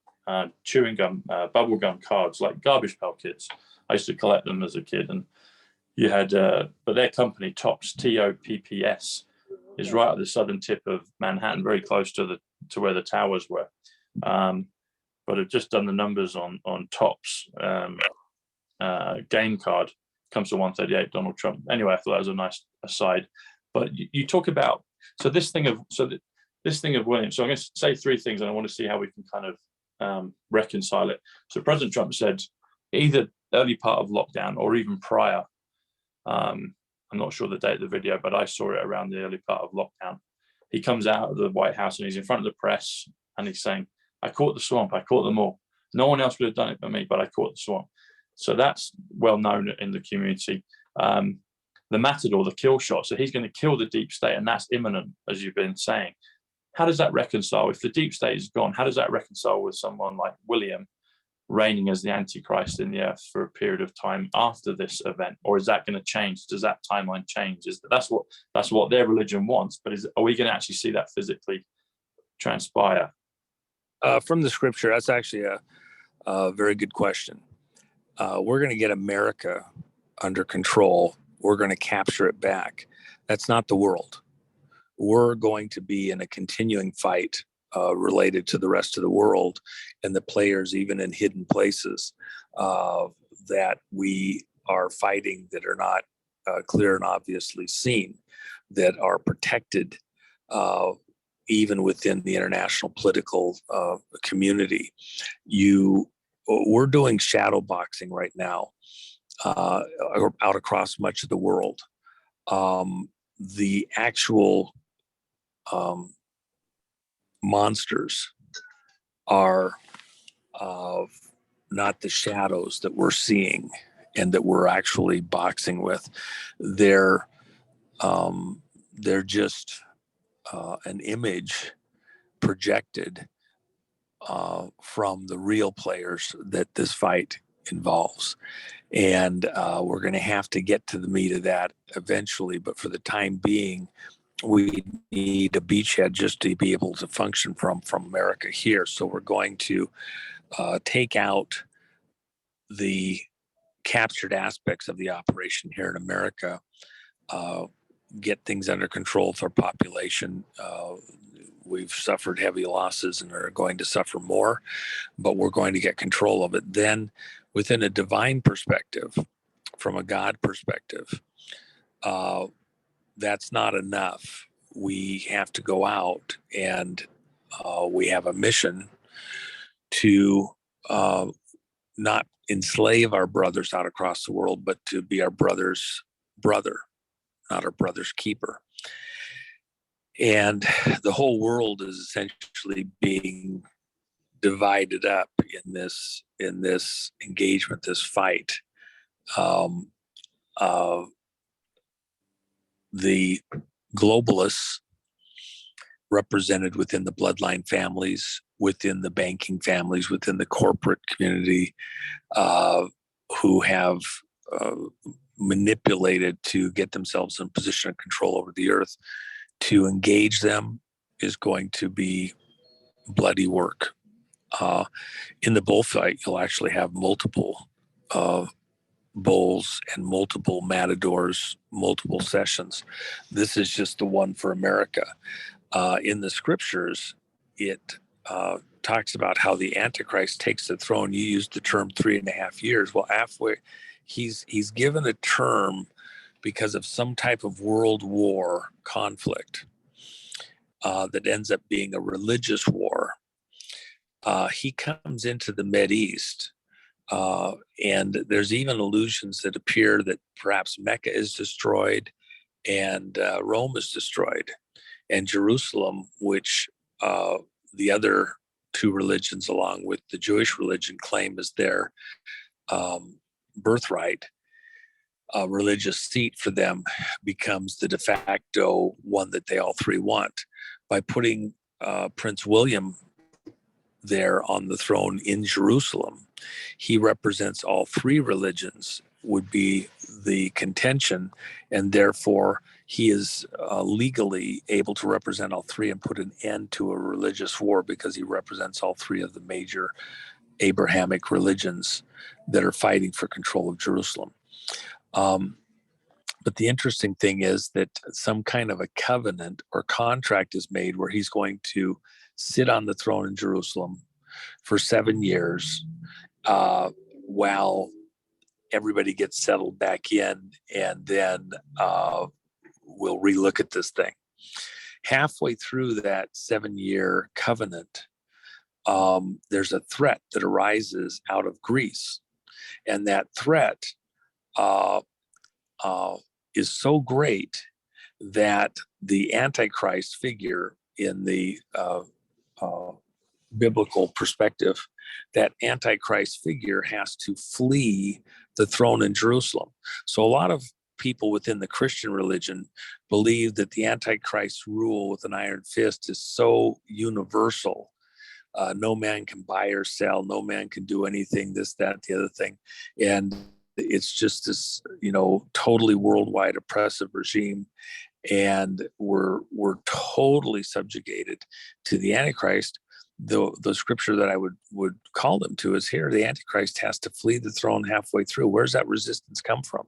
Speaker 1: chewing gum, bubble gum cards, like Garbage Pail Kids. I used to collect them as a kid, and you had, but their company, Tops, TOPPS, is right at the southern tip of Manhattan, very close to where the towers were. But I've just done the numbers on Tops game card, comes to 138 Donald Trump. Anyway, I thought that was a nice aside. But you talk about this thing of William. So I'm going to say three things, and I want to see how we can kind of reconcile it. So President Trump said either early part of lockdown or even prior. I'm not sure the date of the video, but I saw it around the early part of lockdown. He comes out of the White House and he's in front of the press and he's saying, "I caught the swamp. I caught them all. No one else would have done it but me, but I caught the swamp." So that's well known in the community. The Matador, the kill shot. So he's going to kill the deep state, and that's imminent, as you've been saying. How does that reconcile? If the deep state is gone, how does that reconcile with someone like William reigning as the Antichrist in the earth for a period of time after this event? Or is that going to change? Does that timeline change? That's what their religion wants, but are we going to actually see that physically transpire?
Speaker 2: From the scripture, that's actually a very good question. We're going to get America under control. We're going to capture it back. That's not the world. We're going to be in a continuing fight related to the rest of the world and the players, even in hidden places that we are fighting, that are not clear and obviously seen, that are protected even within the international political community. We're doing shadow boxing right now out across much of the world. The actual monsters are not the shadows that we're seeing and that we're actually boxing with. They're just an image projected from the real players that this fight involves. And we're going to have to get to the meat of that eventually. But for the time being, we need a beachhead just to be able to function from America here. So we're going to take out the captured aspects of the operation here in America, get things under control with our population. We've suffered heavy losses and are going to suffer more, but we're going to get control of it. Then within a divine perspective, from a God perspective, that's not enough. We have to go out and we have a mission to not enslave our brothers out across the world, but to be our brother's brother, not our brother's keeper. And the whole world is essentially being divided up in this engagement, this fight. The globalists represented within the bloodline families, within the banking families, within the corporate community, who have manipulated to get themselves in a position of control over the earth. To engage them is going to be bloody work. In the bullfight, you'll actually have multiple bulls and multiple matadors, multiple sessions. This is just the one for America. In the scriptures, it talks about how the Antichrist takes the throne. You used the term 3.5 years. Well, halfway, he's given a term because of some type of world war conflict that ends up being a religious war. He comes into the Mideast, and there's even allusions that appear that perhaps Mecca is destroyed and Rome is destroyed, and Jerusalem, which the other two religions, along with the Jewish religion, claim as their birthright, religious seat for them, becomes the de facto one that they all three want. By putting Prince William there on the throne in Jerusalem, He represents all three religions, would be the contention, and therefore he is legally able to represent all three and put an end to a religious war because he represents all three of the major Abrahamic religions that are fighting for control of Jerusalem. But the interesting thing is that some kind of a covenant or contract is made where he's going to sit on the throne in Jerusalem for 7 years while everybody gets settled back in, and then we'll relook at this thing. Halfway through that 7-year covenant, there's a threat that arises out of Greece. And that threat is so great that the Antichrist figure in the biblical perspective, that Antichrist figure has to flee the throne in Jerusalem. So a lot of people within the Christian religion believe that the Antichrist rule with an iron fist is so universal. No man can buy or sell. No man can do anything, this, that, the other thing. And it's just this, totally worldwide oppressive regime. And we're totally subjugated to the Antichrist. The scripture that I would call them to is here. The Antichrist has to flee the throne halfway through. Where's that resistance come from?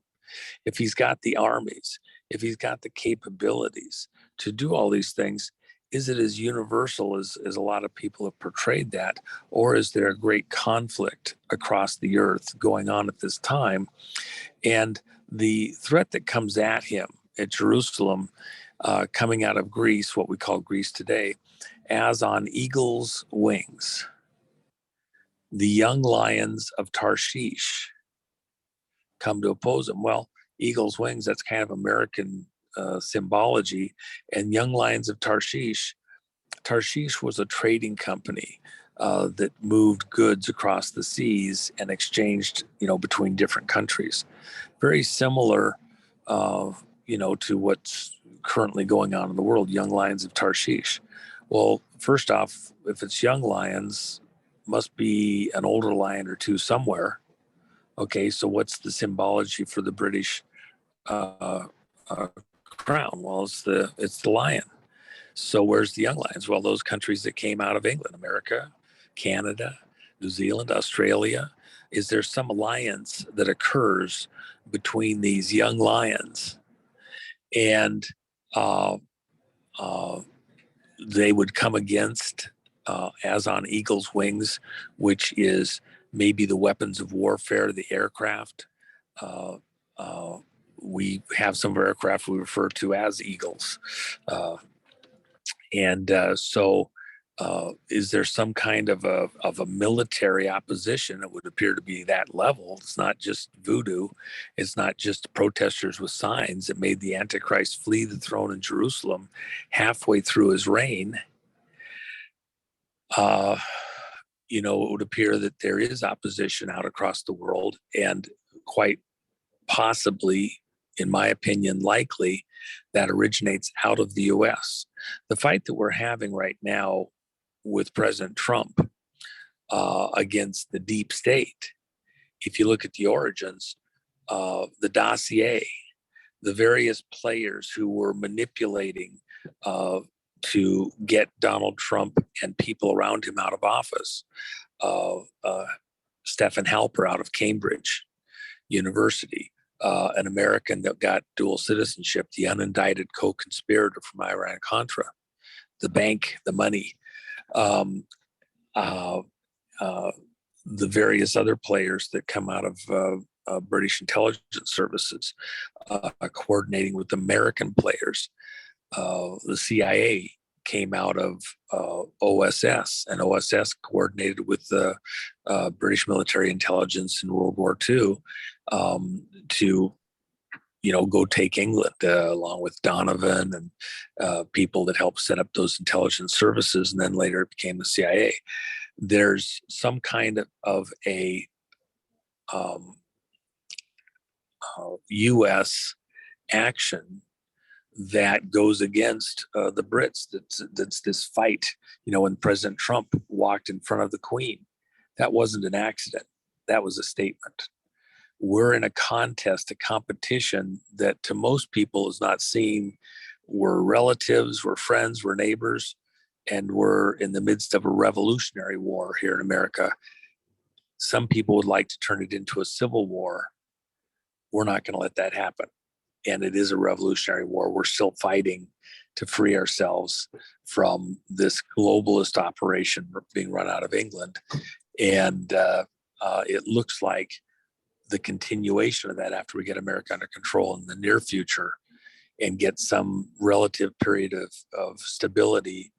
Speaker 2: If he's got the armies, if he's got the capabilities to do all these things, is it as universal as a lot of people have portrayed that? Or is there a great conflict across the earth going on at this time? And the threat that comes at him at Jerusalem, coming out of Greece, what we call Greece today, as on eagle's wings, the young lions of Tarshish come to oppose him. Well, eagle's wings, that's kind of American symbology. And young lions of Tarshish was a trading company that moved goods across the seas and exchanged, between different countries. Very similar, to what's currently going on in the world, young lions of Tarshish. Well, first off, if it's young lions, must be an older lion or two somewhere. Okay, so what's the symbology for the British crown? Well, it's the lion. So where's the young lions? Well, those countries that came out of England, America, Canada, New Zealand, Australia. Is there some alliance that occurs between these young lions? And they would come against, as on eagle's wings, which is maybe the weapons of warfare, the aircraft. We have some aircraft we refer to as eagles. So is there some kind of a military opposition? It would appear to be that level. It's not just voodoo. It's not just protesters with signs that made the Antichrist flee the throne in Jerusalem halfway through his reign. It would appear that there is opposition out across the world, and quite possibly, in my opinion, likely that originates out of the U.S. The fight that we're having right now with President Trump against the deep state, if you look at the origins, the dossier, the various players who were manipulating to get Donald Trump and people around him out of office, Stephen Halper out of Cambridge University, an American that got dual citizenship, the unindicted co-conspirator from Iran-Contra, the bank, the money, the various other players that come out of British intelligence services, coordinating with American players. The CIA came out of OSS, and OSS coordinated with the British military intelligence in World War II to, go take England, along with Donovan and people that helped set up those intelligence services, and then later it became the CIA. There's some kind of a U.S. action that goes against the Brits. That's this fight. When President Trump walked in front of the Queen, that wasn't an accident. that was a statement. We're in a contest, a competition that to most people is not seen. We're relatives, we're friends, we're neighbors, and we're in the midst of a revolutionary war here in America. Some people would like to turn it into a civil war. We're not going to let that happen. And it is a revolutionary war. We're still fighting to free ourselves from this globalist operation being run out of England. And it looks like the continuation of that after we get America under control in the near future and get some relative period of stability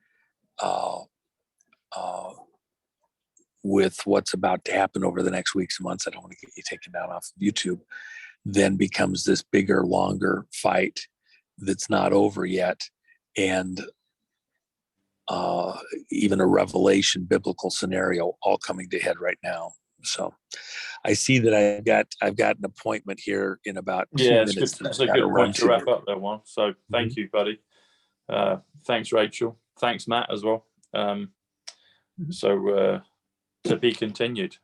Speaker 2: with what's about to happen over the next weeks and months. I don't want to get you taken down off of YouTube. Then becomes this bigger, longer fight that's not over yet. And even a revelation biblical scenario all coming to head right now. So I see that I've got an appointment here in about 2 minutes.
Speaker 1: Good. That's a good point to wrap up there, Juan. So thank you, buddy. Thanks, Rachel. Thanks, Matt, as well. So to be continued.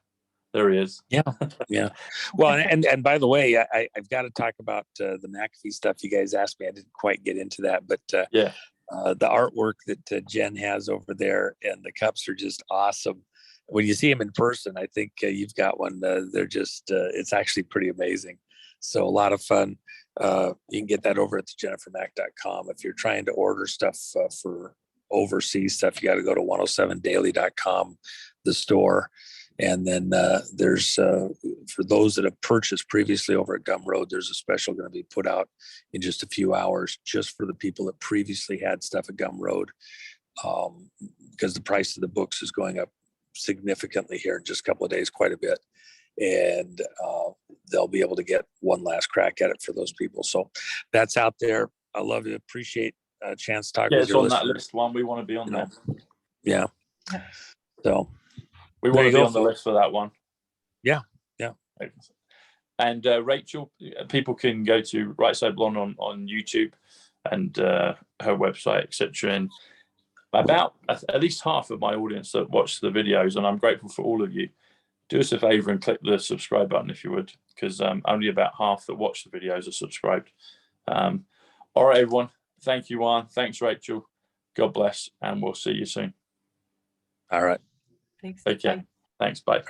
Speaker 1: There he is.
Speaker 2: Yeah. Well, and by the way, I've got to talk about the McAfee stuff you guys asked me. I didn't quite get into that, but the artwork that Jen has over there and the cups are just awesome. When you see them in person, I think you've got one. They're just, it's actually pretty amazing. So a lot of fun. You can get that over at thejennifermac.com. If you're trying to order stuff for overseas stuff, you got to go to 107daily.com, the store. And then there's, for those that have purchased previously over at Gumroad, there's a special going to be put out in just a few hours just for the people that previously had stuff at Gumroad, because the price of the books is going up significantly here in just a couple of days, quite a bit. And they'll be able to get one last crack at it for those people. So that's out there. I love to appreciate a chance to talk with your listeners.
Speaker 1: It's on that list, one. We want to be on there.
Speaker 2: Yeah. So
Speaker 1: we want to be on the list for that one.
Speaker 2: Yeah.
Speaker 1: And Rachel, people can go to WriteSide Blonde on YouTube and her website, etc. And about at least half of my audience that watch the videos, and I'm grateful for all of you. Do us a favor and click the subscribe button if you would, because only about half that watch the videos are subscribed. All right, everyone. Thank you, Juan. Thanks, Rachel. God bless, and we'll see you soon.
Speaker 2: All right.
Speaker 4: Thanks.
Speaker 1: Take care.
Speaker 4: Bye.
Speaker 1: Thanks. Bye.